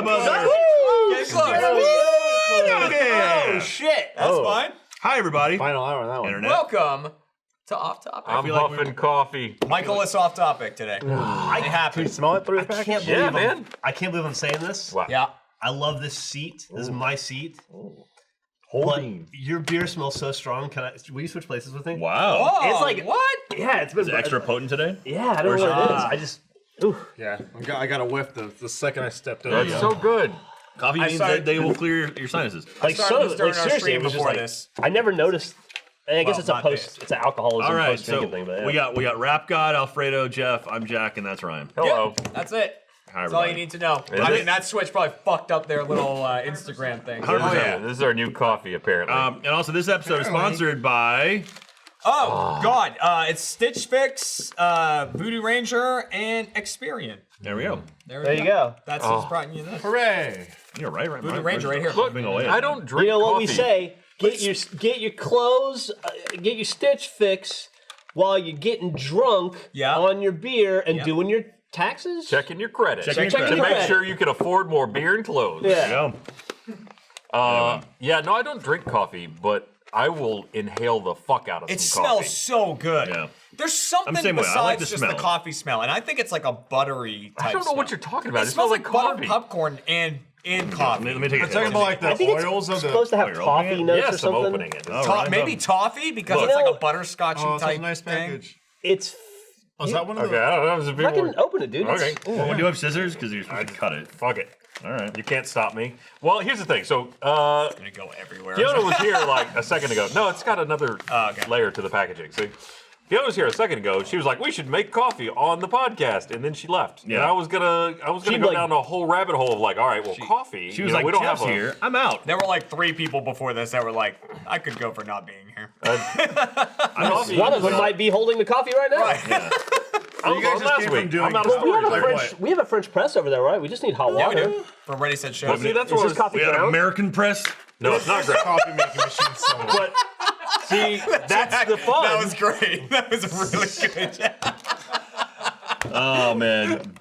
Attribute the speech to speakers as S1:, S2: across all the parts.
S1: the buzzer.
S2: Get close.
S1: Okay.
S2: Oh, shit. That's fine.
S1: Hi, everybody.
S3: Final hour on that one.
S1: Internet.
S2: Welcome to Off Topic.
S4: I'm huffing coffee.
S2: Michael is off topic today.
S3: I
S2: happy.
S3: smell it through his package?
S5: Can't believe
S4: Yeah,
S5: I'm,
S4: man.
S5: I can't believe I'm saying this.
S4: Wow.
S2: Yeah.
S5: I love this seat. This is my seat. But
S3: Holding.
S5: your beer smells so strong. Will you switch places with me?
S1: Wow.
S2: Oh,
S5: It's like
S2: what?
S5: Yeah, it's been
S1: Is it extra potent today?
S5: Yeah, I don't know what it is. I just. Ooh.
S3: Yeah, I got a whiff the second I stepped in.
S4: That's so good.
S1: Coffee means
S2: started-
S1: that they will clear your sinuses.
S5: Like
S2: started this during our
S5: seriously,
S2: stream
S5: it was just
S2: before
S5: like
S2: this.
S5: I never noticed. I guess
S2: Well,
S5: it's a
S2: not
S5: post.
S2: this.
S5: It's an alcoholism
S1: All right,
S5: post
S1: so
S5: drinking thing. But
S1: we got Rap God, Alfredo, Jeff. I'm Jack, and that's Ryan.
S4: Hello.
S2: Yep, that's it.
S1: Hi,
S2: That's all you
S1: everybody.
S2: need to know.
S4: Is
S2: I
S4: it?
S2: mean, that switch probably fucked up their little Instagram thing.
S1: Oh,
S4: Yeah, this is our new coffee, apparently.
S1: And also, this episode is sponsored by.
S2: Oh, God. It's Stitch Fix, Voodoo Ranger, and Experian.
S1: There we go.
S5: there you go.
S2: That's what's brought you this.
S3: Hooray!
S1: You're right.
S2: Voodoo Ranger right here.
S4: Look, I don't drink
S5: You know what
S4: coffee.
S5: we say? Get your clothes, get your Stitch Fix while you're getting drunk
S2: Yeah.
S5: on your beer and
S2: Yeah.
S5: doing your taxes.
S4: Checking your credit.
S1: Checking your
S4: to
S1: credit.
S4: make
S5: credit.
S4: sure you can afford more beer and clothes.
S5: Yeah.
S1: Go.
S4: Yeah, no, I don't drink coffee, but I will inhale the fuck out of
S2: It
S4: some
S2: smells
S4: coffee.
S2: so good.
S1: Yeah.
S2: There's
S1: I'm
S2: something
S1: the same way.
S2: besides
S1: I like the
S2: just
S1: smell.
S2: the coffee smell, and I think it's like a buttery type
S4: I don't know what
S2: smell.
S4: you're talking about.
S2: It smells like
S4: coffee.
S2: buttered popcorn and coffee.
S1: Let me take a
S3: Talking about like
S5: I
S3: the
S5: think it's
S3: oils of the.
S5: supposed to have
S1: Oh, you're
S5: toffee
S1: opening it?
S5: notes or
S4: Yes, I'm
S5: something.
S4: opening it.
S1: All right.
S2: Maybe toffee because
S1: Look.
S2: it's like
S5: You
S2: a butterscotchy
S3: Oh, it's
S2: type
S3: a nice
S2: thing.
S3: package.
S5: It's.
S3: Oh, is that one of
S4: Okay,
S3: the?
S4: I don't know. There's a
S5: I
S4: people.
S5: can open it, dude. It's-
S4: Okay.
S5: Ooh.
S1: Oh, do you have scissors? Because you're supposed to cut it.
S4: Fuck it.
S1: All right.
S4: You can't stop me. Well, here's the thing. So,
S2: It's gonna go everywhere.
S4: Fiona was here like a second ago. No, it's got another
S2: okay.
S4: layer to the packaging. So, Fiona was here a second ago. She was like, "We should make coffee on the podcast," and then she left.
S1: Yeah.
S4: And I was gonna
S5: She'd
S4: go
S5: like-
S4: down a whole rabbit hole of like, all right, well, coffee.
S1: She was
S4: you know,
S1: like,
S4: we don't
S1: Jeff's
S4: have a,
S1: here. I'm out.
S2: There were like 3 people before this that were like, I could go for not being here.
S4: coffee.
S5: One of them might be holding the coffee right now.
S4: I was
S3: You guys
S4: on
S3: just
S4: last
S3: came from
S4: week.
S3: doing
S4: I'm out of
S3: coffee.
S5: We have,
S4: storage.
S5: a
S3: Like
S5: French,
S3: what?
S5: we have a French press over there, right? We just need hot
S2: Yeah, we
S5: water.
S2: do. For Ready Set Show.
S4: Well, see, that's
S5: Is
S4: what
S5: this coffee
S1: We had an
S5: ground?
S1: American press.
S4: No, it's not great.
S3: Coffee making machine somewhere.
S4: But see, that's the fun.
S2: That was great. That was really good.
S1: Oh man.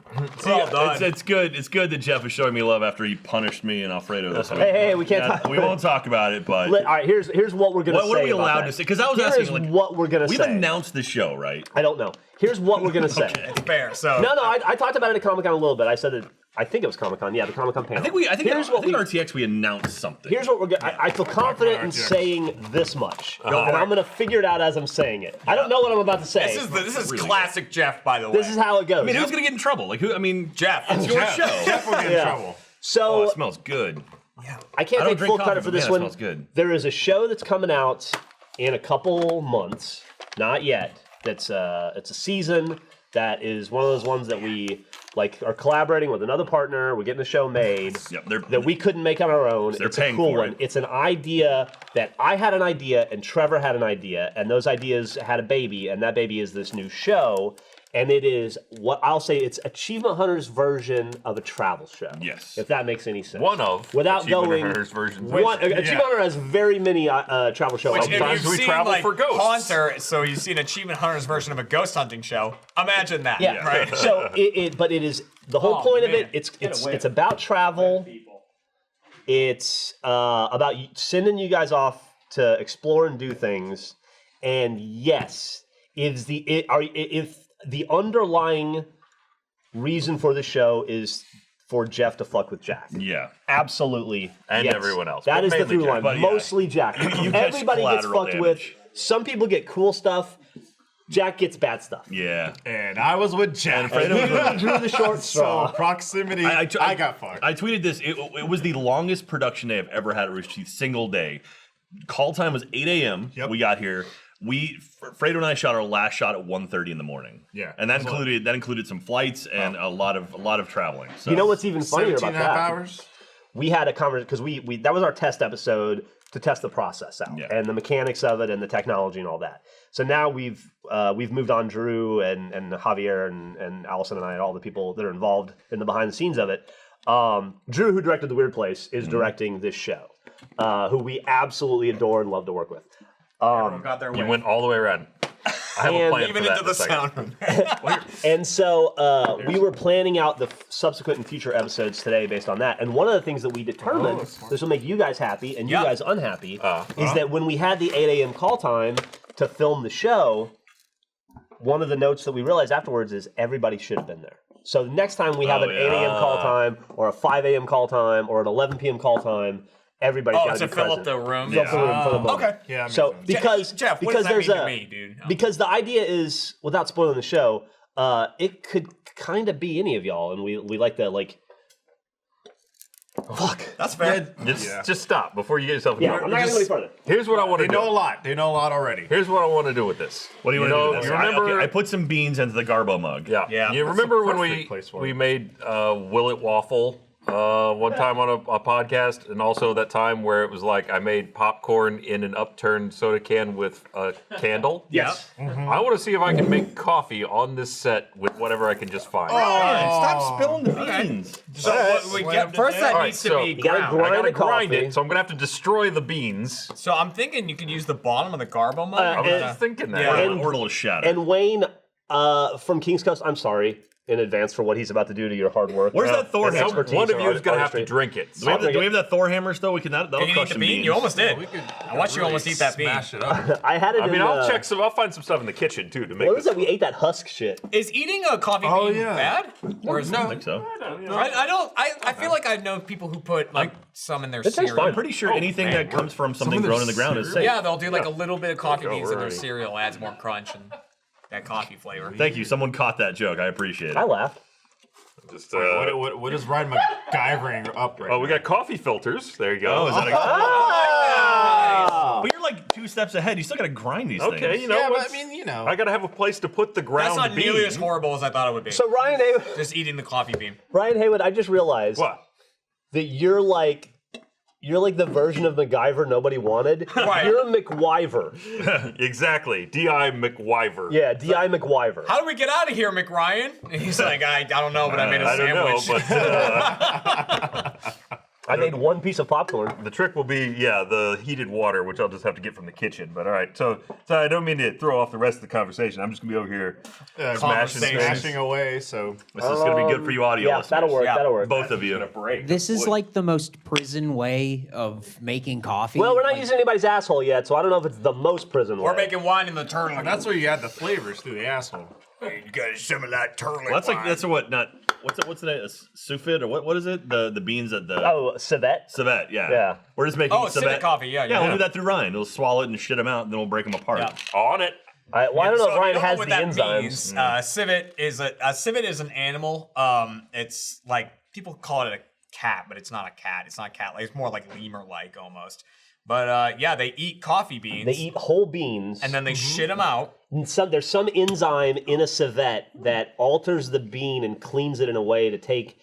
S2: Well done.
S1: It's good. It's good that Jeff is showing me love after he punished me and Alfredo this week.
S5: Hey, we can't
S1: Yeah,
S5: talk.
S1: we won't talk about it, but
S5: All right, here's what we're gonna say.
S1: what are we
S5: about
S1: allowed
S5: that.
S1: to say? Because I was
S5: Here
S1: asking,
S5: is
S1: like,
S5: what we're gonna
S1: we've
S5: say.
S1: announced the show, right?
S5: I don't know. Here's what we're gonna say.
S2: It's fair. So
S5: No, I talked about it at Comic Con a little bit. I said it. I think it was Comic Con. Yeah, the Comic Con panel.
S1: I think
S5: Here's what we.
S1: RTX we announced something.
S5: Here's what we're gonna. I feel confident in
S3: RTX.
S5: saying this much, and I'm gonna figure it out as I'm saying it. I don't know what I'm about to say.
S2: this is
S1: Really
S2: classic Jeff, by the way.
S5: This is how it goes.
S1: I mean, who's gonna get in trouble? Like who? I mean,
S2: Jeff.
S1: It's your show.
S3: Jeff will get in
S5: Yeah.
S3: trouble.
S1: Oh,
S5: So
S1: it smells good.
S5: I can't
S1: I don't
S5: take
S1: drink
S5: full
S1: coffee,
S5: credit for
S1: but
S5: this
S1: man, it
S5: one.
S1: smells good.
S5: There is a show that's coming out in a couple months, not yet. It's a season that is one of those ones that we like are collaborating with another partner. We're getting a show made
S1: Yep,
S5: that we couldn't make on our own.
S1: They're
S5: It's a
S1: paying
S5: cool
S1: for
S5: one.
S1: it.
S5: It's an idea that I had an idea and Trevor had an idea, and those ideas had a baby, and that baby is this new show. And it is what I'll say. It's Achievement Hunter's version of a travel show.
S1: Yes.
S5: if that makes any sense.
S4: One of
S5: without
S4: Achievement
S5: going
S4: Hunter's versions.
S5: Achievement Hunter has very many travel shows.
S2: Which,
S4: Sometimes
S2: if you've
S4: we
S2: seen,
S4: travel
S2: like,
S4: for ghosts.
S2: Hunter, so you've seen Achievement Hunter's version of a ghost hunting show. Imagine that.
S5: Yeah,
S2: Right.
S5: So but it is the whole
S2: Oh,
S5: point of
S2: man.
S5: it. It's about travel. It's about sending you guys off to explore and do things. And yes, if the underlying reason for the show is for Jeff to fuck with Jack.
S1: Yeah.
S5: Absolutely.
S4: And
S5: yes.
S4: everyone else,
S5: That
S4: but
S5: is the
S4: mainly
S5: through
S4: Jack.
S5: line.
S1: But yeah.
S5: Mostly Jack.
S1: You catch
S5: Everybody gets
S1: collateral
S5: fucked with.
S1: damage.
S5: Some people get cool stuff. Jack gets bad stuff.
S1: Yeah.
S3: And I was with Jeff.
S5: He drew the short
S3: So
S5: straw.
S3: proximity, I got fucked.
S1: I tweeted this. It was the longest production day I've ever had at Rooster Teeth. Single day. Call time was 8 a.m.
S3: Yep.
S1: We got here. Fredo and I shot our last shot at 1:30 in the morning.
S3: Yeah.
S1: And that included some flights and a lot of traveling. So.
S5: You know what's even funnier
S3: 17
S5: about
S3: and a half
S5: that?
S3: hours.
S5: We had a conversation because we that was our test episode to test the process out and the mechanics of it and the technology and all that. So now we've moved on. Drew and Javier and Allison and I and all the people that are involved in the behind the scenes of it. Drew, who directed The Weird Place, is directing this show, who we absolutely adore and love to work with.
S2: Everyone got their way.
S4: You went all the way around. I have a
S5: And-
S4: plan
S2: Even
S4: for that
S2: into the
S4: in a second.
S2: sound room.
S5: And so we were planning out the subsequent and future episodes today based on that. And one of the things that we determined, this will make you guys happy and you
S2: Yeah.
S5: guys unhappy, is that when we had the 8 a.m. call time to film the show, one of the notes that we realized afterwards is everybody should have been there. So the next time we have an 8 a.m. call time or a 5 a.m. call time or an 11 p.m. call time, everybody's got to
S2: to
S5: be
S2: fill
S5: present.
S2: up the room.
S5: Fill up the room for the moment.
S2: Okay.
S3: Yeah. that
S5: So
S3: makes sense.
S5: because
S2: Jeff, what
S5: because
S2: does that
S5: there's
S2: mean
S5: a
S2: to me, dude?
S5: because the idea is, without spoiling the show, it could kind of be any of y'all, and we like to like. Fuck.
S2: That's fair.
S4: Just stop before you get yourself.
S5: Yeah, I'm not gonna go any further.
S4: Here's what I want
S3: They
S4: to
S3: know a
S4: do.
S3: lot. They know a lot already.
S4: Here's what I want to do with this.
S1: What do you want to do? with this?
S4: You remember?
S1: I put some beans into the Garbo mug.
S4: Yeah.
S2: Yeah.
S4: You
S3: That's
S4: remember
S3: the
S4: when
S3: perfect place for
S4: we
S3: it.
S4: made Will It Waffle one time on a podcast, and also that time where it was like I made popcorn in an upturned soda can with a candle.
S5: Yes.
S4: I want to see if I can make coffee on this set with whatever I can just find.
S1: Stop spilling the beans.
S2: So what we get, first that
S4: All right,
S2: needs to
S4: so
S2: be
S4: you
S5: gotta
S2: ground.
S5: grind
S4: I gotta
S5: the
S4: grind
S5: coffee.
S4: it, so I'm gonna have to destroy the beans.
S2: So I'm thinking you could use the bottom of the Garbo mug.
S4: I was
S5: and-
S4: just thinking that.
S2: Yeah.
S5: And-
S1: Or it'll shatter.
S5: And Wayne from King's Coast, I'm sorry in advance for what he's about to do to your hard work.
S1: Where's that Thor
S5: and
S1: hammer?
S5: expertise
S4: One of
S5: or
S4: you is gonna have to
S5: artistry.
S4: drink it.
S1: Do we have, do we have that Thor hammer still? We can that'll
S2: Can you
S1: crush
S2: eat the
S1: some
S2: bean?
S1: beans.
S2: You almost did.
S3: We could.
S2: I watched you almost eat that bean.
S3: Smash it up.
S5: I had it.
S4: I mean,
S5: in,
S4: I'll find some stuff in the kitchen too to make
S5: What was
S4: this.
S5: that? We ate that husk shit.
S2: Is eating a coffee
S3: Oh,
S2: bean
S3: yeah.
S2: bad? Or is
S1: I think so.
S2: I don't. I feel like I know people who put like some in their
S5: tastes
S2: cereal.
S5: fine.
S1: I'm pretty sure anything
S4: man,
S1: that comes from something
S3: of their
S1: grown in the ground is safe.
S2: Yeah, they'll do like a little bit of coffee
S4: go,
S2: beans
S4: we're
S2: in their
S4: ready.
S2: cereal, adds more crunch and that coffee flavor.
S1: Thank you. Someone caught that joke. I appreciate it.
S5: I lauged.
S4: Just,
S3: What is Ryan MacGyvering up right
S4: oh, we got coffee filters. There you go.
S1: Oh, is that a
S5: Oh!
S1: But you're like 2 steps ahead. You still got to grind these
S4: Okay,
S1: things.
S4: you know
S3: Yeah, but
S4: what's-
S3: I mean, you know.
S4: I gotta have a place to put the ground
S2: That's not
S4: bean.
S2: nearly as horrible as I thought it would be.
S5: So Ryan Haywood,
S2: Just eating the coffee bean.
S5: I just realized
S4: What?
S5: that you're like the version of MacGyver nobody wanted.
S2: Right.
S5: You're a McWiver.
S4: Exactly. D.I. McWiver.
S5: Yeah, D.I. McWiver.
S2: How do we get out of here, McRyan? And he's like, I don't know, but I made a
S4: I don't know,
S2: sandwich.
S4: but
S5: I made one piece of popcorn.
S4: the trick will be, the heated water, which I'll just have to get from the kitchen. But all right, so I don't mean to throw off the rest of the conversation. I'm just gonna be over here smashing
S2: Conversation.
S4: things.
S3: Smashing away, so.
S1: This is going to be good for you audio
S5: Yeah,
S1: listeners.
S5: that'll work.
S2: Yeah.
S5: That'll work.
S1: Both of you.
S6: This is like the most prison way of making coffee.
S5: Well, we're not
S6: Like,
S5: using anybody's asshole yet, so I don't know if it's the most prison
S2: We're
S5: way.
S2: making wine in the turtle.
S3: And that's where you add the flavors through the asshole.
S2: You got some of that turtle.
S1: Well, that's what not what's the name? Sufit or what is it? The beans at the
S5: Oh, civet?
S1: civet. Yeah.
S5: Yeah.
S1: We're just making
S2: civet coffee. Yeah,
S1: Yeah, we'll do that through Ryan. He'll swallow it and shit them out, and then we'll break them apart.
S2: Yeah.
S4: On it.
S5: I don't know if Ryan has
S2: what
S5: the
S2: that
S5: enzymes.
S2: means. Civet is a civet is an animal. It's like people call it a cat, but it's not a cat. It's not cat. It's more like lemur-like almost. But they eat coffee beans.
S5: They eat whole beans.
S2: and then they shit them out.
S5: And there's some enzyme in a civet that alters the bean and cleans it in a way to take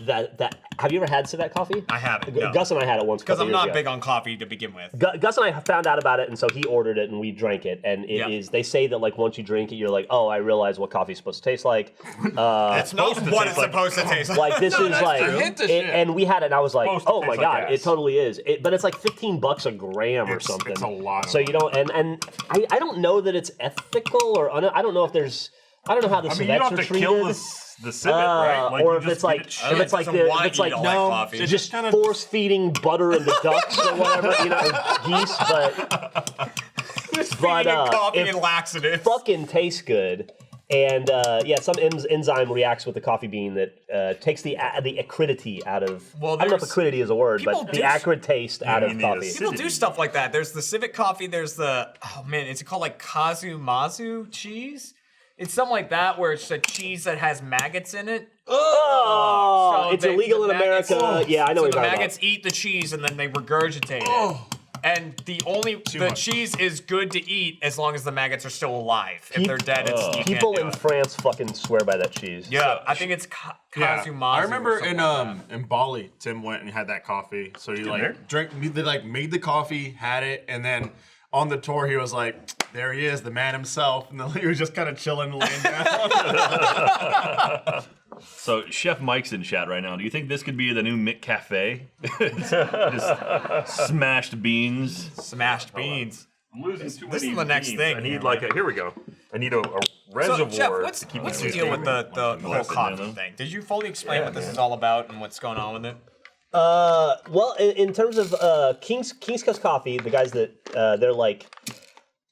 S5: that. Have you ever had civet coffee?
S2: I haven't. No.
S5: Gus and I had it once.
S2: Because I'm not big on coffee to begin with.
S5: Gus and I found out about it, and so he ordered it, and we drank it. And it is. They say that like once you drink it, you're like, oh, I realize what coffee's supposed to taste like.
S2: That's not what it's supposed to taste like.
S5: Like this is like,
S3: true. Hint of shit.
S5: and we had it, and I was like,
S4: Supposed to
S5: oh my
S4: taste like
S5: god,
S4: ass.
S5: it totally is. But it's like $15 a gram or
S3: It's-
S5: something.
S3: it's a lot of
S5: So you don't, and I don't know that it's ethical or I don't know if there's. I don't know how the
S4: I mean, you
S5: civets
S4: don't
S5: are
S4: have to
S5: treated.
S4: kill the civet, right?
S5: Or
S4: you
S5: if
S4: just
S5: it's like
S4: feed it
S5: if
S4: shit.
S5: it's like
S2: doesn't
S5: the
S2: wanna
S5: if it's like
S2: eat all
S5: no,
S2: that coffee.
S3: It's
S5: just
S3: kinda-
S5: force feeding butter into ducks or whatever, geese. But
S2: Feeding it coffee
S5: if
S2: and laxatives.
S5: fucking tastes good. And some enzyme reacts with the coffee bean that takes the acridity out of.
S2: Well,
S5: I don't know if
S2: there's-
S5: acridity is a word,
S2: people
S5: but
S2: do-
S5: the acrid taste out
S4: you
S5: of
S4: need
S5: coffee.
S4: a
S2: People do stuff like that. There's the civet coffee. There's the is it called like kazumazu cheese? It's something like that where it's a cheese that has maggots in it.
S5: Oh,
S2: So
S5: it's
S2: they-
S5: illegal
S2: the
S5: in
S2: maggots-
S5: America. Yeah, I know
S2: So
S5: what
S2: the
S5: you're talking
S2: maggots eat the cheese and then they regurgitate it. And the
S3: much.
S2: cheese is good to eat as long as the maggots are still alive. If they're dead, you can't
S5: People
S2: do
S5: in
S2: it.
S5: France fucking swear by that cheese.
S2: Yeah, I think it's kazumazu.
S3: I remember
S2: or something
S3: in Bali, Tim went and had that coffee. So he
S1: there?
S3: they made the coffee, had it, and then on the tour he was like, there he is, the man himself, and then he was just kind of chilling, laying down.
S1: So Chef Mike's in chat right now. Do you think this could be the new Mick Cafe? Just smashed beans.
S2: Smashed beans.
S4: I'm losing too
S2: This
S4: many
S2: is the next
S4: beans.
S2: thing
S4: I need
S2: here,
S4: like here we go. I need a reservoir.
S2: So, Jeff,
S4: to keep
S2: what's
S4: my
S2: the deal with the whole
S1: Glass in
S2: coffee
S1: there, though.
S2: thing? Did you fully explain what this is all about and what's going on with it?
S5: Well, in terms of King's Coast Coffee, the guys that they're like,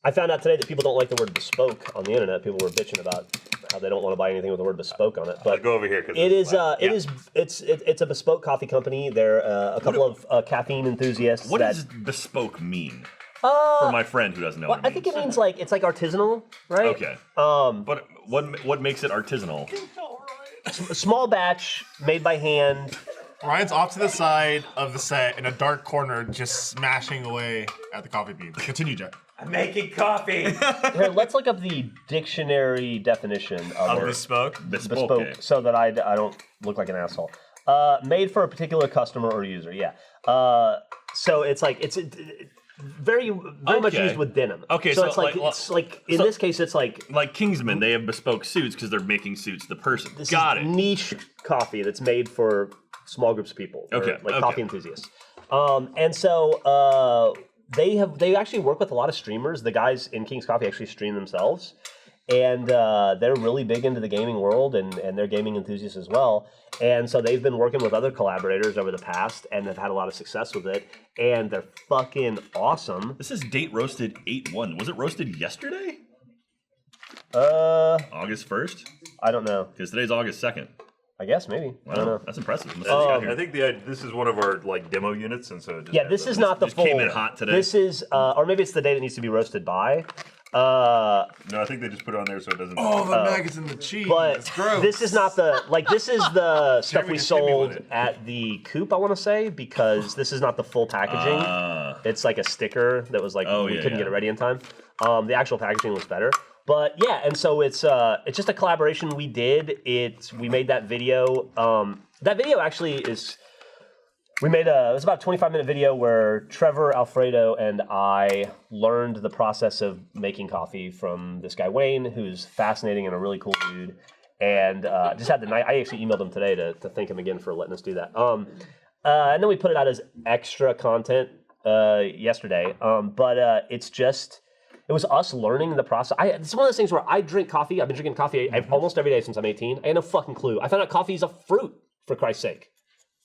S5: I found out today that people don't like the word bespoke on the internet. People were bitching about how they don't want to buy anything with the word bespoke on it. But
S4: go over here.
S5: it is it's a bespoke coffee company. They're a couple of caffeine enthusiasts.
S1: What
S5: that,
S1: does bespoke mean? For my friend who doesn't know.
S5: Well,
S1: what it
S5: I think it
S1: means.
S5: means like it's like artisanal, right?
S1: Okay. But what makes it artisanal?
S5: A small batch made by hand.
S3: Ryan's off to the side of the set in a dark corner, just smashing away at the coffee beans. Continue, Jeff.
S4: I'm making coffee.
S5: Here, let's look up the dictionary definition of
S2: Bespoke?
S5: bespoke, so that I don't look like an asshole. Made for a particular customer or user. Yeah. So it's like it's very much
S1: Okay.
S5: used with denim.
S1: Okay,
S5: So,
S1: so
S5: it's like in this case it's like
S1: Kingsman, they have bespoke suits because they're making suits the person.
S5: this
S1: Got
S5: is
S1: it.
S5: niche coffee that's made for small groups of people. or,
S1: Okay,
S5: like
S1: okay.
S5: coffee enthusiasts. And so they actually work with a lot of streamers. The guys in King's Coffee actually stream themselves. And they're really big into the gaming world, and they're gaming enthusiasts as well. And so they've been working with other collaborators over the past, and have had a lot of success with it. And they're fucking awesome.
S1: This is date roasted 8/1. Was it roasted yesterday?
S5: Uh,
S1: August 1st?
S5: I don't know.
S1: Because today's August 2nd.
S5: I guess maybe. I don't know.
S1: That's impressive. Must have got
S4: I
S1: here.
S4: think this is one of our like demo units, and so it just
S5: Yeah,
S4: has
S5: this
S4: a-
S5: is not the
S1: just
S5: full.
S1: came in hot today.
S5: This is, or maybe it's the day it needs to be roasted by.
S4: No, I think they just put it on there so it doesn't.
S3: Oh, the maggots and the cheese.
S5: But
S3: It's gross.
S5: this is not the this is the stuff we
S3: just hit me with
S5: sold
S3: it.
S5: at the Coop. I want to say because this is not the full packaging. It's like a sticker that was like
S1: Oh,
S5: we
S1: yeah,
S5: couldn't
S1: yeah.
S5: get it ready in time. The actual packaging was better. But yeah, and so it's just a collaboration we did. We made that video. That video actually is. We made it was about a 25-minute video where Trevor, Alfredo, and I learned the process of making coffee from this guy Wayne, who's fascinating and a really cool dude. And just had the night. I actually emailed him today to thank him again for letting us do that. And then we put it out as extra content yesterday. But it's just. It was us learning the process. It's one of those things where I drink coffee. I've been drinking coffee almost every day since I'm 18. I had no fucking clue. I found out coffee is a fruit, for Christ's sake.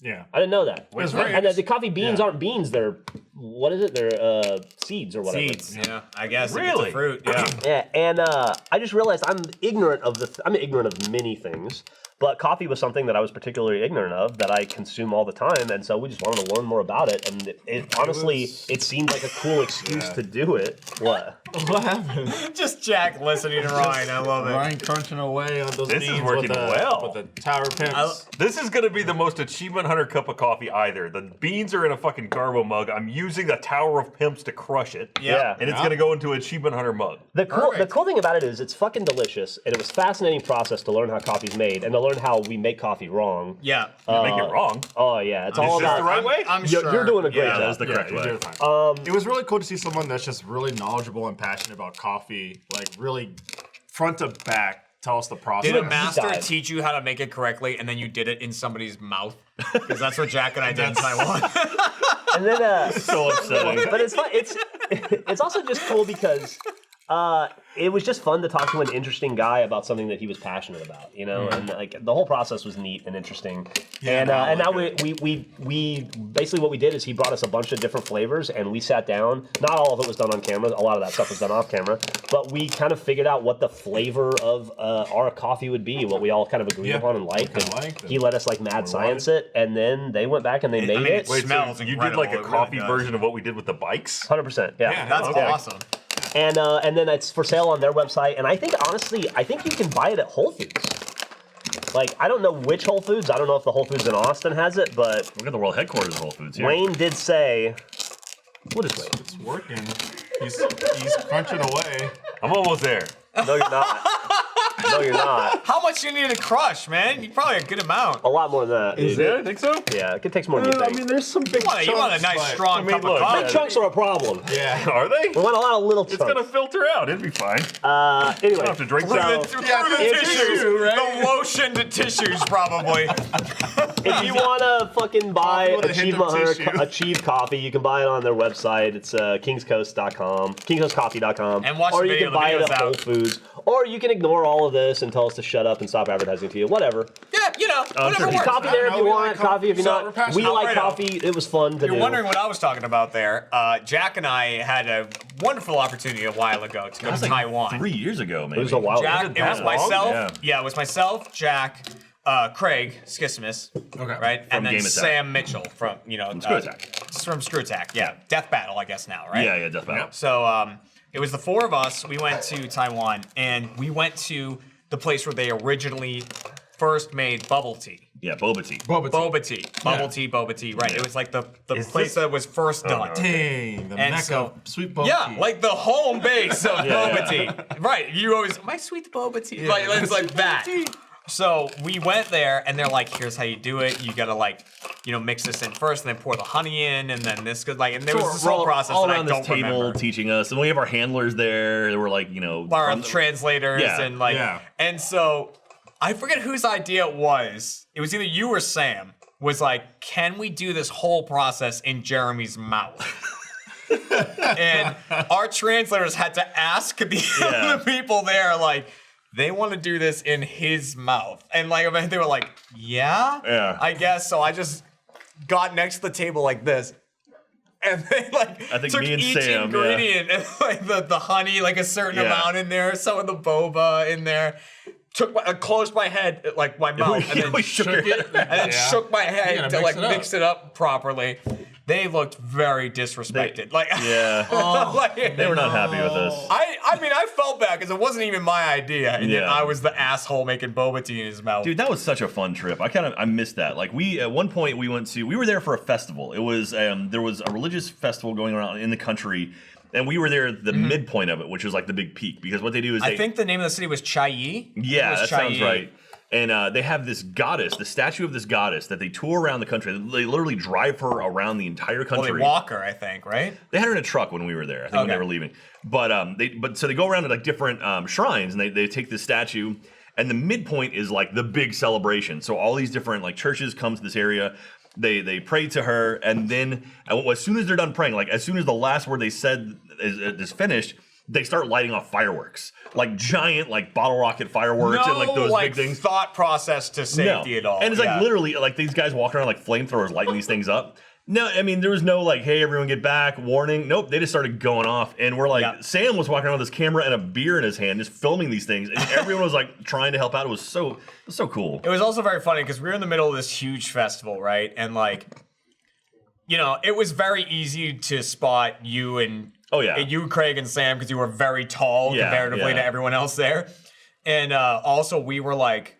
S3: Yeah.
S5: I didn't know that.
S3: It's very
S5: And the coffee beans aren't beans. They're, what is it? They're seeds or whatever.
S2: Seeds. Yeah, I guess. If
S4: Really?
S2: it's a fruit. Yeah.
S5: Yeah, and I just realized I'm ignorant of I'm ignorant of many things, but coffee was something that I was particularly ignorant of that I consume all the time, and so we just wanted to learn more about it. And it honestly, it seemed like a cool excuse to do it. What?
S3: What happened?
S2: Just Jack listening to Ryan. I love it.
S3: Ryan crunching away on those
S4: This is
S3: beans
S4: working
S3: with
S4: well.
S3: with the Tower Pimps.
S4: This is gonna be the most Achievement Hunter cup of coffee either. The beans are in a fucking Garbo mug. I'm using the Tower of Pimps to crush it.
S5: Yeah.
S4: And it's gonna go into an Achievement Hunter mug.
S5: The cool thing about it is it's fucking delicious, and it was a fascinating process to learn how coffee's made and to learn how we make coffee wrong.
S2: Yeah.
S4: You make it wrong.
S5: Oh yeah, it's
S4: Is
S5: all
S4: this
S5: about
S4: the right way?
S2: I'm
S5: You're-
S2: sure.
S5: you're doing a great
S2: yeah.
S5: job.
S1: That was the correct
S3: you're
S1: way.
S3: doing fine. It was really cool to see someone that's just really knowledgeable and passionate about coffee, like really front to back, tell us the process.
S2: Did a master
S5: dive.
S2: teach you how to make it correctly, and then you did it in somebody's mouth? Because that's what Jack and I did in Taiwan.
S5: and then
S1: So upsetting.
S5: but it's fun. It's also just cool because it was just fun to talk to an interesting guy about something that he was passionate about, you know, and like the whole process was neat and interesting. And now we basically what we did is he brought us a bunch of different flavors and we sat down. Not all of it was done on camera. A lot of that stuff was done off camera, but we kind of figured out what the flavor of our coffee would be, what we all kind of agreed upon and liked.
S3: kinda
S5: And
S3: liked it.
S5: he let us like mad science it, and then they went back and they made
S2: mean,
S5: it.
S2: Wait, smells
S4: you did like a
S2: incredible, it really
S4: coffee
S2: does.
S4: version of what we did with the bikes?
S5: 100%. Yeah.
S2: That's
S4: Okay.
S2: awesome.
S5: And then it's for sale on their website. And I think honestly, you can buy it at Whole Foods. Like I don't know which Whole Foods. I don't know if the Whole Foods in Austin has it, but
S1: Look at the world headquarters of Whole Foods here.
S5: Wayne did say, "What is Wayne?
S3: It's working. He's crunching away.
S4: I'm almost there.
S5: No, you're not. No, you're not.
S2: How much you need to crush, man? You probably a good amount.
S5: A lot more than that. dude.
S4: I think so.
S5: Yeah, it takes more than you
S3: I
S5: think.
S3: mean, there's some big
S2: You want a
S3: chunks,
S2: nice
S3: but-
S2: strong cup
S4: look,
S2: of coffee.
S5: Big chunks are a problem.
S3: Yeah.
S4: Are they?
S5: We want a lot of little
S4: It's
S5: chunks.
S4: gonna filter out. It'd be fine.
S5: Anyway,
S4: don't have to drink
S2: Through
S4: that.
S2: the
S3: Yeah,
S2: through the
S3: it's
S2: tissues,
S3: true, right?
S2: the lotion to tissues, probably.
S5: If you want to fucking buy
S3: Coffee with a hint
S5: Achieve
S3: of tissue.
S5: Achieve Coffee, you can buy it on their website. It's kingscoast.com, kingscoastcoffee.com.
S2: And watch
S5: or
S2: the
S5: you
S2: video,
S5: can
S2: the
S5: buy it
S2: video's
S5: at Whole
S2: out.
S5: Foods. Or you can ignore all of this and tell us to shut up and stop advertising to you. Whatever.
S2: Yeah, you know, whatever
S1: sure.
S2: works.
S5: Coffee there if you
S3: we
S5: want,
S3: like
S5: coffee if you're
S3: so
S5: not.
S3: we're passionate.
S5: We like
S2: Alfredo.
S5: coffee. It was fun to do.
S2: You're wondering what I was talking about there. Jack and I had a wonderful opportunity a while ago to go to Taiwan.
S1: 3 years ago, maybe.
S5: It was a while.
S2: Jack, it was
S1: that long?
S2: myself.
S1: Yeah.
S2: It was myself, Jack, Craig Skissimus,
S3: Okay.
S2: right, and then
S1: Game Attack.
S2: Sam Mitchell from
S1: Screw Attack.
S2: from Screw Attack. Yeah, Death Battle, I guess now, right?
S1: Yeah, Death Battle.
S2: So it was the four of us. We went to Taiwan, and we went to the place where they originally first made bubble tea.
S1: Yeah, boba tea.
S2: Boba tea. Boba tea, right. It was like the place that was first done.
S3: Dang, the
S2: And
S3: mecca
S2: so-
S3: of sweet boba
S2: Yeah,
S3: tea.
S2: like the home base of boba tea. Right. You always, my sweet boba tea. Like, it's like that. So we went there, and they're like, here's how you do it. You gotta mix this in first, and then pour the honey in, and then this goes and there was this whole process
S1: all
S2: that I
S1: around
S2: don't
S1: this table
S2: remember.
S1: teaching us, and we have our handlers there. They were like,
S2: Our
S1: on the-
S2: translators
S1: Yeah,
S2: and
S3: yeah.
S2: and so I forget whose idea it was. It was either you or Sam. Was like, can we do this whole process in Jeremy's mouth? And our translators had to ask the people there, like, they want to do this in his mouth. And like, they were like, yeah, I guess. So I just got next to the table like this. And they
S1: I think
S2: took
S1: me and
S2: each
S1: Sam,
S2: ingredient and like the honey, like a certain amount in there, some of the boba in there. Closed my head, like my mouth, and then
S1: we shook your head.
S2: and then shook my
S3: You
S2: head
S3: gotta
S2: to
S3: mix
S2: like
S3: it up.
S2: mix it up properly. They looked very disrespected.
S1: They were not happy with us.
S2: I mean, I felt bad because it wasn't even my idea, and yet
S1: Yeah.
S2: I was the asshole making boba tea in his mouth.
S1: Dude, that was such a fun trip. I missed that. Like at one point we were there for a festival. It was there was a religious festival going around in the country, and we were there at the midpoint of it, which was like the big peak. Because what they do is
S2: I think the name of the city was Chiayi.
S1: yeah, that sounds
S2: Chiayi.
S1: right. And they have this goddess, the statue of this goddess that they tour around the country. They literally drive her around the entire
S2: Well,
S1: country.
S2: they walk her, I think, right?
S1: They had her in a truck when we were there. I think when they
S2: Okay.
S1: were leaving. But so they go around to like different shrines, and they take this statue, and the midpoint is like the big celebration. So all these different like churches come to this area. They pray to her, and then as soon as they're done praying, like as soon as the last word they said is finished, they start lighting off fireworks, like giant like bottle rocket fireworks and like those big things.
S2: Thought process to safety at all.
S1: And it's like
S2: yeah.
S1: literally like these guys walking around like flamethrowers lighting these things up. No, I mean there was no like, hey everyone get back, warning. Nope, they just started going off, and we're like,
S2: Yeah.
S1: Sam was walking around with his camera and a beer in his hand, just filming these things, and everyone was like trying to help out. It was so cool.
S2: It was also very funny because we were in the middle of this huge festival, right? And like, it was very easy to spot you and you, Craig, and Sam because you were very tall comparatively to everyone else there. And also we were like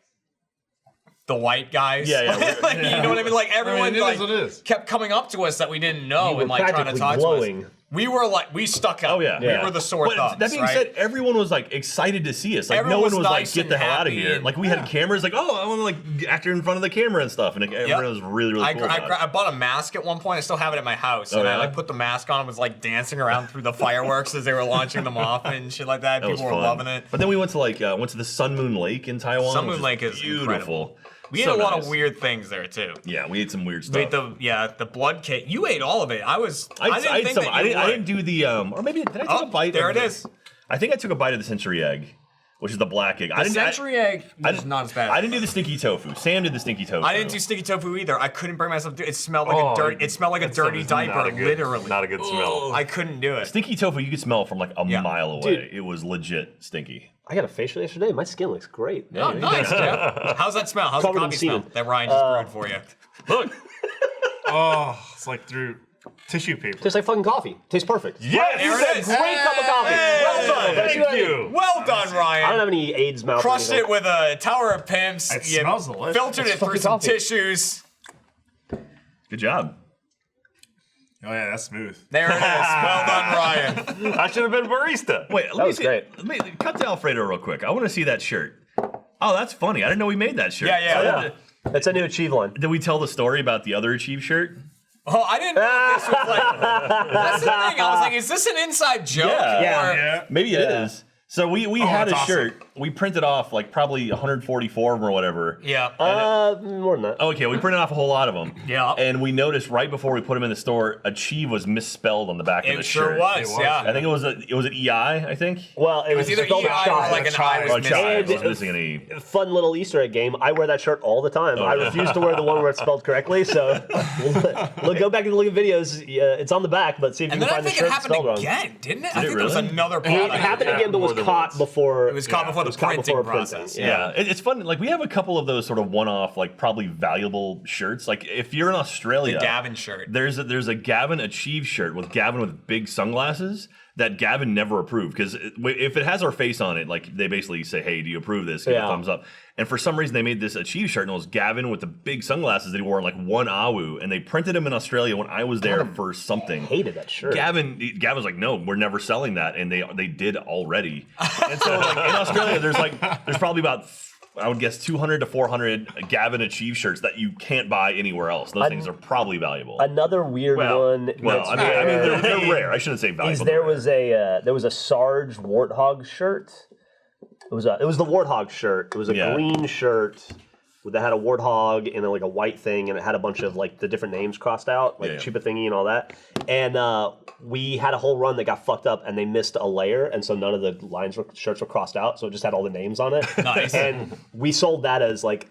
S2: the white guys.
S1: Yeah.
S2: Like, you know what I mean? Like everyone
S3: it is what it is.
S2: kept coming up to us that we didn't know
S5: You
S2: and
S5: were
S2: like trying to
S5: practically
S2: talk
S5: glowing.
S2: to us. We were like, we stuck out.
S1: Oh yeah,
S2: We were the sore
S1: But
S2: thumbs.
S1: that being
S2: right?
S1: said, everyone was like excited to see us. Like
S2: Everyone
S1: no one
S2: was
S1: was like,
S2: nice
S1: "Get
S2: and
S1: the hell out of
S2: happy
S1: here!"
S2: and-
S1: Like we had cameras. Like, "Oh, I want to like act in front of the camera and stuff." And like, everyone was really cool. about it.
S2: I bought a mask at one point. I still have it at my house. And I
S1: yeah?
S2: like put the mask on and was like dancing around through the fireworks as they were launching them off and shit like that.
S1: That was
S2: People were
S1: fun.
S2: loving it.
S1: But then we went to the Sun Moon Lake in Taiwan.
S2: Sun
S1: which
S2: Moon Lake is
S1: beautiful.
S2: incredible. We
S1: So
S2: ate a lot
S1: nice.
S2: of weird things there too.
S1: Yeah, we ate some weird
S2: We
S1: stuff.
S2: ate the blood cake. You ate all of it. I didn't
S1: ate
S2: think
S1: some.
S2: that
S1: I
S2: you
S1: didn't
S2: would.
S1: do the or maybe did I take a bite?
S2: There
S1: of
S2: it
S1: the-
S2: is.
S1: I think I took a bite of the century egg, which is the black egg.
S2: The century egg
S1: I
S2: was not as bad.
S1: I didn't do the stinky tofu. Sam did the stinky tofu.
S2: I didn't do sticky tofu either. I couldn't bring myself to it. It smelled like
S4: Oh,
S2: a dirty. It smelled like a
S4: that stuff
S2: dirty
S4: is
S2: diaper,
S4: not a good-
S2: literally.
S4: Not a good smell.
S2: I couldn't do it.
S1: Stinky tofu, you could smell from like a
S2: Yeah.
S1: mile away.
S5: Dude.
S1: It was legit stinky.
S5: I got a facial yesterday. My skin looks great.
S2: Oh, nice, Jeff. How's that smell? How's the
S5: Covered in
S2: coffee smell
S5: semen.
S2: that Ryan just brewed for you?
S1: Look,
S3: Oh, it's like through tissue paper.
S5: Tastes like fucking coffee. Tastes perfect.
S4: Yes!
S2: There it is.
S5: Great cup of coffee. Well done.
S4: Thank you.
S2: Well done,
S5: I don't
S2: Ryan.
S5: have any AIDS mouth. or
S2: Crushed
S5: anything.
S2: it with a Tower of Pimps.
S3: It
S2: You
S3: smells delicious.
S2: Filtered
S5: It's
S2: it through
S5: fucking
S2: some
S5: coffee.
S2: tissues.
S1: good job.
S3: Oh yeah, that's smooth.
S2: There it is. Well done, Ryan.
S4: I should have been barista.
S1: Wait, let me
S5: was
S1: see.
S5: great.
S1: Let me cut to Alfredo real quick. I want to see that shirt. Oh, that's funny. I didn't know we made that shirt.
S2: Yeah.
S5: Yeah. That's a new Achieve line.
S1: Did we tell the story about the other Achieve shirt?
S2: Oh, I didn't know this was like. That's the thing. I was like, is this an inside joke?
S1: Yeah.
S5: Yeah.
S2: Or-
S3: Yeah.
S1: Maybe it is. So we had
S3: that's
S1: a
S3: awesome.
S1: shirt. we printed off like probably 144 of them or whatever.
S2: Yeah.
S5: More than that.
S1: Okay, we printed off a whole lot of them.
S2: Yeah.
S1: And we noticed right before we put them in the store, Achieve was misspelled on the back of the
S2: It sure
S1: shirt.
S2: was, yeah.
S1: I think it was an EI, I think.
S5: Well, it was
S2: It's either
S5: spelled
S2: EI
S5: Chai.
S2: or like an I
S1: Oh,
S2: was
S1: Chai.
S2: missing.
S1: It was missing an E.
S5: Fun little Easter egg game. I wear that shirt all the time. I refuse to wear the one where it's spelled correctly. So go back and look at videos. Yeah, it's on the back, but see if
S2: And
S5: you
S2: then
S5: can
S2: I
S5: find the
S2: think it
S5: shirt
S2: happened
S5: spelled wrong.
S2: again, didn't it? I
S1: it
S2: think there was
S1: really?
S2: another
S5: It
S2: product.
S5: happened again, but
S4: more
S5: was
S4: than
S5: caught
S4: once.
S5: before.
S2: It was caught before the
S5: caught
S2: printing
S5: before
S2: process.
S5: printing,
S1: Yeah, it's fun. Like we have a couple of those sort of one-off, like probably valuable shirts. Like if you're in Australia,
S2: The Gavin shirt.
S1: There's a Gavin Achieve shirt with Gavin with big sunglasses that Gavin never approved because if it has our face on it, like they basically say, "Hey, do you approve this?" Give a
S5: Yeah.
S1: thumbs up. And for some reason, they made this Achieve shirt and it was Gavin with the big sunglasses that he wore in like one awu, and they printed him in Australia when I was there for something.
S5: Hated that shirt.
S1: Gavin was like, "No, we're never selling that," and they did already. And so like in Australia, there's probably about, I would guess, 200 to 400 Gavin Achieve shirts that you can't buy anywhere else. Those things are probably valuable.
S5: Another weird one.
S1: Well,
S5: that's
S1: I mean,
S5: rare
S1: they're rare. I shouldn't say valuable.
S5: is
S1: they're
S5: there was a Sarge Warthog shirt. It was the Warthog shirt. It was a
S1: Yeah.
S5: green shirt that had a warthog and like a white thing, and it had a bunch of like the different names crossed out, like
S1: Yeah.
S5: Chupa thingy and all that. And we had a whole run that got fucked up, and they missed a layer, and so none of the shirts were crossed out, so it just had all the names on it.
S2: Nice.
S5: And we sold that as like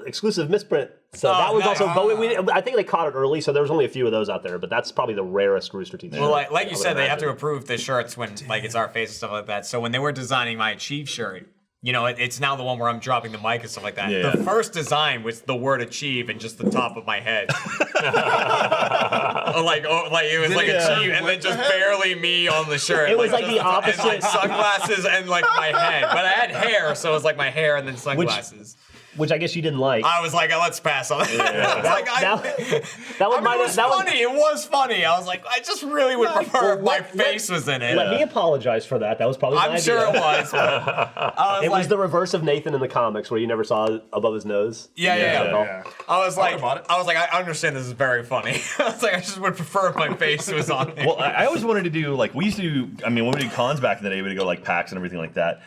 S5: exclusive misprint. So
S2: Oh,
S5: that was
S2: nice.
S5: also, but I think they caught it early, so there was only a few of those out there. But that's probably the rarest Rooster Teeth.
S2: Well,
S5: shirt,
S2: like
S5: I
S2: you
S5: would
S2: said, they have to
S5: imagine.
S2: approve the shirts when like it's our face and stuff like that. So when they were designing my Achieve shirt, you know, it's now the one where I'm dropping the mic and stuff like that.
S1: Yeah.
S2: The first design was the word Achieve and just the top of my head. like it was like Achieve and then just barely me on the shirt.
S5: It was like
S2: just
S5: the opposite.
S2: And like sunglasses and like my head. But I had hair, so it was like my hair and then sunglasses.
S5: Which I guess you didn't like.
S2: I was like, let's pass on that.
S5: That one
S2: I mean,
S5: might
S2: it was
S5: have.
S2: funny. It was funny. I was like, I just really would prefer if my face was in it.
S5: Let me apologize for that. That was probably my
S2: I'm
S5: idea.
S2: sure it was. I
S5: It
S2: was
S5: was the reverse of Nathan in the comics, where you never saw above his nose.
S2: Yeah.
S3: Yeah.
S2: I was like,
S3: bought it.
S2: I understand this is very funny. I was like, I just would prefer if my face was on it.
S1: Well, I always wanted to do like we used to do. I mean, when we did cons back in the day, we'd go like PAX and everything like that.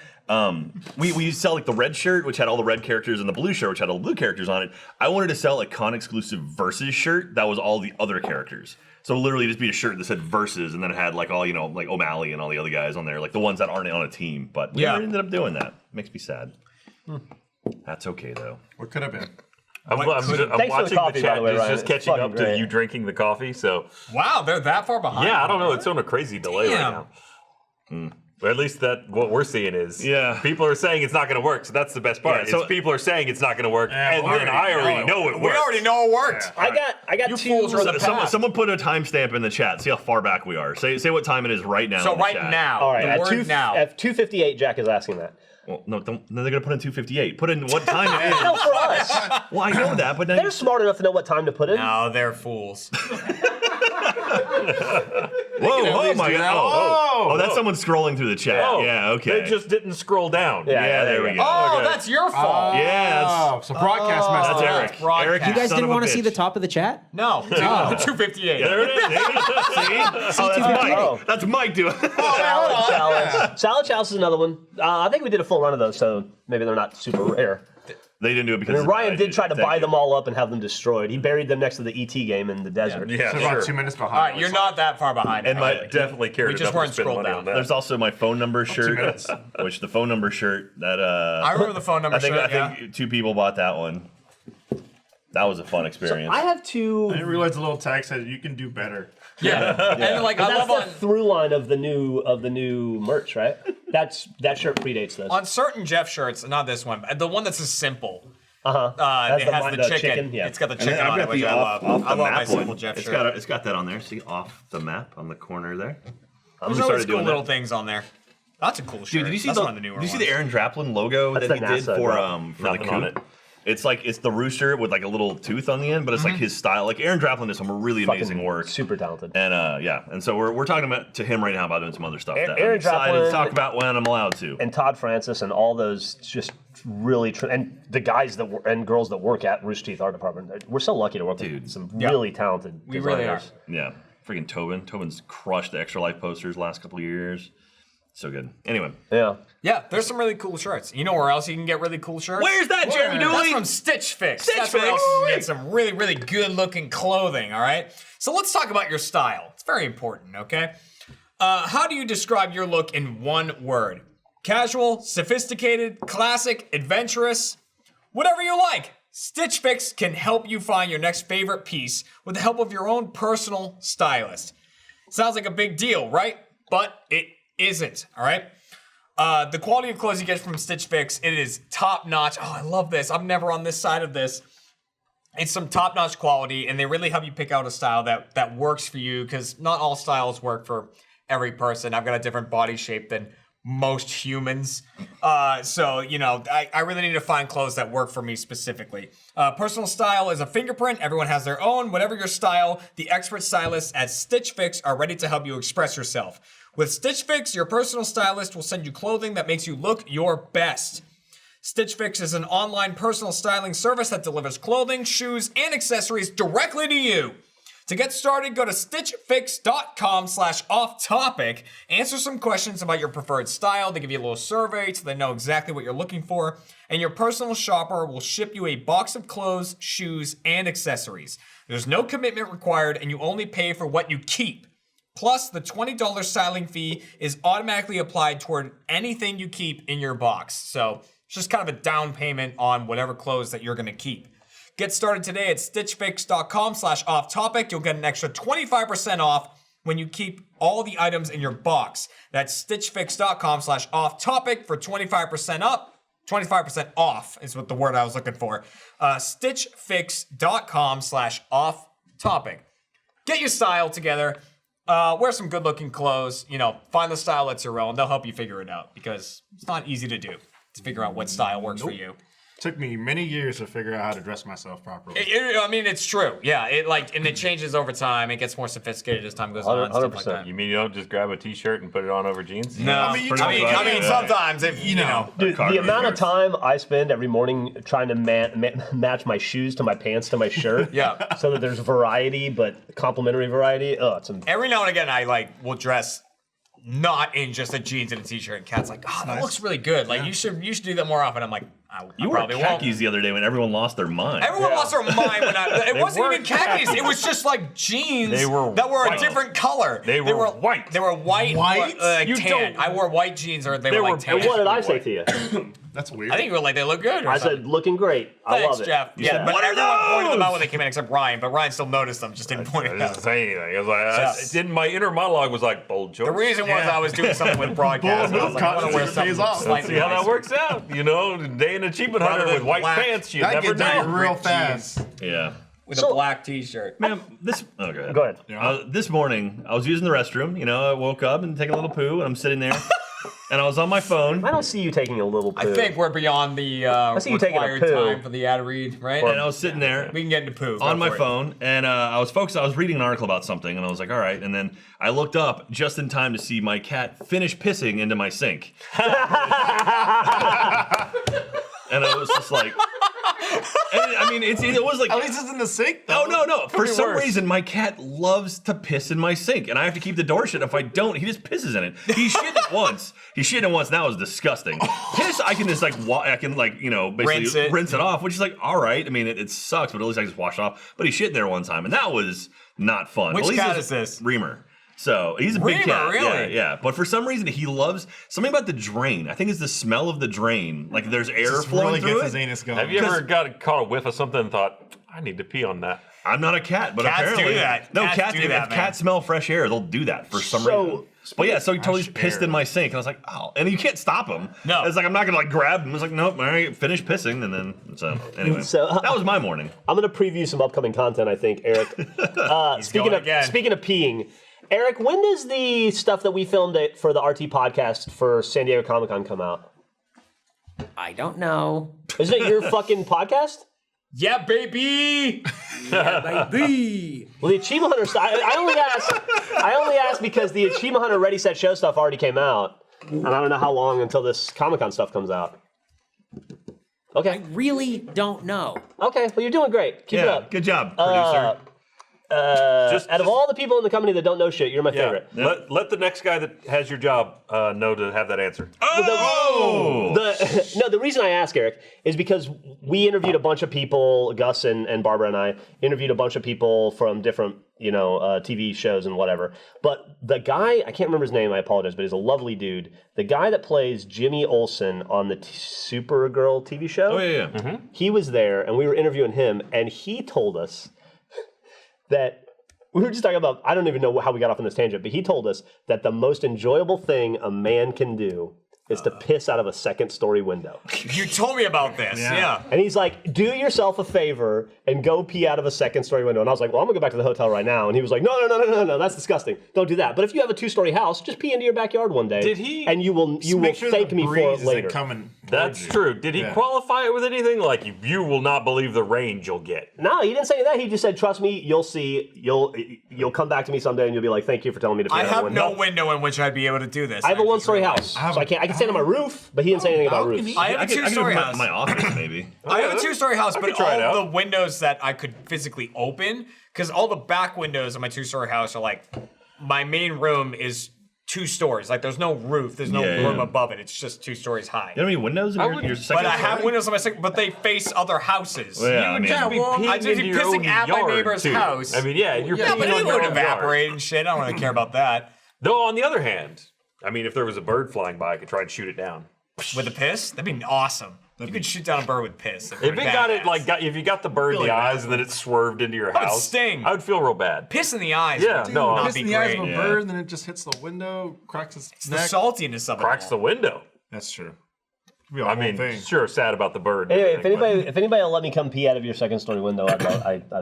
S1: We used to sell like the red shirt, which had all the red characters, and the blue shirt, which had all the blue characters on it. I wanted to sell a con exclusive Versus shirt that was all the other characters. So literally, just be a shirt that said Versus, and then it had like all like O'Malley and all the other guys on there, like the ones that aren't on a team. But we never ended up doing that. Makes me sad. That's okay though.
S3: What could have been?
S4: I'm
S5: Thanks for the
S4: watching
S5: coffee,
S4: the
S5: by
S4: chat.
S5: the way,
S4: It's
S5: Ryan.
S4: just
S5: It's
S4: catching
S5: fucking
S4: up to
S5: great.
S4: you drinking the coffee. So
S2: Wow, they're that far behind.
S4: yeah, I don't know. It's on a crazy delay
S2: Damn.
S4: right now. Or at least that what we're seeing is.
S1: Yeah.
S4: People are saying it's not going to work, so that's the best part.
S1: Yeah, so-
S4: It's people are saying it's not going to work,
S3: Yeah,
S4: and
S3: we
S4: then I already know it
S2: We
S4: works.
S2: already know it worked.
S3: Yeah.
S5: I got
S2: You
S5: two.
S2: fools are the
S1: Someone put a timestamp in the chat. See how far back we are. Say what time it is right now.
S2: So
S1: in the
S2: right
S1: chat.
S2: now,
S5: All right,
S2: the
S5: at
S2: word now.
S5: at 2:58, Jack is asking that.
S1: Well, no, don't. No, they're gonna put in 2:58. Put in what time it is.
S5: No, for us,
S1: Well, I know that, but then
S5: they're smart enough to know what time to put in.
S2: No, they're fools.
S1: whoa, oh
S3: least
S1: my
S3: do that.
S1: god,
S3: Oh,
S1: that's someone scrolling through the chat.
S4: Oh,
S1: Yeah, okay.
S4: They just didn't scroll down.
S1: yeah, there we go.
S2: Oh,
S1: Okay.
S2: that's your fault.
S1: Yeah,
S3: Oh, so broadcast
S1: that's
S3: message.
S1: Eric.
S2: that's broadcast.
S1: Eric,
S6: You guys
S1: son
S6: didn't
S1: of a
S6: want to see
S1: bitch.
S6: the top of the chat?
S2: No, 258.
S1: There it is. See? Oh, that's Mike.
S5: Oh.
S1: That's Mike doing.
S5: Salad Chalice. Salad Chalice is another one. I think we did a full run of those, so maybe they're not super rare.
S1: They didn't do it because
S5: And Ryan did try to buy them
S1: all.
S5: all up and have them destroyed. He buried them next to the ET game in the desert.
S4: Yeah,
S3: So
S4: sure.
S3: about 2 minutes behind.
S2: All right, you're not that far behind.
S1: And my-
S2: actually.
S4: Definitely cared
S2: We just
S4: enough to
S2: weren't
S4: spend
S2: scrolled
S4: money
S2: down.
S4: on that.
S1: There's also my phone number
S3: 2
S1: shirt,
S3: minutes.
S1: which the phone number shirt that
S2: I remember the phone number
S1: I think
S2: shirt,
S1: I think 2 people bought that one. That was a fun experience.
S5: I have two.
S3: I didn't realize the little tag said you can do better.
S2: Yeah. And like I
S5: That's
S2: love
S5: the
S2: on
S5: through line of the new merch, right? That shirt predates this.
S2: on certain Jeff shirts, not this one, but the one that's just simple.
S5: Has
S2: It has the chicken.
S5: yeah.
S2: It's got the
S1: And then
S2: chicken on it, which I love.
S1: off the
S2: I love my
S1: map
S2: simple
S1: one.
S2: Jeff
S1: It's
S2: shirt.
S1: got that on there. See, off the map on the corner there.
S2: There's
S1: we
S2: always
S1: started
S2: cool
S1: doing
S2: little
S1: that.
S2: things on there. That's a cool shirt.
S1: Dude, did you see
S2: That's
S1: the
S2: one of the newer
S1: did you see
S2: ones.
S1: the Aaron Draplin logo
S5: That's
S1: that he
S5: the
S1: did
S5: NASA
S1: for
S5: drop.
S1: the
S4: Nothing on
S1: coop?
S4: it.
S1: It's the rooster with like a little tooth on the end, but it's like his style. Like Aaron Draplin did some really amazing
S5: Fucking
S1: work.
S5: Super talented.
S1: And and so we're talking to him right now about doing some other stuff. That
S5: Aaron
S1: I'm excited to
S5: Draplin-
S1: talk about when I'm allowed to.
S5: And Todd Francis and all those just really and the guys and girls that work at Rooster Teeth Art Department. We're so lucky to work with some really talented designers.
S2: really are.
S1: Yeah, freaking Tobin. Tobin's crushed the Extra Life posters the last couple of years. So good. Anyway.
S5: Yeah.
S2: Yeah, there's some really cool shirts. You know where else you can get really cool shirts?
S1: Where's that, Jeremy Dooley?
S2: That's from Stitch Fix.
S1: Stitch
S2: That's where
S1: Fix.
S2: else you can get some really, really good looking clothing, all right? So let's talk about your style. It's very important, okay? How do you describe your look in one word? Casual, sophisticated, classic, adventurous, whatever you like. Stitch Fix can help you find your next favorite piece with the help of your own personal stylist. Sounds like a big deal, right? But it isn't, all right? The quality of clothes you get from Stitch Fix, it is top notch. Oh, I love this. I'm never on this side of this. It's some top notch quality, and they really help you pick out a style that works for you, because not all styles work for every person. I've got a different body shape than most humans. So, you know, I really need to find clothes that work for me specifically. Personal style is a fingerprint. Everyone has their own. Whatever your style, the expert stylists at Stitch Fix are ready to help you express yourself. With Stitch Fix, your personal stylist will send you clothing that makes you look your best. Stitch Fix is an online personal styling service that delivers clothing, shoes, and accessories directly to you. To get started, go to stitchfix.com/off-topic, answer some questions about your preferred style. They give you a little survey so they know exactly what you're looking for, and your personal shopper will ship you a box of clothes, shoes, and accessories. There's no commitment required, and you only pay for what you keep. Plus, the $20 styling fee is automatically applied toward anything you keep in your box. So it's just kind of a down payment on whatever clothes that you're going to keep. Get started today at stitchfix.com/off-topic. You'll get an extra 25% off when you keep all the items in your box. That's stitchfix.com/off-topic for 25% off is what the word I was looking for. Stitchfix.com/off-topic. Get your style together. Wear some good looking clothes, you know, find the style that's your own. They'll help you figure it out, because it's not easy to do, to figure out what style works for you.
S3: Took me many years to figure out how to dress myself properly.
S2: I mean, it's true. Yeah, and it changes over time. It gets more sophisticated as time goes on. And stuff like that.
S4: You mean you don't just grab a t-shirt and put it on over jeans?
S2: No, I mean, sometimes if you know.
S5: Dude, the amount of time I spend every morning trying to match my shoes to my pants to my shirt,
S2: Yeah.
S5: so that there's variety, but complementary variety. Oh, it's
S2: Every now and again, I will dress not in just a jeans and a t-shirt, and Kat's like, "Oh, that looks really good. Like you should do that more often." I'm like, I
S1: You wore
S2: probably
S1: khakis
S2: won't.
S1: the other day when everyone lost their mind.
S2: Everyone lost their mind when it wasn't even
S4: weren't
S2: khakis. It was just like jeans
S4: They were
S2: that were
S4: white.
S2: a different color.
S4: They were white.
S2: They were white.
S3: White?
S2: Like
S4: You
S2: tan.
S4: don't-
S2: I wore white jeans, or they were like tan.
S5: And what did I say to you?
S3: That's weird.
S2: I think you were like, they look good. Or
S5: I
S2: something.
S5: said, looking great. I
S2: Thanks,
S5: love it.
S2: Jeff.
S1: You
S2: Yeah,
S1: said,
S2: but
S1: "What are
S2: everyone pointed them
S1: those?"
S2: out when they came in, except Ryan. But Ryan still noticed them, just didn't point
S4: I
S2: it
S4: didn't
S2: out.
S4: say anything. I was like, didn't my inner monologue was like, bold jokes.
S2: The reason was I was doing something with broadcast. And I was like, I want to wear something
S3: Let's
S4: Let's
S2: slightly
S4: see how that
S2: nicer.
S4: works out. You know, day in Achievement
S2: Rather
S4: Hunter
S2: than
S4: with white
S2: black.
S4: pants, you
S3: that
S4: never
S3: gets dirty
S4: know.
S3: real
S2: Ripped
S3: fast.
S1: Yeah.
S2: With
S5: So-
S2: a black t-shirt.
S1: Man, oh,
S5: Go ahead.
S1: This morning, I was using the restroom. You know, I woke up and taking a little poo, and I'm sitting there, and I was on my phone,
S5: I don't see you taking a little poo.
S2: I think we're beyond the
S5: see you taking a
S2: required
S5: poo.
S2: time for the ad read, right?
S1: and I was sitting there
S2: We can get into poo.
S1: on
S2: Go
S1: my
S2: for it.
S1: phone, and I was focused. I was reading an article about something, and I was like, all right. And then I looked up just in time to see my cat finish pissing into my sink. And I was just like, and I mean, it was like,
S3: At least it's in the sink, though.
S1: oh no! For some
S4: worse.
S1: reason, my cat loves to piss in my sink, and I have to keep the door shut. If I don't, he just pisses in it. He shit it once. He shit it once. That was disgusting. Piss, I can just I can basically rinse it off, which is like all right. I mean, it sucks, but at least I just wash it off. But he shit there one time, and that was not fun.
S2: Which
S1: At least
S2: cat
S1: it
S2: is this?
S1: Reamer. So he's a big
S2: Reamer,
S1: cat.
S2: really?
S1: Yeah. But for some reason, he loves something about the drain. I think it's the smell of the drain. Like there's air
S3: Just
S1: flowing
S3: really
S1: through
S3: gets his
S1: it.
S3: anus going.
S4: Have you ever caught a whiff of something and thought, I need to pee on that?
S1: I'm not a cat, but
S2: Cats do
S1: apparently
S2: that.
S1: No,
S2: Cats
S1: cats
S2: do that,
S1: if
S2: man.
S1: cats smell fresh air, they'll do that for some
S5: So,
S1: reason. But yeah, so he totally just
S3: fresh
S1: pissed
S3: air.
S1: in my sink, and I was like, oh, and you can't stop him.
S2: No.
S1: It's like I'm not gonna like grab him. It's like nope, all right, finish pissing, and then so anyway,
S5: So-
S1: that was my morning.
S5: I'm going to preview some upcoming content, I think, Eric.
S2: going again.
S5: Speaking of peeing, Eric, when does the stuff that we filmed for the RT podcast for San Diego Comic-Con come out?
S6: I don't know.
S5: Isn't it your fucking podcast?
S2: Yeah, baby.
S6: Baby.
S5: Well, the Achievement Hunter stuff, I only asked because the Achievement Hunter Ready, Set, Show stuff already came out. And I don't know how long until this Comic-Con stuff comes out. Okay.
S6: Really don't know.
S5: Okay, well, you're doing great. Keep it
S1: Yeah,
S5: up.
S1: good job, producer.
S5: out of all the people in the company that don't know shit, you're my favorite.
S4: Let the next guy that has your job know to have that answer.
S5: The reason I ask, Eric, is because we interviewed a bunch of people, Gus and Barbara and I interviewed a bunch of people from different, TV shows and whatever. But the guy, I can't remember his name, I apologize, but he's a lovely dude. The guy that plays Jimmy Olsen on the Supergirl TV show.
S1: Oh, yeah. Mm-hmm.
S5: He was there, and we were interviewing him, and he told us that we were just talking about, I don't even know how we got off on this tangent, but he told us that the most enjoyable thing a man can do is to piss out of a second-story window.
S2: You told me about this, yeah.
S5: And he's like, do yourself a favor and go pee out of a second-story window. And I was like, well, I'm going to go back to the hotel right now. And he was like, no, that's disgusting. Don't do that. But if you have a 2-story house, just pee into your backyard one day.
S4: Did he?
S5: And you will thank me for it later.
S4: That's true. Did he qualify it with anything? Like, you will not believe the range you'll get.
S5: No, he didn't say that. He just said, trust me, you'll see. You'll come back to me someday and you'll be like, thank you for telling me to pee out of a window.
S2: I have no window in which I'd be able to do this.
S5: I have a 1-story house, so I can stand on my roof, but he didn't say anything about roofs.
S2: I have a 2-story house.
S1: My office, maybe.
S2: I have a 2-story house, but
S4: try it out.
S2: all the windows that I could physically open, because all the back windows of my 2-story house are like, my main room is 2 stories. Like, there's no roof, there's no room above it. It's just 2 stories high.
S1: You don't have any windows in your second
S2: But I have
S1: story?
S2: windows on my second, but they face other houses.
S1: Well, yeah, I mean,
S2: I'd just be pissing at my neighbor's house.
S4: I mean, you're
S2: Yeah,
S4: peeing
S2: but
S4: on
S2: it
S4: your
S2: would
S4: own
S2: evaporate
S4: yard.
S2: and shit. I don't really care about that.
S4: Though, on the other hand, I mean, if there was a bird flying by, I could try and shoot it down.
S2: With a piss? That'd be awesome. You could shoot down a bird with piss.
S4: If it got it, if you got the bird in the eyes and then it swerved into your
S2: That would
S4: house,
S2: sting.
S4: I would feel real bad.
S2: Piss in the eyes.
S4: Yeah,
S2: would
S4: no,
S2: not
S3: Piss
S2: be
S3: in the eyes
S2: great.
S3: of a bird, then it just hits the window, cracks his
S2: The
S3: neck.
S2: saltiness of it.
S4: Cracks the window.
S3: That's true.
S4: I mean, sure, sad about the bird.
S5: Anyway,
S4: and
S5: if anybody will let me come pee out of your second-story window, I'd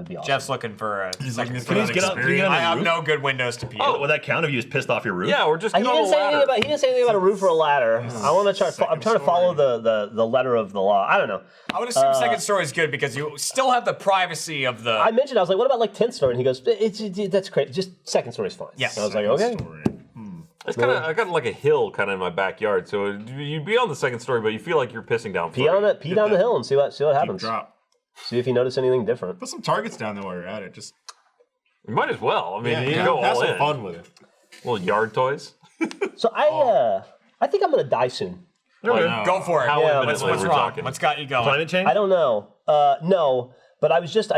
S5: be awesome.
S2: Jeff's looking for a second
S3: He's
S2: story.
S3: looking
S1: get up- can you get on
S2: I
S1: the
S2: have
S1: roof?
S2: no good windows to pee.
S1: Oh, would that count if you just pissed off your roof?
S4: Yeah, we're just
S5: He
S4: getting
S5: didn't
S4: on
S5: say
S4: the
S5: anything
S4: ladder.
S5: about. He didn't say anything about a roof or a ladder. I want to try. I'm trying to follow the letter of the law. I don't know.
S2: I would assume second story is good because you still have the privacy of the.
S5: I mentioned I was like, what about like 10th story? And he goes, that's great. Just second story is fine.
S2: Yes.
S5: And I was like, okay.
S4: It's kind of, I got like a hill kind of in my backyard, so you'd be on the second story, but you feel like you're pissing down.
S5: Pee on it. Pee down the hill and see what happens.
S3: Drop.
S5: See if you notice anything different.
S3: Put some targets down there while you're at it. Just
S4: You might as well. I mean, you can go
S3: have
S4: all
S3: some
S4: in.
S3: fun with it.
S4: Little yard toys.
S5: So I think I'm gonna die soon.
S2: Go for it.
S4: How
S5: Yeah,
S2: What's
S4: imminently we're
S2: wrong?
S4: talking?
S2: What's got you going?
S1: Climate change?
S5: I don't know. No, but I just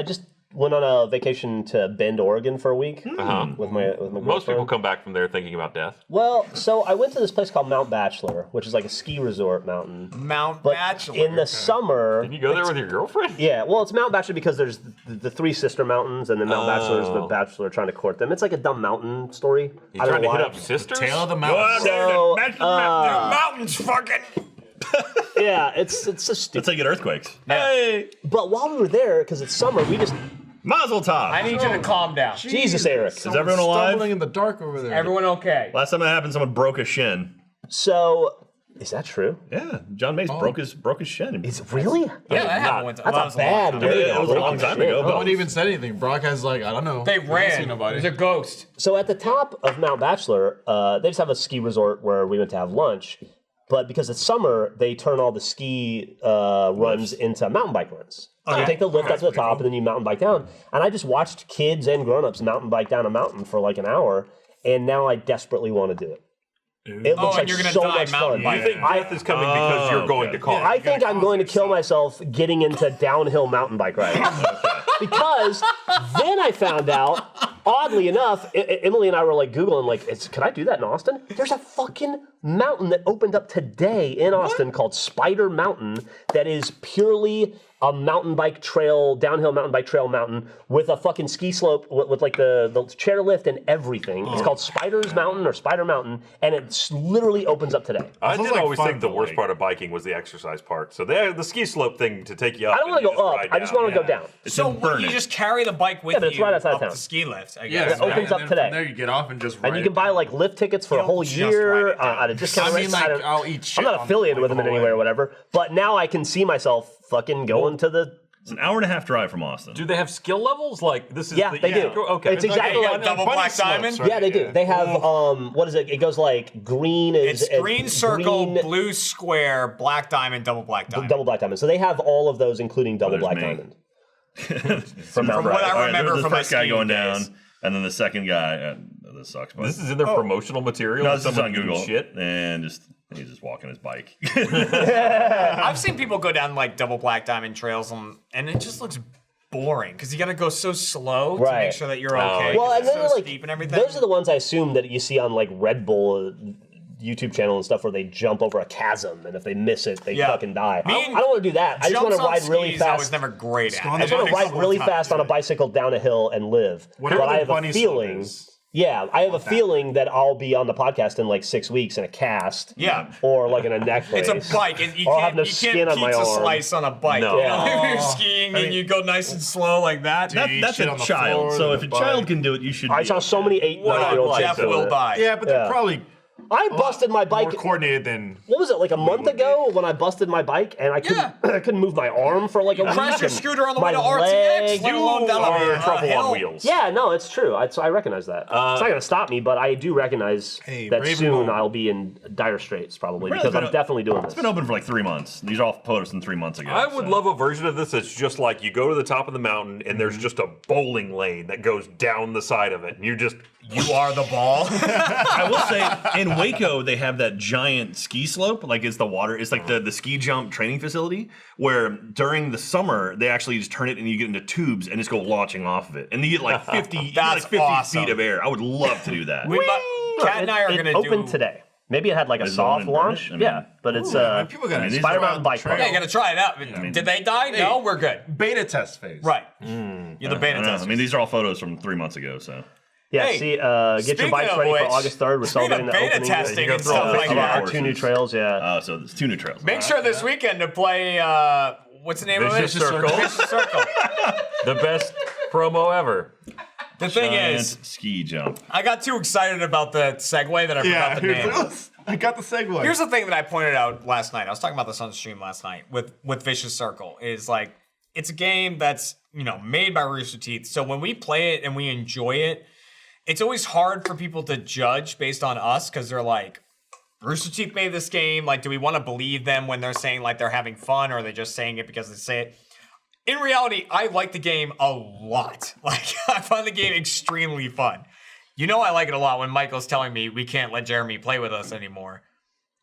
S5: went on a vacation to Bend, Oregon for a week with my girlfriend.
S4: Most people come back from there thinking about death.
S5: Well, so I went to this place called Mount Bachelor, which is like a ski resort mountain.
S2: Mount
S5: But
S2: Bachelor.
S5: in the summer,
S4: Did you go there with your girlfriend?
S5: yeah, well, it's Mount Bachelor because there's the 3 sister mountains, and then Mount Bachelor is the bachelor trying to court them. It's like a dumb mountain story.
S4: You
S5: I don't
S4: trying to
S5: know
S4: hit
S5: why.
S4: up sisters?
S3: Tail of the mountain.
S5: So,
S2: mountains fucking.
S5: yeah, it's so
S1: That's
S5: stupid.
S1: how you get earthquakes.
S2: Hey,
S5: But while we were there, because it's summer, we just
S1: Mazel tov.
S2: I need you to calm down.
S5: Jesus, Eric.
S1: Is everyone alive?
S3: Stumbling in the dark over there.
S2: Everyone okay?
S1: Last time that happened, someone broke a shin.
S5: So, is that true?
S1: Yeah, John Mace broke his shin.
S5: Is it really?
S2: Yeah, that happened one time.
S5: That's
S2: Well,
S5: a
S2: that was
S5: bad
S2: long
S5: way
S2: time.
S5: to
S1: Yeah, it was a long
S5: break
S1: time
S5: shit.
S1: ago.
S3: No one even said anything. Brock has like, I don't know.
S2: They
S3: I don't see
S2: ran.
S3: nobody.
S2: There's a ghost.
S5: So at the top of Mount Bachelor, they just have a ski resort where we went to have lunch. But because it's summer, they turn all the ski runs into mountain bike runs. So you take the lift up to the top and then you mountain bike down. And I just watched kids and grown-ups mountain bike down a mountain for like an hour. And now I desperately want to do it. It looks
S2: and
S5: like
S2: you're gonna
S5: so
S2: die
S5: much
S2: mountain
S5: fun.
S2: biking.
S4: You think death is coming because you're going to call.
S5: I think I'm going to kill myself getting into downhill mountain bike riding. Because then I found out, oddly enough, Emily and I were like Googling, like, can I do that in Austin? There's a fucking mountain that opened up today in Austin called Spider Mountain that is purely a mountain bike trail, downhill mountain bike trail mountain with a fucking ski slope with like the chairlift and everything. It's called Spider's Mountain or Spider Mountain, and it literally opens up today.
S4: I
S3: Sounds
S4: did
S3: like
S4: always
S3: fun,
S4: think the
S3: though,
S4: worst
S3: like-
S4: part of biking was the exercise part. So they have the ski slope thing to take you up.
S5: I don't want to go up. I just want to go down.
S2: So what, you just carry the bike with
S5: Yeah, but it's
S2: you
S5: right outside
S2: up
S5: town.
S2: the ski lift, I
S3: Yeah,
S2: guess.
S5: It opens up
S3: and then
S5: today.
S3: From there you get off and just ride
S5: And you can
S3: it
S5: buy
S3: down.
S5: like lift tickets for a
S2: don't
S5: whole
S2: just
S5: year
S2: ride it down.
S5: at a discount
S3: I
S5: rate.
S3: mean, like,
S5: don't-
S3: I'll eat shit
S5: I'm not
S3: on
S5: affiliated
S3: the
S5: with them in
S3: whole
S5: any way
S3: way.
S5: or whatever. But now I can see myself fucking going to the.
S1: It's an hour and a half drive from Austin.
S4: Do they have skill levels? Like this is
S5: Yeah,
S4: the,
S5: they do.
S4: Okay.
S5: It's exactly
S2: Yeah,
S5: like.
S2: double
S3: bunny
S2: black
S3: slopes,
S2: diamond.
S3: right?
S5: Yeah, they do. They have what is it? It goes like green is
S2: It's green circle,
S5: green,
S2: blue square, black diamond, double black diamond.
S5: double black diamond. So they have all of those, including double
S1: there's
S5: black
S1: me.
S5: diamond. From
S2: From what I remember
S1: the
S2: from my
S1: first guy
S2: skiing
S1: going
S2: days.
S1: down, and then the second guy. This sucks. But
S4: This is in their promotional material.
S1: no, this is
S4: Someone
S1: on
S4: doing
S1: Google.
S4: Shit.
S1: And he's just walking his bike.
S2: I've seen people go down like double black diamond trails, and it just looks boring because you got to go so slow to
S5: Right.
S2: make sure that you're okay.
S5: Well,
S2: 'cause
S5: and
S2: it's
S5: then
S2: so
S5: like
S2: steep and everything.
S5: those are the ones I assume that you see on like Red Bull YouTube channel and stuff where they jump over a chasm, and if they miss it, they fucking die. I
S2: Me
S5: don't want to do that. I just want
S2: Jumps
S5: to
S2: on
S5: ride really
S2: skis, I was
S5: fast.
S2: never great at.
S3: on
S5: I
S3: the
S5: just want to
S3: bike
S5: ride really
S3: couple
S5: fast on a
S3: times,
S5: bicycle down a hill and live.
S3: Whatever
S5: but I
S3: the
S5: have a
S3: bunny slope
S5: feeling.
S3: is.
S5: Yeah, I have a feeling that I'll be on the podcast in like 6 weeks in a cast.
S2: Yeah.
S5: Or like in a neck brace.
S2: It's a bike, and you
S5: Or I'll have
S2: can't,
S5: no
S2: you
S5: skin
S2: can't
S5: on my
S2: pizza
S5: arm.
S2: slice on a bike.
S4: No.
S2: You know, if you're
S3: Oh.
S2: skiing and you go nice and slow like that.
S1: That's
S3: shit
S1: a
S3: on the
S1: child.
S3: floor
S1: So
S3: of
S1: if a
S3: the
S1: child
S3: bike.
S1: can do it, you should.
S5: I
S1: be
S5: saw
S1: able
S5: so
S1: to.
S5: many 8, 9-year-old
S2: Jeff
S5: kids doing
S2: will
S5: it.
S2: die.
S3: Yeah, but they're probably
S5: I busted my bike.
S3: more coordinated than.
S5: What was it, like a month ago when I busted my bike and I couldn't, I couldn't move my arm for like a week?
S2: Crash your
S5: and
S2: scooter on the
S5: my
S2: way to RTX,
S5: leg-
S2: let alone down
S4: Or
S2: a
S4: trouble
S2: hill.
S4: on wheels.
S5: Yeah, no, it's true. So I recognize that. it's not going to stop me, but I do recognize
S3: Hey,
S5: that
S3: Raven
S5: soon
S3: Bull.
S5: I'll be in dire straits probably
S1: Really
S5: because
S1: been
S5: I'm
S1: a-
S5: definitely doing this.
S1: It's been open for like 3 months. These are all photos from 3 months ago.
S4: I would
S1: so.
S4: love a version of this that's just like you go to the top of the mountain and there's just a bowling lane that goes down the side of it, and you're just
S2: You are the ball.
S1: I will say, in Waco, they have that giant ski slope. Like, it's the water. It's like the ski jump training facility where during the summer they actually just turn it and you get into tubes and just go launching off of it, and you get like 50, you get like
S2: That's
S1: 50
S2: awesome.
S1: feet of air. I would love to do that.
S2: Kat and I are going to
S5: open
S2: do.
S5: today. Maybe it had like a
S1: Is it
S5: soft
S1: on in
S5: launch.
S1: British? I mean-
S5: Yeah, but it's
S3: People got
S1: these
S5: Spider
S1: are
S5: Mountain
S3: on
S5: Bike
S3: the
S5: Park.
S2: Yeah, you got to try it out. Did they die? No, we're good.
S3: Beta test phase.
S2: Right. You're the
S1: I
S2: beta
S1: don't know.
S2: tester.
S1: I mean, these are all photos from 3 months ago. So
S5: Yeah,
S2: Hey,
S5: see, get
S2: speaking
S5: your bikes
S2: of
S5: ready
S2: which,
S5: for August 3rd. We're
S2: speaking of
S5: celebrating the
S2: beta
S5: opening
S2: testing
S4: and stuff
S5: of
S2: like that.
S5: our 2 new trails. Yeah.
S1: so there's 2 new trails.
S2: Make sure this weekend to play. What's the name
S4: Vicious
S2: of it?
S4: Circle.
S2: Vicious Circle.
S4: the best promo ever.
S2: The thing
S1: Giant
S2: is,
S1: ski jump.
S2: I got too excited about the segue that I
S3: Yeah,
S2: forgot the name.
S3: I got the segue.
S2: Here's the thing that I pointed out last night. I was talking about this on stream last night with Vicious Circle. Is like it's a game that's made by Rooster Teeth. So when we play it and we enjoy it, it's always hard for people to judge based on us because they're like, Rooster Teeth made this game. Like, do we want to believe them when they're saying like they're having fun, or are they just saying it because they say it? In reality, I like the game a lot. Like, I find the game extremely fun. I like it a lot when Michael's telling me we can't let Jeremy play with us anymore.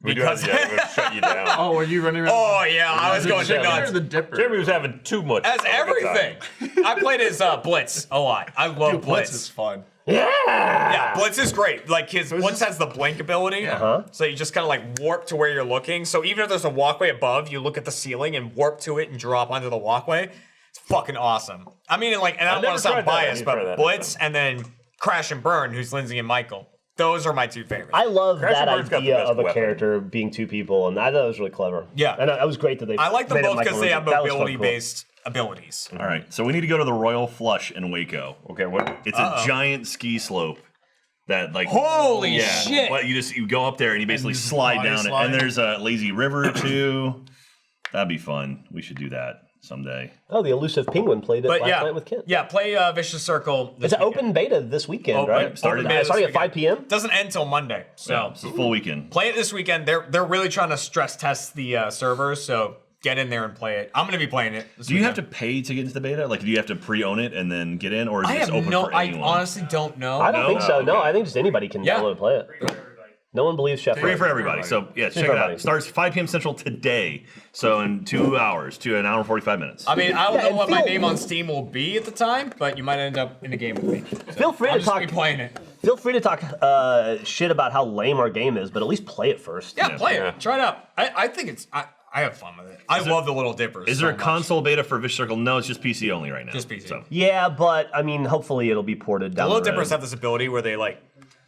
S2: Because
S4: we're gonna shut you down.
S3: Oh, were you running around?
S2: oh yeah, I was going nuts.
S3: The dipper.
S4: Jeremy was having too much.
S2: As
S4: of a good time.
S2: everything. I played as Blitz a lot. I love
S3: Dude,
S2: Blitz.
S3: Blitz is fun.
S2: Yeah, Blitz is great. Like Blitz has the blink ability, so you just kind of like warp to where you're looking. So even if there's a walkway above, you look at the ceiling and warp to it and drop onto the walkway. It's fucking awesome. I mean, and I don't
S4: never
S2: want to sound
S4: tried that. I
S2: biased,
S4: need to try
S2: but
S4: that
S2: Blitz and then Crash and Burn, who's Lindsay and Michael. Those are my 2 favorites.
S5: I love
S4: Crash
S5: that
S4: and Burn's got the
S5: idea
S4: best
S5: of a
S4: weapon.
S5: character being 2 people, and I thought it was really clever.
S2: Yeah.
S5: and it was great that they.
S2: I like them
S5: made it
S2: both because they have
S5: Michelangelo. That was fucking cool.
S2: mobility-based abilities.
S1: All right, so we need to go to the Royal Flush in Waco.
S4: Okay, what?
S1: It's a giant ski slope that like
S2: Holy shit!
S1: But you go up there and you basically slide
S3: body
S1: down it.
S3: slide.
S1: And there's a lazy river too. That'd be fun. We should do that someday.
S5: Oh, the elusive penguin played it
S2: But
S5: last
S2: yeah,
S5: night with Kent.
S2: yeah, play Vicious Circle.
S5: It's an open beta this weekend,
S2: Open-
S5: right?
S2: open
S1: started-
S2: beta this
S5: starting at
S2: weekend.
S5: 5 p.m.
S2: Doesn't end till Monday, so
S1: So it's a full weekend.
S2: play it this weekend. They're really trying to stress test the servers, so get in there and play it. I'm gonna be playing it. This
S1: Do you have
S2: weekend.
S1: to pay to get into the beta? Like, do you have to pre-own it and then get in, or is
S2: I
S1: it just
S2: have
S1: open
S2: no.
S1: for
S2: I
S1: anyone?
S2: honestly don't know.
S5: I don't
S1: No?
S5: think so. No,
S1: Okay.
S5: I think just anybody can
S2: Yeah.
S5: download and play it. No one believes Chef.
S1: Free for everybody. So yeah, check it
S5: everybody.
S1: out. Starts 5 p.m. Central today. So in 2 hours, an hour and 45 minutes.
S2: I mean, I don't
S5: Yeah,
S2: know
S5: and
S2: what my
S5: feel-
S2: name on Steam will be at the time, but you might end up in a game with me. So
S5: Feel free
S2: I'll
S5: to
S2: just
S5: talk.
S2: be playing it.
S5: Feel free to talk shit about how lame our game is, but at least play it first.
S2: Yeah, play
S4: Yeah.
S2: it. Try it out. I think it's. I have fun with it. I love the little dippers.
S1: Is there
S2: so
S1: a
S2: much.
S1: console beta for Vicious Circle? No, it's just PC only right now.
S2: Just PC.
S1: So.
S5: Yeah, but I mean, hopefully it'll be ported
S2: The
S5: down
S2: little
S5: the road.
S2: dippers have this ability where they like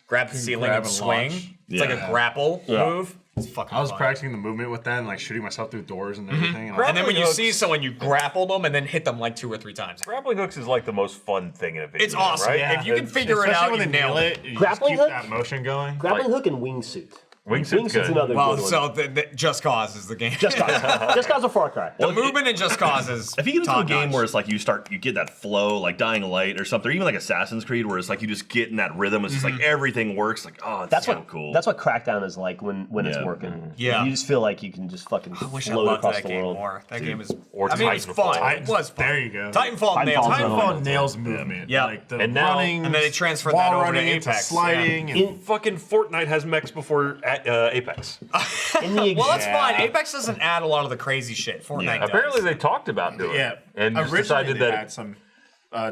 S2: grab the ceiling
S3: grab
S2: and
S3: and
S2: swing.
S3: launch.
S2: It's like a
S1: Yeah.
S2: grapple move. It's fucking
S3: I was
S2: fun.
S3: practicing the movement with that and like shooting myself through doors and everything. And
S2: And then when you
S4: Hooks.
S2: see someone, you grapple them and then hit them like 2 or 3 times.
S4: Grappling hooks is like the most fun thing in a video
S2: It's
S4: game,
S2: awesome.
S4: right?
S2: If you can figure it
S3: Especially
S2: out,
S3: when
S2: you
S3: they
S2: nail
S3: nail
S2: it.
S3: it. You
S5: Grappling
S3: just keep
S5: hook?
S3: that motion going.
S5: Grappling hook and wingsuit.
S4: Wingsuit's good.
S5: another
S2: Well,
S5: good one.
S2: so Just Cause is the game.
S5: Just Cause a Far Cry.
S2: The movement in Just Cause is
S1: If you get into a
S2: top
S1: game
S2: notch.
S1: where it's like you get that flow, like Dying Light or something, or even like Assassin's Creed, where it's like you just get in that rhythm. It's just like everything works. Like, oh,
S5: That's
S1: so
S5: what
S1: cool.
S5: That's what Crackdown is like when it's
S1: Yeah.
S5: working.
S2: Yeah.
S5: You just feel like you can just fucking
S2: I wish I
S5: float
S2: loved
S5: across
S2: that
S5: the
S2: game
S5: world.
S2: more. That game is.
S4: Or
S2: I mean, it was
S4: Titanfall.
S2: fun. It was fun.
S3: There you go.
S2: Titanfall nailed it.
S3: Titanfall nails movement.
S2: Yeah.
S3: Like the
S4: And now-
S3: running,
S2: And then they transferred
S3: wall
S2: that over to
S3: running into
S2: Apex,
S3: sliding.
S2: yeah.
S3: And
S4: Fucking Fortnite has mechs before Apex.
S5: In the
S2: Well, that's
S3: Yeah.
S2: fine. Apex doesn't add a lot of the crazy shit. Fortnite does.
S4: Apparently, they talked about doing
S3: yeah,
S4: it. And just
S3: originally
S4: decided
S3: they
S4: that.
S3: had some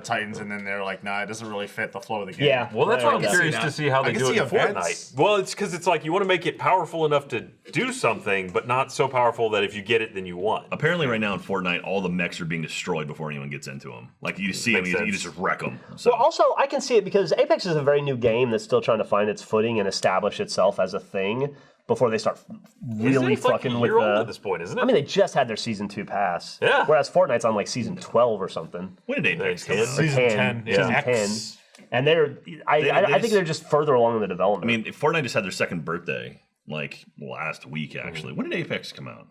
S3: Titans, and then they're like, nah, it doesn't really fit the flow of the game.
S5: Yeah.
S4: Well, that's why I'm
S5: Yeah.
S4: curious to see how
S3: I
S4: they
S3: can
S4: do it
S3: see
S4: in
S3: events.
S4: Fortnite. Well, it's because it's like you want to make it powerful enough to do something, but not so powerful that if you get it, then you won.
S1: Apparently, right now in Fortnite, all the mechs are being destroyed before anyone gets into them. Like you see them,
S4: Makes
S1: you
S4: sense.
S1: just wreck them. So.
S5: Well, also, I can see it because Apex is a very new game that's still trying to find its footing and establish itself as a thing before they start really
S4: It's like
S5: fucking
S4: a
S5: with
S4: year old
S5: the.
S4: at this point, isn't it?
S5: I mean, they just had their season 2 pass.
S4: Yeah.
S5: Whereas Fortnite's on like season 12 or something.
S1: When did Apex come
S4: Ten.
S1: out?
S5: Or
S3: Season 10.
S5: Season
S3: Yeah.
S5: 10.
S3: X.
S5: And they're. I think
S1: just-
S5: they're just further along in the development.
S1: I mean, Fortnite just had their second birthday like last week. Actually, when did Apex come out?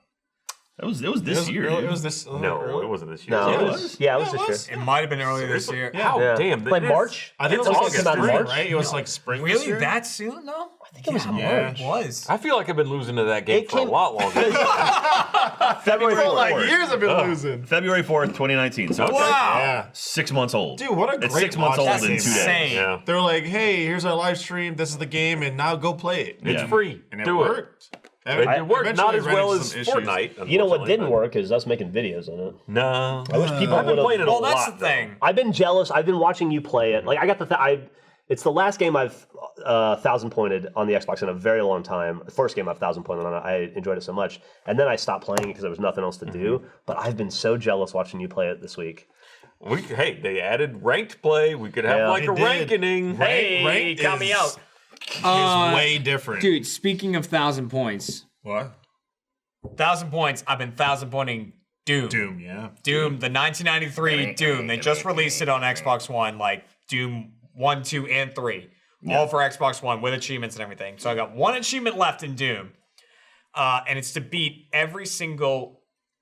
S1: It was this year.
S3: It
S1: dude.
S3: was this.
S4: no, it wasn't this year.
S5: no,
S1: Yeah,
S5: it
S1: it
S5: was.
S1: was.
S5: Yeah, it was
S3: Yeah, it
S5: this year.
S2: It might have been earlier this year.
S4: How
S5: Yeah.
S4: damn?
S5: Like
S4: this-
S5: March?
S3: I think
S5: It's
S3: it was
S5: August,
S3: like
S5: not
S3: spring,
S5: March?
S3: right? It was like spring. this
S2: Really?
S3: year?
S2: That soon, though?
S5: I think it was
S3: Yeah.
S5: March.
S2: It was.
S4: I feel like I've been losing to that game
S5: It
S4: for a
S5: came-
S4: lot longer.
S5: February
S3: For
S5: 4th.
S3: like years I've been losing.
S1: February 4th, 2019. So
S2: Wow.
S3: Yeah.
S1: 6 months old.
S3: Dude, what a
S1: It's
S3: great
S1: 6 months
S3: launch
S1: old
S2: That's
S1: in 2 days.
S2: insane.
S4: yeah,
S3: They're like, hey, here's our live stream. This is the game, and now go play it.
S4: it's
S1: Yeah.
S4: free.
S3: And it
S4: Do it.
S3: worked.
S4: It worked not as well as
S3: Fortnite.
S4: Fortnite.
S5: You know what
S4: unfortunately,
S5: didn't
S4: but-
S5: work is us making videos on it.
S4: No,
S5: I wish people
S4: I've been
S5: would
S4: playing it
S5: have.
S4: a
S2: Well, that's
S4: lot.
S2: the thing.
S5: I've been jealous. I've been watching you play it. Like I got it's the last game I've 1,000 pointed on the Xbox in a very long time. The first game I've 1,000 pointed on. I enjoyed it so much, and then I stopped playing it because there was nothing else to do. But I've been so jealous watching you play it this week.
S4: Hey, they added ranked play. We could have
S5: Yeah.
S4: like a
S3: They did.
S4: ranking.
S2: Hey,
S3: Ranked
S2: count me out.
S3: Is way different.
S6: Dude, speaking of 1,000 points,
S3: What?
S2: 1,000 points. I've been 1,000 pointing Doom.
S3: Doom, yeah.
S2: Doom, the 1993 Doom. They just released it on Xbox One, like Doom 1, 2, and 3. All for Xbox One with achievements and everything. So I got one achievement left in Doom. And it's to beat every single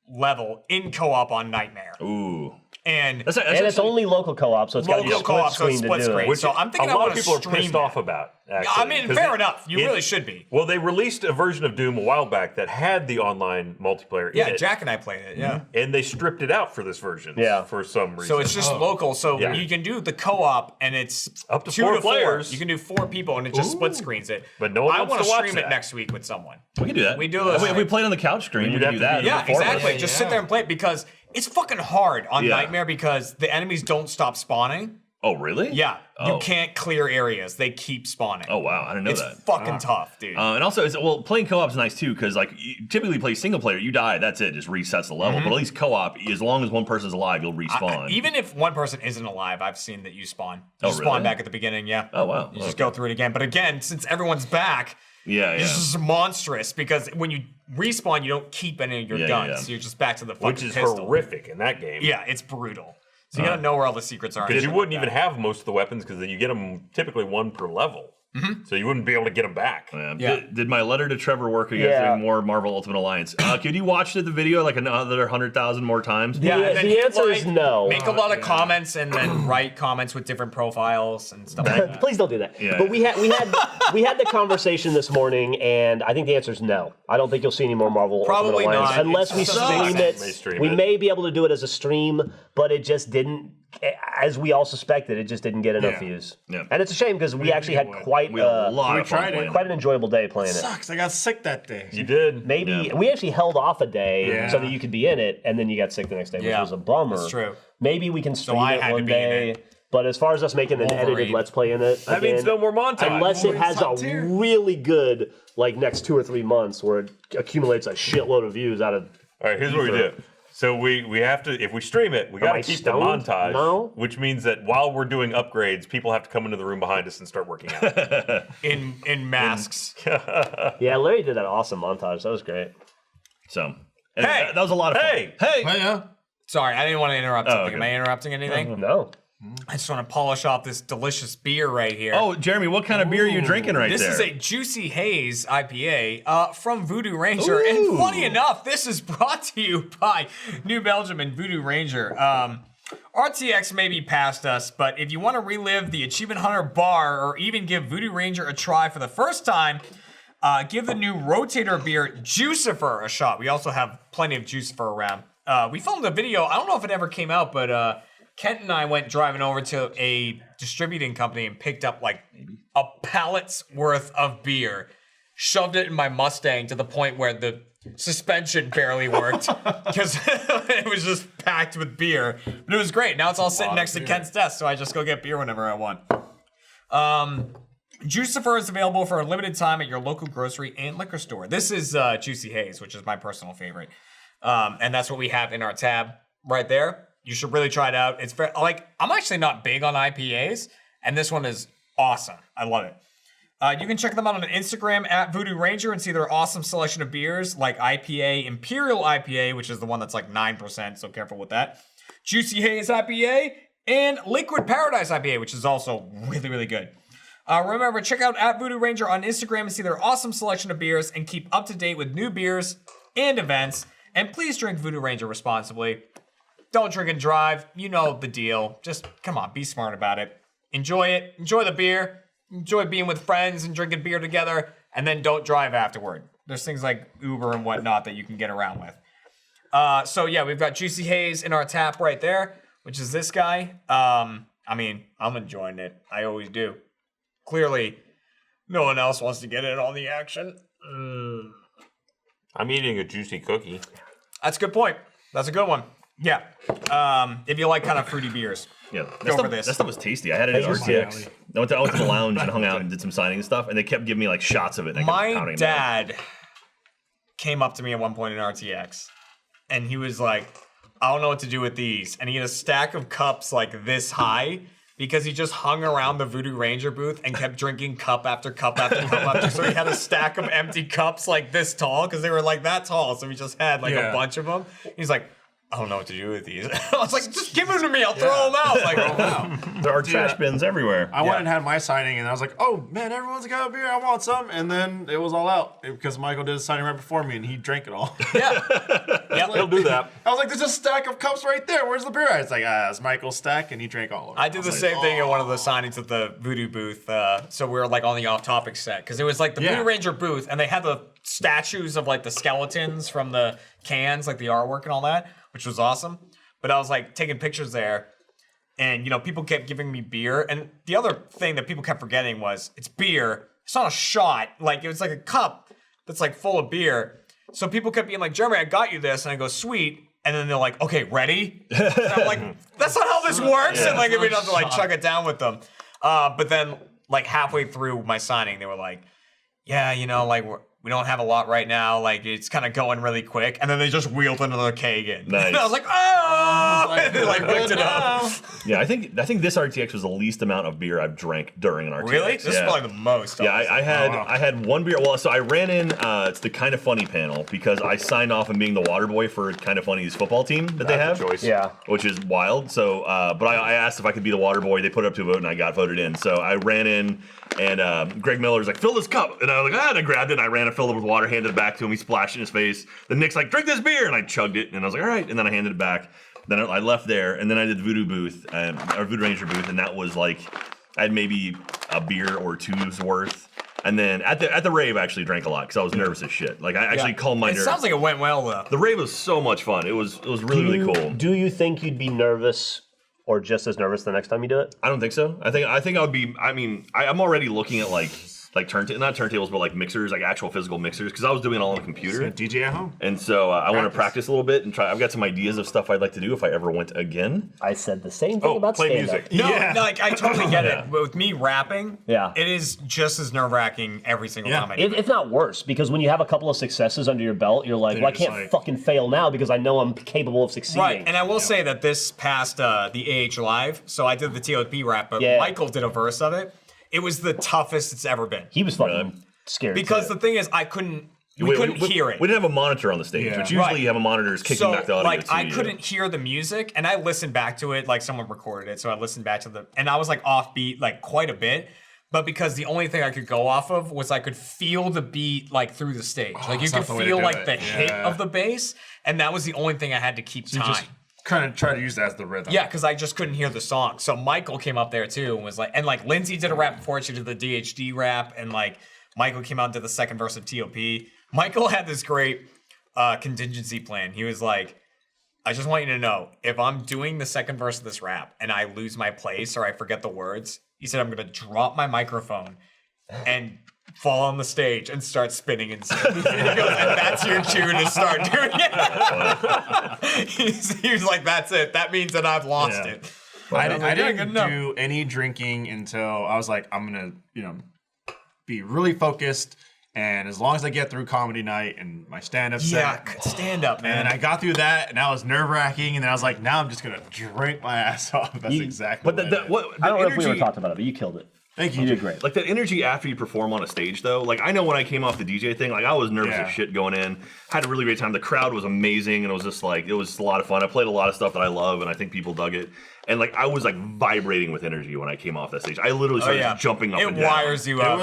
S2: level in co-op on Nightmare.
S1: Ooh.
S2: And
S1: That's
S5: And it's
S1: actually-
S5: only local co-op, so it's got to be
S2: local
S5: split
S2: co-op, so
S5: screen
S2: it's
S5: to
S2: split
S5: do
S2: screen.
S5: it.
S4: Which
S2: So I'm thinking
S4: a
S2: I
S4: lot
S2: want
S4: of
S2: to
S4: people are
S2: stream
S4: pissed
S2: that.
S4: off about. Actually,
S2: I mean,
S4: 'cause
S2: fair
S4: it-
S2: enough. You really should be.
S4: Well, they released a version of Doom a while back that had the online multiplayer in
S2: Yeah,
S4: it,
S2: Jack and I played it. Yeah.
S4: and they stripped it out for this version.
S5: Yeah.
S4: for some reason.
S2: So it's just local. So
S4: Yeah.
S2: you can do the co-op, and it's
S4: Up to
S2: 2
S4: 4
S2: to 4.
S4: players.
S2: You can do 4 people, and it just split screens it.
S4: But no one
S2: I
S4: wants
S2: wanna
S4: to watch
S2: stream it
S4: that.
S2: next week with someone.
S1: We can do that.
S2: We do those
S1: If we
S2: things.
S1: played on the couch stream, we
S4: You'd
S1: can
S4: have
S1: do
S4: to
S1: that.
S4: be-
S2: Yeah,
S1: The four of us.
S2: exactly. Just sit there and play it because it's fucking hard on
S1: Yeah.
S2: Nightmare because the enemies don't stop spawning.
S1: Oh, really?
S2: Yeah,
S1: Oh.
S2: you can't clear areas; they keep spawning.
S1: Oh, wow. I didn't know
S2: it's
S1: that.
S2: fucking tough, dude.
S1: And also, playing co-op is nice too, because like you typically play single player, you die, that's it, just resets the level. But at least co-op, as long as one person's alive, you'll respawn.
S2: Even if one person isn't alive, I've seen that you spawn. You
S1: Oh,
S2: spawn
S1: really?
S2: back at the beginning. Yeah.
S1: Oh, wow.
S2: You just
S1: Okay.
S2: go through it again. But again, since everyone's back,
S1: yeah, yeah.
S2: it's just monstrous because when you respawn, you don't keep any of your
S1: Yeah,
S2: guns.
S1: yeah.
S2: So you're just back to the fucking
S4: which is
S2: pistol.
S4: horrific in that game.
S2: Yeah, it's brutal. So you gotta know where all the secrets are.
S4: Because you
S2: and shit
S4: wouldn't
S2: like
S4: even
S2: that.
S4: have most of the weapons because then you get them typically 1 per level. So you wouldn't be able to get them back.
S2: Yeah.
S1: Did my letter to Trevor work? Are you guys
S5: Yeah.
S1: doing more Marvel Ultimate Alliance? Could you watch the video like another 100,000 more times?
S2: Yeah, and then
S5: the
S2: hit,
S5: answer is
S2: like,
S5: no.
S2: Make a lot of comments and then write comments with different profiles and stuff like that.
S5: Please don't do that.
S1: Yeah.
S5: But we had the conversation this morning, and I think the answer is no. I don't think you'll see any more Marvel
S2: Probably
S5: Ultimate Alliance
S2: not.
S5: unless
S2: It
S5: we
S2: doesn't
S5: stream
S2: make
S5: it.
S2: sense.
S4: May stream
S5: We
S4: it.
S5: may be able to do it as a stream, but it just didn't. As we all suspected, it just didn't get enough
S3: Yeah.
S5: views.
S1: Yeah.
S5: And it's a shame because we actually had
S3: it would.
S5: quite
S1: We had a lot
S3: we
S1: of fun
S3: tried it.
S1: playing
S5: quite an enjoyable day playing it.
S3: Sucks. I got sick that day.
S4: You did.
S5: Maybe
S1: Yeah.
S5: we actually held off a day
S3: Yeah.
S5: so that you could be in it, and then you got sick the next day, which
S2: Yeah,
S5: was a bummer.
S2: that's true.
S5: Maybe we can stream
S2: I
S5: it
S2: had to
S5: one
S2: be in
S5: day.
S2: it.
S5: But as far as us making an edited
S2: Wolverine.
S5: Let's Play in it,
S4: That means no more montage.
S5: unless it has a
S3: Frontier.
S5: really good like next 2 or 3 months where it accumulates a shitload of views out of.
S4: All right, here's what we do. So we have to, if we stream it, we got
S5: I
S4: to keep
S5: stoned?
S4: the montage.
S5: No.
S4: Which means that while we're doing upgrades, people have to come into the room behind us and start working out.
S2: In masks.
S5: Yeah, Larry did that awesome montage. That was great.
S1: So, anyway,
S2: Hey!
S1: that was a lot of fun.
S4: Hey!
S1: Hey!
S3: Oh, yeah.
S2: Sorry, I didn't want to interrupt something.
S1: okay.
S2: Am I interrupting anything?
S5: No.
S2: I just want to polish off this delicious beer right here.
S1: Oh, Jeremy, what kind of beer are you drinking right
S2: This
S1: there?
S2: is a Juicy Haze IPA from Voodoo Ranger. And funny enough, this is brought to you by New Belgium and Voodoo Ranger. RTX may be past us, but if you want to relive the Achievement Hunter bar or even give Voodoo Ranger a try for the first time, give the new Rotator beer Juicifer a shot. We also have plenty of Juicifer around. We filmed a video. I don't know if it ever came out, but Kent and I went driving over to a distributing company and picked up like a pallet's worth of beer, shoved it in my Mustang to the point where the suspension barely worked because it was just packed with beer. But it was great. Now it's all sitting next to Kent's desk, so I just go get beer whenever I want. Juicifer is available for a limited time at your local grocery and liquor store. This is Juicy Haze, which is my personal favorite. And that's what we have in our tab right there. You should really try it out. It's very, like, I'm actually not big on IPAs, and this one is awesome. I love it. You can check them out on Instagram at Voodoo Ranger and see their awesome selection of beers like IPA, Imperial IPA, which is the one that's like 9%, so careful with that. Juicy Haze IPA, and Liquid Paradise IPA, which is also really, really good. Remember, check out at Voodoo Ranger on Instagram and see their awesome selection of beers and keep up to date with new beers and events. And please drink Voodoo Ranger responsibly. Don't drink and drive. You know the deal. Just, come on, be smart about it. Enjoy it. Enjoy the beer. Enjoy being with friends and drinking beer together. And then don't drive afterward. There's things like Uber and whatnot that you can get around with. So yeah, we've got Juicy Haze in our tap right there, which is this guy. I mean, I'm enjoying it. I always do. Clearly, no one else wants to get in on the action.
S4: I'm eating a juicy cookie.
S2: That's a good point. That's a good one. Yeah. If you like kind of fruity beers.
S1: Yeah,
S2: Go for this.
S1: That stuff was tasty. I had it at RTX. I went to the lounge and hung out and did some signing and stuff, and they kept giving me like shots of it. And I kept
S2: My
S1: pounding them down.
S2: dad came up to me at one point in RTX, and he was like, I don't know what to do with these. And he had a stack of cups like this high because he just hung around the Voodoo Ranger booth and kept drinking cup after cup after cup after. So he had a stack of empty cups like this tall because they were like that tall. So he just had like a bunch of them. He's like, I don't know what to do with these. I was like, just give them to me. I'll throw them out. Like,
S1: There are trash bins everywhere.
S3: I went and had my signing, and I was like, "Oh man, everyone's got a beer. I want some." And then it was all out because Michael did his signing right before me, and he drank it all.
S2: yeah.
S4: He'll do that.
S3: I was like, "There's a stack of cups right there. Where's the beer?" It's like, it's Michael's stack, and he drank all of it.
S2: I did the same thing at one of the signings at the Voodoo booth. So we were like on the off-topic set because it was like the Voodoo Ranger booth, and they had the statues of like the skeletons from the cans, like the artwork and all that, which was awesome. But I was like taking pictures there, and you know, people kept giving me beer. And the other thing that people kept forgetting was it's beer. It's not a shot. Like it was like a cup that's like full of beer. So people kept being like, Jeremy, I got you this, and I go, sweet. And then they're like, okay, ready? And I'm like, that's not how this works. And like, we don't have to like chug it down with them. But then like halfway through my signing, they were like, yeah, you know, like we don't have a lot right now. Like it's kind of going really quick. And then they just wheeled another keg in.
S1: Nice.
S2: And I was like, oh! And they like whipped it up.
S1: Yeah, I think this RTX was the least amount of beer I've drank during an RTX.
S2: Really? This is probably the most.
S1: Yeah, I had one beer. Well, so I ran in to the Kind of Funny panel because I signed off on being the water boy for Kind of Funny's football team that they have.
S4: Choice.
S5: Yeah.
S1: Which is wild. So, but I asked if I could be the water boy. They put it up to a vote, and I got voted in. So I ran in, and Greg Miller was like, "Fill this cup," and I was like, and I grabbed it, and I ran and filled it with water, handed it back to him. He splashed it in his face. Then Nick's like, "Drink this beer," and I chugged it, and I was like, "All right," and then I handed it back. Then I left there, and then I did Voodoo booth, or Voodoo Ranger booth, and that was like, I had maybe a beer or two's worth. And then at the rave, I actually drank a lot because I was nervous as shit. Like I actually calmed my nerves.
S2: It sounds like it went well though.
S1: The rave was so much fun. It was really really cool.
S5: Do you think you'd be nervous or just as nervous the next time you do it?
S1: I don't think so. I think I would be. I mean, I'm already looking at like not turntables, but like mixers, like actual physical mixers, because I was doing it all on the computer.
S3: DJ at home.
S1: And so I want to practice a little bit and try. I've got some ideas of stuff I'd like to do if I ever went again.
S5: I said the same thing about
S4: play
S5: stand-up.
S4: music.
S2: No, like I totally get it. But with me rapping,
S5: Yeah.
S2: it is just as nerve-wracking every single time I do it.
S5: If not worse, because when you have a couple of successes under your belt, you're like,
S3: Then
S5: well, I
S3: you're just
S5: can't
S3: like-
S5: fucking fail now because I know I'm capable of succeeding.
S2: Right, and I will say that this passed the AH Live, so I did the TOP rap, but
S5: Yeah.
S2: Michael did a verse of it. It was the toughest it's ever been.
S5: He was fucking scared.
S2: Because
S5: too.
S2: the thing is, I couldn't we couldn't hear it.
S1: We didn't have a monitor on the stage,
S3: Yeah.
S1: which usually you have a monitor is kicking
S2: So,
S1: back the audio.
S2: like,
S1: to
S2: I
S1: you.
S2: couldn't hear the music, and I listened back to it, like someone recorded it, so I listened back to and I was like offbeat, like quite a bit. But because the only thing I could go off of was I could feel the beat like through the stage, like you
S3: that's
S2: could
S3: not the way to
S2: feel
S3: do
S2: like
S3: it.
S2: the hit
S3: Yeah.
S2: of the bass, and that was the only thing I had to keep
S3: You
S2: time.
S3: just kind of try to use that as the rhythm.
S2: Yeah, because I just couldn't hear the song. So Michael came up there too and was like, and like Lindsay did a rap before, she did the DHD rap, and like Michael came out and did the second verse of TOP. Michael had this great contingency plan. He was like, I just want you to know, if I'm doing the second verse of this rap and I lose my place or I forget the words, he said I'm gonna drop my microphone and fall on the stage and start spinning and singing. He goes, and that's your cue to start doing it. he was like, that's it. That means that I've lost
S3: Yeah.
S2: it.
S3: I
S2: was like, yeah, good
S3: didn't
S2: enough.
S3: do any drinking until I was like, I'm gonna, be really focused. And as long as I get through comedy night and my stand-up set,
S2: Stand up, man.
S3: and I got through that, and that was nerve-wracking. And then I was like, now I'm just gonna drink my ass off. That's exactly.
S1: But
S3: what I did.
S5: I don't know if we ever talked about it, but you killed it.
S3: Thank you.
S5: You did great.
S1: Like that energy after you perform on a stage, though. Like I know when I came off the DJ thing, like I was nervous
S3: Yeah.
S1: as shit going in. Had a really great time. The crowd was amazing, and it was just like it was a lot of fun. I played a lot of stuff that I love, and I think people dug it. And like I was like vibrating with energy when I came off that stage. I literally started jumping up
S2: It
S1: and down.
S2: wires you up.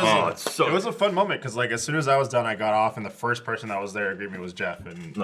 S3: It was a fun moment because, like, as soon as I was done, I got off, and the first person that was there agreed me was Jeff, and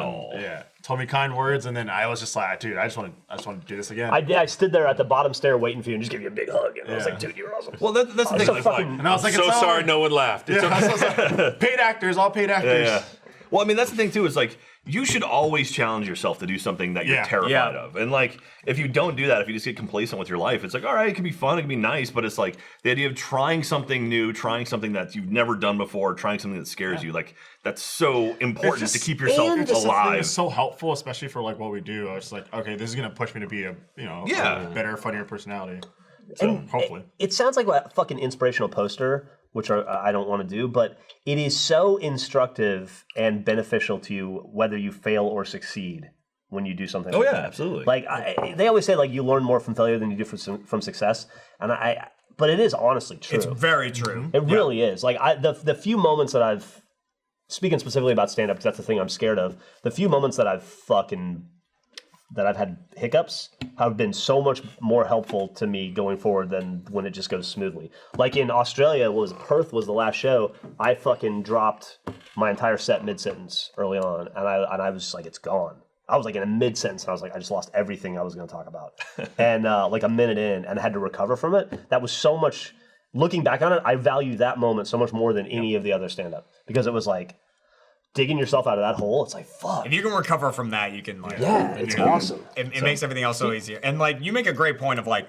S3: told me kind words, and then I was just like, dude, I just want to do this again.
S5: I stood there at the bottom stair waiting for you and just give you a big hug. And I was like, dude, you're awesome.
S1: Well, that's the thing.
S5: so
S1: like,
S5: fucking-
S3: and I was like,
S4: So
S3: it's
S4: sorry,
S3: over.
S4: no one laughed. It's okay.
S3: I was like, paid actors, all paid actors.
S1: Yeah. Well, I mean, that's the thing too. Is like you should always challenge yourself to do something that you're
S3: Yeah.
S1: terrified
S2: Yeah.
S1: of. And like, if you don't do that, if you just get complacent with your life, it's like, all right, it can be fun, it can be nice, but it's like the idea of trying something new, trying something that you've never done before, trying something that scares you. Like that's so important to keep yourself
S3: and just the thing
S1: alive.
S3: is so helpful, especially for like what we do. I was like, okay, this is gonna push me to be a a better, funnier personality. So hopefully,
S5: It sounds like a fucking inspirational poster, which I don't want to do, but it is so instructive and beneficial to you whether you fail or succeed when you do something.
S1: Oh
S5: like
S1: yeah,
S5: that.
S1: absolutely.
S5: Like they always say, like you learn more from failure than you do from success, and but it is honestly true.
S2: It's very true.
S5: It really is. Like the few moments that I've, speaking specifically about stand up, because that's the thing I'm scared of. The few moments that I've had hiccups have been so much more helpful to me going forward than when it just goes smoothly. Like in Australia, Perth was the last show. I fucking dropped my entire set mid-sentence early on, and I was just like, it's gone. I was like in a mid-sentence, and I was like, I just lost everything I was going to talk about. And like a minute in, and I had to recover from it. That was so much, looking back on it, I value that moment so much more than any of the other stand-up. Because it was like, digging yourself out of that hole, it's like, fuck.
S2: If you can recover from that, you can like
S5: It's awesome.
S2: It makes everything else so easier. And like you make a great point of like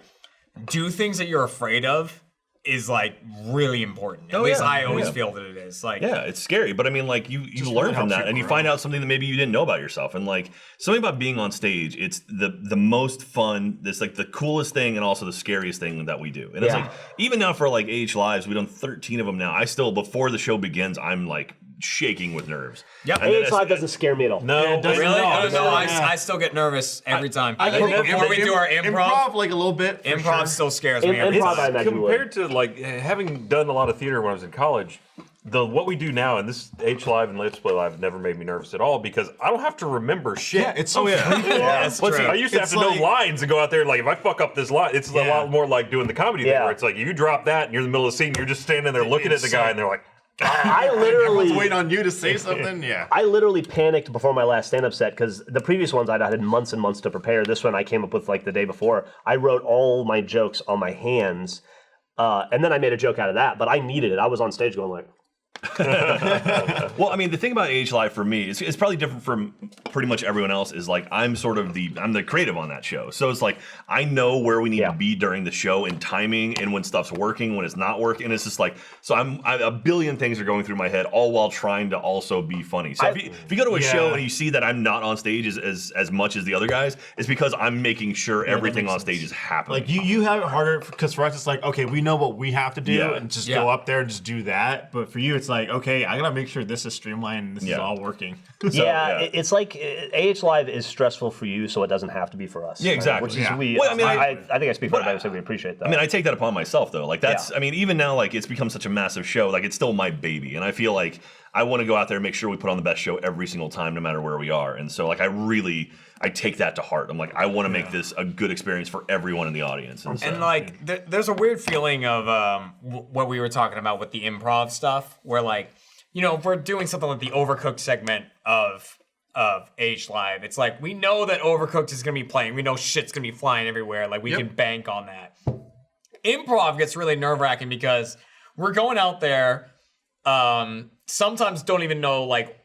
S2: do things that you're afraid of is like really important. At least I always feel that it is. Like
S1: yeah, it's scary, but I mean, like you learn from that, and you find out something that maybe you didn't know about yourself, and like something about being on stage. It's the most fun. This like the coolest thing, and also the scariest thing that we do. And it's like even now for like AH Lives, we've done 13 of them now. I still before the show begins, I'm like shaking with nerves.
S2: Yep.
S1: And then
S5: AH Live doesn't scare me at all.
S4: No,
S3: it doesn't
S2: really?
S3: know.
S2: No, I still get nervous every time.
S3: think
S2: Before we do our improv,
S3: like a little bit. for
S2: improv
S3: sure.
S2: still scares me every
S5: Improv, I
S2: time.
S5: imagine you would.
S4: compared to like having done a lot of theater when I was in college, what we do now, and this H Live and Let's Play Live never made me nervous at all because I don't have to remember shit.
S3: Yeah, it's so
S2: That's
S4: Plus,
S2: true.
S4: I used to have
S3: It's
S4: to know
S3: like-
S4: lines and go out there and like if I fuck up this line, it's a lot more like doing the comedy thing
S5: Yeah.
S4: where it's like you drop that and you're in the middle of the scene, you're just standing there looking at the guy and they're like,
S5: I
S3: Everyone's
S5: literally
S3: waiting on you to say something. Yeah.
S5: I literally panicked before my last stand-up set because the previous ones I'd had months and months to prepare. This one I came up with like the day before. I wrote all my jokes on my hands, and then I made a joke out of that. But I needed it. I was on stage going like,
S1: Well, I mean, the thing about AH Live for me, it's probably different from pretty much everyone else, is like I'm the creative on that show. So it's like I know where we need to be during the show and timing and when stuff's working, when it's not working. And it's just like, so a billion things are going through my head, all while trying to also be funny. So if you go to a show and you see that I'm not on stage as much as the other guys, it's because I'm making sure everything on stage is happening.
S3: Like you have it harder because for us it's like, okay, we know what we have to do
S1: Yeah.
S3: and just go up there and just do that. But for you it's like, okay, I gotta make sure this is streamlined and this is all working.
S5: it's like AH Live is stressful for you, so it doesn't have to be for us.
S1: Yeah, exactly.
S5: Which is
S1: Yeah.
S5: we.
S1: Well, I mean,
S5: I think I speak for everybody. So we appreciate that.
S1: I mean, I take that upon myself though. Like that's, I mean, even now, like it's become such a massive show. Like it's still my baby, and I feel like I want to go out there and make sure we put on the best show every single time, no matter where we are. And so like I take that to heart. I'm like, I want to make this a good experience for everyone in the audience.
S2: And like, there's a weird feeling of what we were talking about with the improv stuff, where like, you know, if we're doing something like the Overcooked segment of AH Live, it's like we know that Overcooked is gonna be playing. We know shit's gonna be flying everywhere. Like we can bank on that. Improv gets really nerve-wracking because we're going out there. Sometimes don't even know like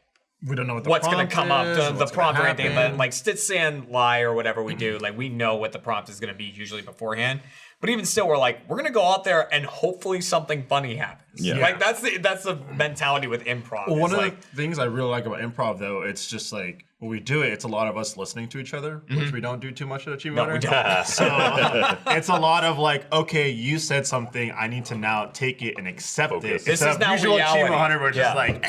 S3: We don't know what
S2: what's going to come up, the prompt or anything,
S3: happen.
S2: but like sit, stand, lie, or whatever we do, like we know what the prompt is going to be usually beforehand. But even still, we're like, we're going to go out there and hopefully something funny happens.
S1: Yeah.
S2: Like that's the mentality with improv.
S3: Well, one of
S2: like,
S3: the things I really like about improv, though, it's just like when we do it, it's a lot of us listening to each other, which we don't do too much at Achievement
S2: we
S3: Hunter.
S2: don't.
S3: So it's a lot of like, okay, you said something, I need to now take it and accept it.
S2: This
S3: Instead
S2: is
S3: of
S2: now
S3: usual
S2: reality.
S3: Achievement Hunter, we're just
S2: Yeah.
S3: like,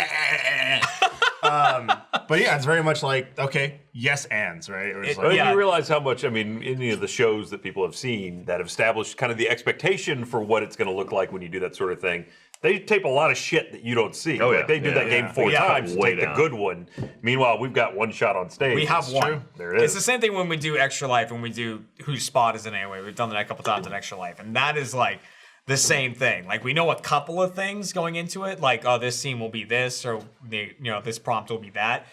S3: but yeah, it's very much like, okay, yes, ands, right? Or it's
S4: But
S3: like,
S4: you realize how much, I mean, any of the shows that people have seen that have established kind of the expectation for what it's going to look like when you do that sort of thing, they tape a lot of shit that you don't see.
S1: Oh,
S4: Like,
S1: yeah.
S4: they do
S1: Yeah,
S4: that game
S1: yeah.
S4: 4
S2: Yeah.
S4: times to
S1: Way
S4: take
S1: down.
S4: the good one. Meanwhile, we've got one shot on stage.
S2: we have
S4: It's
S2: one.
S4: true. There it
S2: It's
S4: is.
S2: the same thing when we do Extra Life and we do Whose Spot Is It Anyway. We've done that a couple times in Extra Life. And that is like the same thing. Like we know a couple of things going into it. Like, oh, this scene will be this, or this prompt will be that.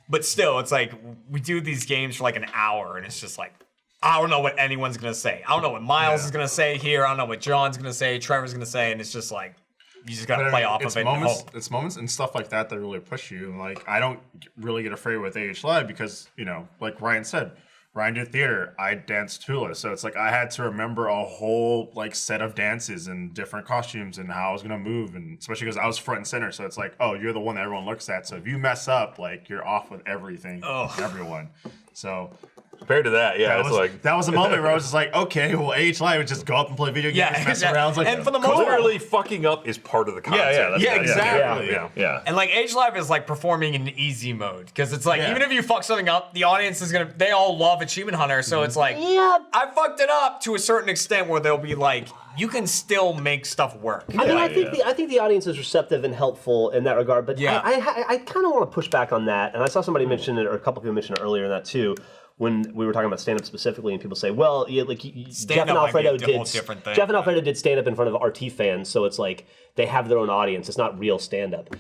S2: But still, it's like we do these games for like an hour and it's just like, I don't know what anyone's going to say. I don't know what Miles is going to say here. I don't know what John's going to say, Trevor's going to say. And it's just like, you just got to play off of it and hope.
S3: It's moments and stuff like that that really push you. And like, I don't really get afraid with AH Live because, you know, like Ryan said, Ryan did theater, I danced hula. So it's like I had to remember a whole like set of dances and different costumes and how I was gonna move, and especially because I was front and center. So it's like, oh, you're the one that everyone looks at. So if you mess up, like you're off with everything, everyone. So
S4: Compared to that, yeah, it's like
S3: that was a moment where I was just like, okay, well, AH Live would just go up and play video games, mess
S2: exactly.
S3: around. It's like,
S2: And for the most part,
S4: literally fucking up is part of the concept.
S1: yeah,
S4: exactly.
S1: Yeah.
S2: and like Age Live is like performing in easy mode because it's like
S3: Yeah.
S2: even if you fuck something up, the audience is gonna. They all love Achievement Hunter, so it's like I fucked it up to a certain extent where they'll be like, you can still make stuff work.
S5: I mean, I think the audience is receptive and helpful in that regard, but
S2: Yeah.
S5: I kind of want to push back on that. And I saw somebody mention it, or a couple people mention it earlier in that too, when we were talking about stand-up specifically, and people say, "Well, yeah, like Jeff and
S2: Stand-up might be
S5: Alfredo
S2: a whole
S5: did
S2: different thing,
S5: Jeff and Alfredo did stand-up in front of RT fans, so it's like they have their own audience. It's not real stand-up."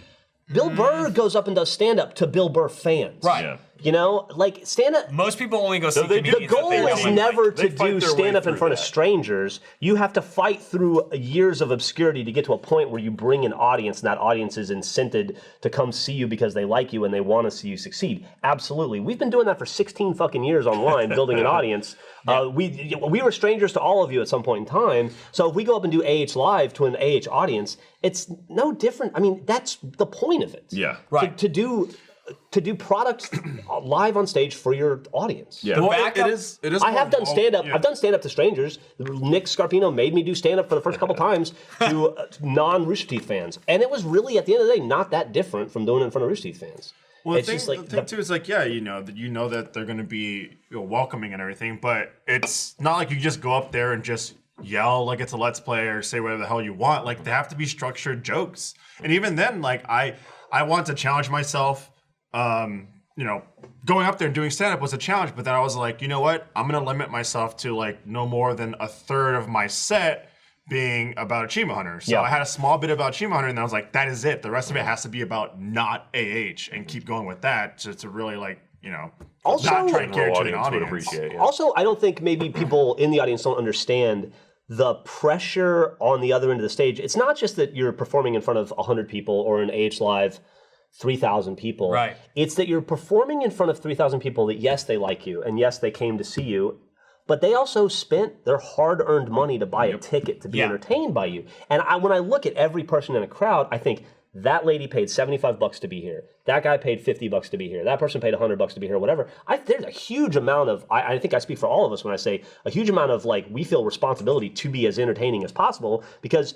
S5: Bill Burr goes up and does stand-up to Bill Burr fans,
S2: Right.
S1: Yeah.
S5: You know, like stand-up.
S2: Most people only go see
S4: they do-
S2: comedians
S5: The
S2: that
S5: goal
S2: they
S5: is
S2: really
S5: never
S2: like.
S5: to
S4: They fight
S5: do
S4: their way
S5: stand up in
S4: through
S5: front of
S4: that.
S5: strangers. You have to fight through years of obscurity to get to a point where you bring an audience, and that audience is incented to come see you because they like you and they want to see you succeed. Absolutely. We've been doing that for 16 fucking years online, building an audience. We were strangers to all of you at some point in time. So if we go up and do AH Live to an AH audience, it's no different. I mean, that's the point of it.
S1: Yeah.
S2: Right.
S5: To do products live on stage for your audience.
S1: Yeah.
S3: Well,
S2: backup-
S3: it is.
S5: I have done stand up.
S3: Yeah.
S5: I've done stand up to strangers. Nick Scarpino made me do stand up for the first couple times to non-Rooster Teeth fans, and it was really at the end of the day not that different from doing it in front of Rooster Teeth fans.
S3: Well,
S5: It's
S3: the
S5: just
S3: thing,
S5: like
S3: the thing too is like, yeah, you know that they're going to be welcoming and everything, but it's not like you just go up there and just yell like it's a Let's Play or say whatever the hell you want. Like they have to be structured jokes, and even then, like I want to challenge myself. You know, going up there and doing stand-up was a challenge, but then I was like, you know what? I'm going to limit myself to like no more than a third of my set being about Achievement Hunter. So
S5: Yeah.
S3: I had a small bit about Achievement Hunter, and I was like, that is it. The rest of it has to be about not AH, and keep going with that to really like, you know,
S5: Also-
S3: not try and
S4: The
S3: carry
S4: whole
S3: to an
S4: audience would
S3: audience.
S4: appreciate. Yeah.
S5: Also, I don't think maybe people in the audience don't understand the pressure on the other end of the stage. It's not just that you're performing in front of 100 people or in AH Live 3,000 people.
S2: Right.
S5: It's that you're performing in front of 3,000 people that, yes, they like you, and yes, they came to see you, but they also spent their hard-earned money to buy a ticket to be
S2: Yeah.
S5: entertained by you. And when I look at every person in a crowd, I think, that lady paid $75 to be here. That guy paid $50 to be here. That person paid $100 to be here. Whatever. There's a huge amount of. I think I speak for all of us when I say a huge amount of like we feel responsibility to be as entertaining as possible because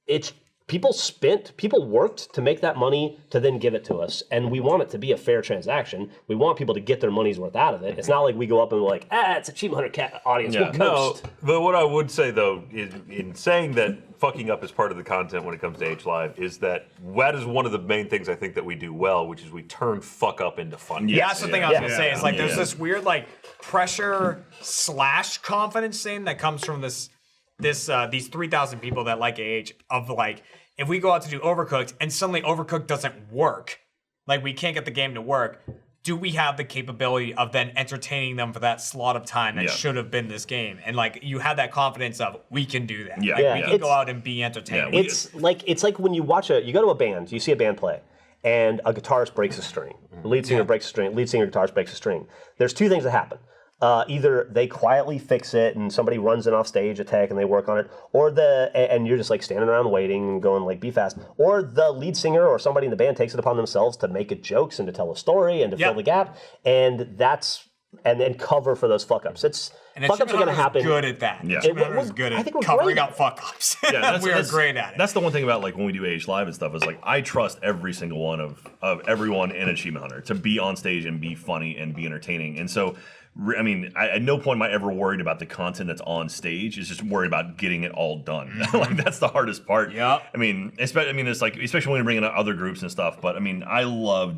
S5: it's people worked to make that money to then give it to us, and we want it to be a fair transaction. We want people to get their money's worth out of it. It's not like we go up and we're like, it's a Achievement Hunter cat audience.
S1: Yeah.
S5: We'll
S4: No,
S5: coast.
S4: but what I would say though, is in saying that fucking up is part of the content when it comes to H Live, is that is one of the main things I think that we do well, which is we turn fuck up into fun.
S2: Yeah, that's the thing I was gonna
S5: Yeah.
S2: say. It's like there's this weird like pressure / confidence thing that comes from these 3,000 people that like AH of like, if we go out to do Overcooked and suddenly Overcooked doesn't work, like we can't get the game to work, do we have the capability of then entertaining them for that slot of time that should have been this game? And like you have that confidence of we can do that.
S1: Yeah.
S2: Like,
S1: Yeah.
S2: we can go out and be entertaining.
S5: It's like when you go to a band, you see a band play, and a guitarist breaks a string. The lead singer breaks a string. Lead singer guitarist breaks a string. There's two things that happen. Either they quietly fix it and somebody runs in off stage attack and they work on it, or and you're just like standing around waiting and going like be fast, or the lead singer or somebody in the band takes it upon themselves to make it jokes and to tell a story and to fill the gap, and then cover for those fuck ups.
S2: And
S5: Fuck ups are going to happen.
S2: Good at that.
S1: Yeah.
S2: Achievement Hunter is good
S5: I
S2: at
S5: think we're
S2: covering
S5: great.
S2: up fuck ups.
S1: Yeah,
S2: we are great at it.
S1: That's the one thing about like when we do AH Live and stuff is like I trust every single one of everyone in Achievement Hunter to be on stage and be funny and be entertaining. And so, I mean, at no point am I ever worried about the content that's on stage. It's just worried about getting it all done. Like that's the hardest part.
S2: Yeah.
S1: I mean, it's like especially when you're bringing out other groups and stuff. But I mean, I love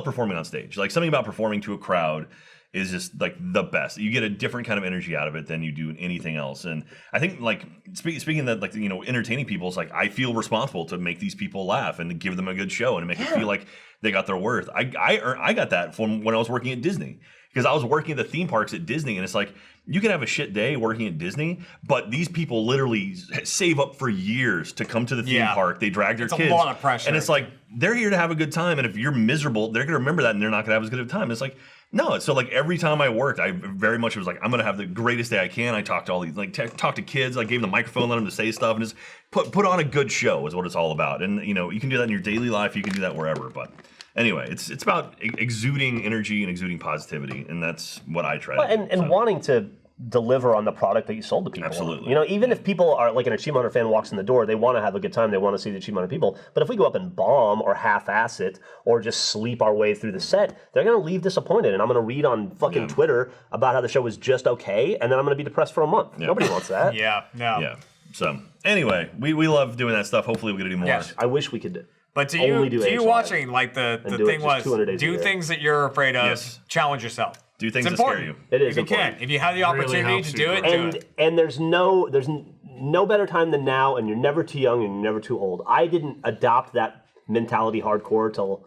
S1: performing on stage. Like something about performing to a crowd is just like the best. You get a different kind of energy out of it than you do anything else. And I think like speaking that like entertaining people is like I feel responsible to make these people laugh and to give them a good show and to make it feel like they got their worth. I got that from when I was working at Disney. Because I was working at the theme parks at Disney, and it's like, you can have a shit day working at Disney, but these people literally save up for years to come to the theme park. They drag their kids.
S2: It's a lot of pressure.
S1: And it's like, they're here to have a good time, and if you're miserable, they're going to remember that, and they're not going to have as good of a time. It's like, no. So like every time I worked, I very much was like, I'm going to have the greatest day I can. I talked to all these, like talk to kids, I gave them the microphone, let them to say stuff, and just put on a good show is what it's all about. And you can do that in your daily life, you can do that wherever, but... Anyway, it's about exuding energy and exuding positivity, and that's what I try to do.
S5: And wanting to deliver on the product that you sold to people.
S1: Absolutely.
S5: Even if people are like an Achievement Hunter fan walks in the door, they want to have a good time, they want to see the Achievement Hunter people. But if we go up and bomb or half-ass it or just sleep our way through the set, they're going to leave disappointed. And I'm going to read on fucking Twitter about how the show was just okay, and then I'm going to be depressed for a month. Nobody wants that.
S2: Yeah.
S1: Yeah. So anyway, we love doing that stuff. Hopefully we get to do more.
S2: Yes.
S5: I wish we could do.
S2: But to
S5: Only
S2: you,
S5: do
S2: to you
S5: AH
S2: watching, like the
S5: do it
S2: thing
S5: just
S2: was,
S5: 200 days a
S2: do
S5: year.
S2: things that you're afraid of.
S1: Yes.
S2: Challenge yourself.
S1: Do things
S2: it's
S1: that scare
S2: important.
S1: you.
S5: It is
S2: if you
S5: important.
S2: can, if you have the
S3: Really
S2: opportunity
S3: helps
S2: to
S3: you
S2: do it,
S3: grow.
S2: do it.
S5: And there's no better time than now, and you're never too young and you're never too old. I didn't adopt that mentality hardcore till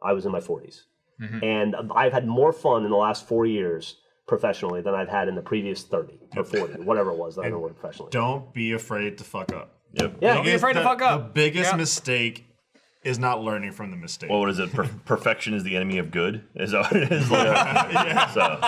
S5: I was in my 40s. And I've had more fun in the last 4 years professionally than I've had in the previous 30 or 40, whatever it was that I've been working professionally.
S3: Don't be afraid to fuck up.
S1: Yep.
S5: Yeah.
S2: Don't be afraid to fuck up.
S3: The biggest
S2: Yeah.
S3: mistake is not learning from the mistake.
S1: What is it? Perfection is the enemy of good. Is that what it is? Like, So,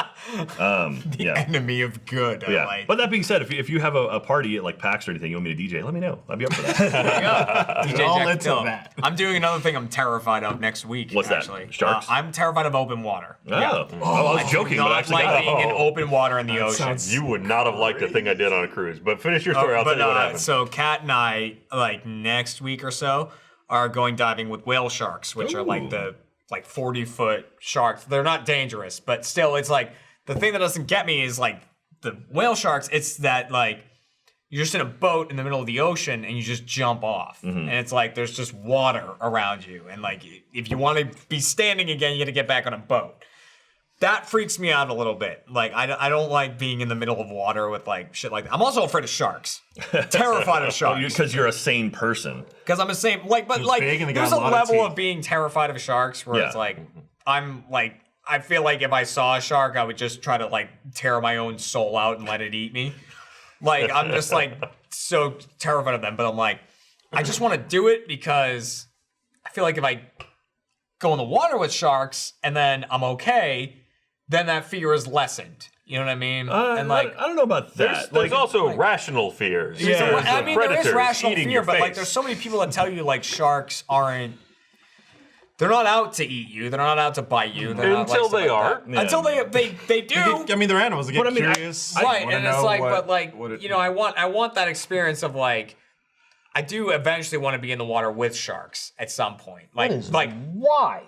S1: yeah.
S2: Enemy of good. I
S1: Yeah,
S2: like.
S1: but that being said, if you have a party at like PAX or anything, you want me to DJ, let me know. I'd be up for that.
S2: DJ
S3: all
S2: Jack
S3: into
S2: Dillon.
S3: that.
S2: I'm doing another thing I'm terrified of next week.
S1: What's that?
S2: actually.
S1: Sharks?
S2: I'm terrified of open water.
S1: Oh,
S2: Yeah.
S1: I was joking, but I
S2: Not
S1: actually
S2: like
S1: got
S2: being in
S1: it.
S2: open water in the ocean.
S3: sounds-
S4: You would not have liked the thing I did on a cruise. But finish your story. I'll tell you what happened.
S2: So Kat and I, like next week or so, are going diving with whale sharks, which are like the 40-foot sharks. They're not dangerous, but still, it's like the thing that doesn't get me is like the whale sharks. It's that like you're just in a boat in the middle of the ocean and you just jump off, and it's like there's just water around you, and like if you want to be standing again, you got to get back on a boat. That freaks me out a little bit. Like, I don't like being in the middle of water with, like, shit like that. I'm also afraid of sharks. Terrified of sharks.
S1: Because you're a sane person.
S2: Because I'm the same, like, but, like,
S3: big and they got
S2: there's
S3: a
S2: a
S3: lot of
S2: level
S3: teeth.
S2: of being terrified of sharks where
S1: Yeah.
S2: it's like, I feel like if I saw a shark, I would just try to, like, tear my own soul out and let it eat me. Like, I'm just, like, so terrified of them. But I'm like, I just want to do it because I feel like if I go in the water with sharks and then I'm okay, then that fear is lessened. You know what I mean? And like,
S1: I don't know about that.
S4: There's also rational fears.
S2: I mean, there is
S4: Predators
S2: rational
S4: eating
S2: fear,
S4: your
S2: but like,
S4: face.
S2: there's so many people that tell you like sharks aren't. They're not out to eat you. They're not out to bite you. They're not, like,
S4: Until
S2: stuff
S4: they
S2: like
S4: are.
S2: that. Until they do.
S3: I mean, they're animals. They get
S1: But I mean,
S3: curious.
S2: Right,
S3: wanna
S2: and it's
S3: know
S2: like,
S3: what-
S2: but like,
S3: what it-
S2: you know, I want that experience of like, I do eventually want to be in the water with sharks at some point.
S5: Why?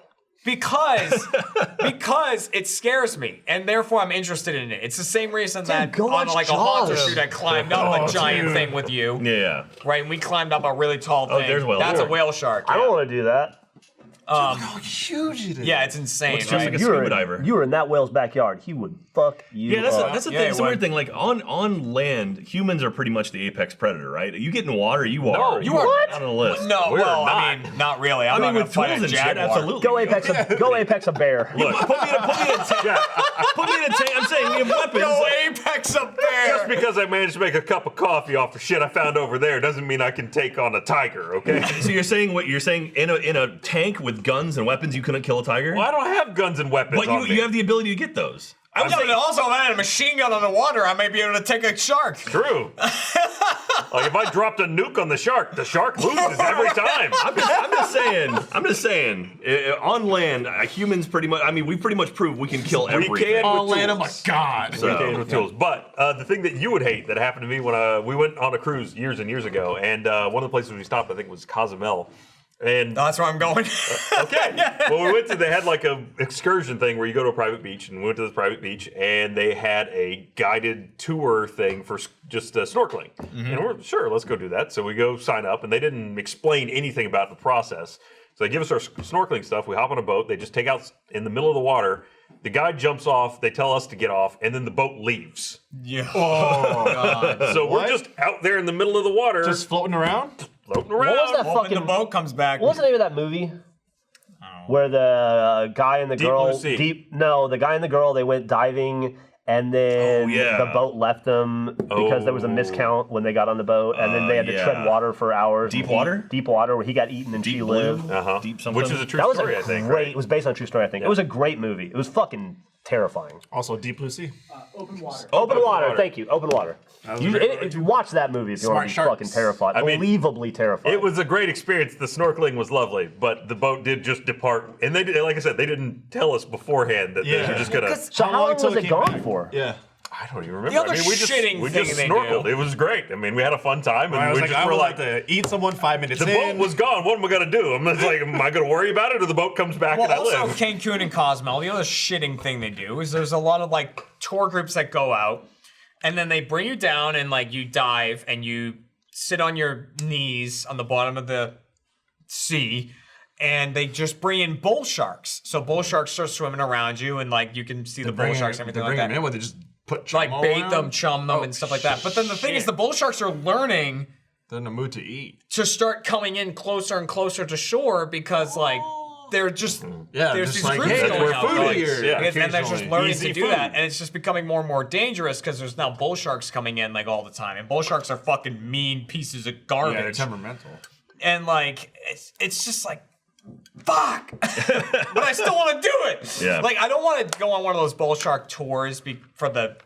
S2: Because it scares me, and therefore I'm interested in it. It's the same reason that
S5: go
S2: on
S5: watch
S2: like a haunter
S5: Jaws.
S2: shoot, I climbed up a giant thing with you.
S1: Yeah.
S2: Right, and we climbed up a really tall thing.
S1: there's whales.
S2: That's a whale shark.
S5: I
S2: yeah.
S5: don't want to do that.
S3: How huge it is.
S2: Yeah, it's insane.
S1: Just like a
S5: You were,
S1: scuba diver.
S5: you were in that whale's backyard. He would fuck you
S1: Yeah, that's
S5: up.
S1: the
S2: Yeah,
S1: thing. It's a
S2: it
S1: weird
S2: would.
S1: thing. Like on land, humans are pretty much the apex predator, right? You get in water, you are.
S2: you are-
S1: on the list.
S2: No,
S4: We're
S2: well, I
S4: not.
S2: mean, not really. I'm
S1: I
S2: not
S1: mean,
S2: gonna
S1: with
S2: fight
S1: tools
S2: a
S1: and shit,
S2: jaguar.
S1: absolutely.
S5: Go Apex, go Apex a bear.
S1: Look, put me in a tank. Put me in a tank. I'm saying we have weapons.
S2: Go apex a bear.
S4: Just because I managed to make a cup of coffee off the shit I found over there doesn't mean I can take on a tiger, okay?
S1: So you're saying what you're saying in a tank with guns and weapons, you couldn't kill a tiger?
S4: Well, I don't have guns and weapons
S1: But
S4: on me.
S1: you have the ability to get those. I was
S2: No,
S1: saying,
S2: but also, if I had a machine gun on the water, I may be able to take a shark.
S4: True. Like if I dropped a nuke on the shark loses every time.
S1: I'm just saying. On land, humans pretty much. I mean, we pretty much proved we can kill everything.
S4: can
S3: On
S4: with
S3: land, oh my
S4: tools.
S3: god.
S4: We can with tools. But the thing that you would hate that happened to me when we went on a cruise years and years ago, and one of the places we stopped, I think, was Cozumel. And
S2: That's where I'm going.
S4: okay, well, we went to. They had like a excursion thing where you go to a private beach, and we went to this private beach, and they had a guided tour thing for just snorkeling. And we're sure, let's go do that. So we go sign up, and they didn't explain anything about the process. So they give us our snorkeling stuff. We hop on a boat. They just take out in the middle of the water. The guy jumps off. They tell us to get off, and then the boat leaves.
S2: Yeah.
S3: Oh,
S2: God.
S4: So we're
S3: What?
S4: just out there in the middle of the water,
S3: just floating around?
S4: floating around.
S5: What was that
S2: Hoping
S5: fucking?
S2: the boat comes back.
S5: What was the name of that movie? Where the guy and the
S4: Deep
S5: girl,
S4: Blue Sea.
S5: the guy and the girl, they went diving, and then
S1: Oh, yeah.
S5: the boat left them because there was a miscount when they got on the boat, and then they had to
S1: yeah.
S5: tread water for hours.
S1: Deep water?
S5: Deep water, where he got eaten and she
S1: Deep Blue?
S5: lived.
S1: Deep something.
S4: Which is a true
S5: That was
S4: story,
S5: a
S4: I think.
S5: great.
S4: Right?
S5: It was based on a true story, I think. It was a great movie. It was fucking terrifying.
S3: Also, Deep Blue Sea.
S5: Open water. Thank you. Open water.
S3: was
S5: You,
S3: a great
S5: you watch that movie if you want to be
S3: Smart
S5: fucking
S3: sharks.
S5: terrified.
S4: I mean,
S5: Unbelievably terrified.
S4: It was a great experience. The snorkeling was lovely, but the boat did just depart. And they did, like I said, they didn't tell us beforehand that they
S3: Yeah.
S4: were just gonna.
S5: So how long
S3: till
S5: was it
S3: came
S5: gone
S3: back?
S5: for?
S3: Yeah.
S4: I don't even remember.
S2: The other
S4: I mean, we just
S2: shitting thing they
S4: snorkeled.
S2: do.
S4: It was great. I mean, we had a fun time, and
S3: I was
S4: we
S3: like,
S4: just
S3: I
S4: were
S3: would
S4: like,
S3: like to eat someone 5 minutes
S4: the
S3: in.
S4: boat was gone. What am I gonna do? I'm just like, am I gonna worry about it, or the boat comes back
S2: Well,
S4: and I
S2: also
S4: live?
S2: Cancun and Cozumel, the other shitting thing they do is there's a lot of like tour groups that go out, and then they bring you down and like you dive and you sit on your knees on the bottom of the sea, and they just bring in bull sharks. So bull sharks start swimming around you, and like you can see the bull sharks and everything
S3: They
S2: like
S3: bring
S2: that.
S3: them in, where they just put chum
S2: Like
S3: all
S2: bait
S3: around?
S2: them, chum them, and stuff like that. But then the thing is, the bull sharks are learning
S3: They're in the mood to eat.
S2: to start coming in closer and closer to shore because like they're just
S3: Yeah,
S2: there's
S3: just
S2: these
S3: like,
S2: groups
S3: hey,
S2: going
S3: we're
S2: out,
S3: food
S2: like,
S3: here.
S4: Yeah,
S2: and they're just
S3: occasionally.
S2: learning
S3: Easy
S2: to do
S3: food.
S2: that, and it's just becoming more and more dangerous because there's now bull sharks coming in like all the time, and bull sharks are fucking mean pieces of garbage.
S3: Yeah, they're temperamental.
S2: And like it's just like fuck, but I still want to do it.
S1: Yeah.
S2: Like I don't want to go on one of those bull shark tours for the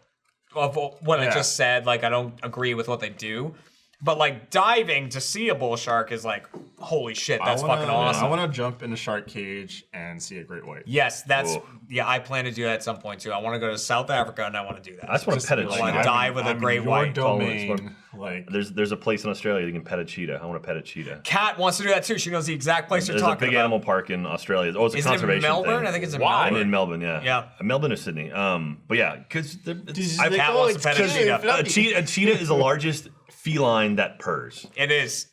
S2: of what I
S3: Yeah.
S2: just said. Like I don't agree with what they do. But like diving to see a bull shark is like, holy shit, that's fucking awesome.
S3: I want to jump in a shark cage and see a great white.
S2: Yes, that's
S1: Cool.
S2: yeah. I plan to do that at some point too. I want to go to South Africa and I want to do that.
S1: I just want to pet a
S2: like,
S1: cheetah.
S2: I'm dive with a great
S3: your
S2: white.
S3: domain. Like,
S1: There's a place in Australia you can pet a cheetah. I want to pet a cheetah.
S2: Kat wants to do that too. She knows the exact place you're
S1: There's a
S2: talking
S1: big
S2: about.
S1: animal park in Australia. Oh, it's a
S2: Is it in
S1: conservation
S2: Melbourne?
S1: thing.
S2: I think it's in
S1: Why?
S2: Melbourne.
S1: In Melbourne, yeah.
S2: Yeah.
S1: Melbourne or Sydney. But yeah, because
S2: Kat wants to pet a cheetah.
S1: a cheetah is the largest feline that purrs.
S2: It is.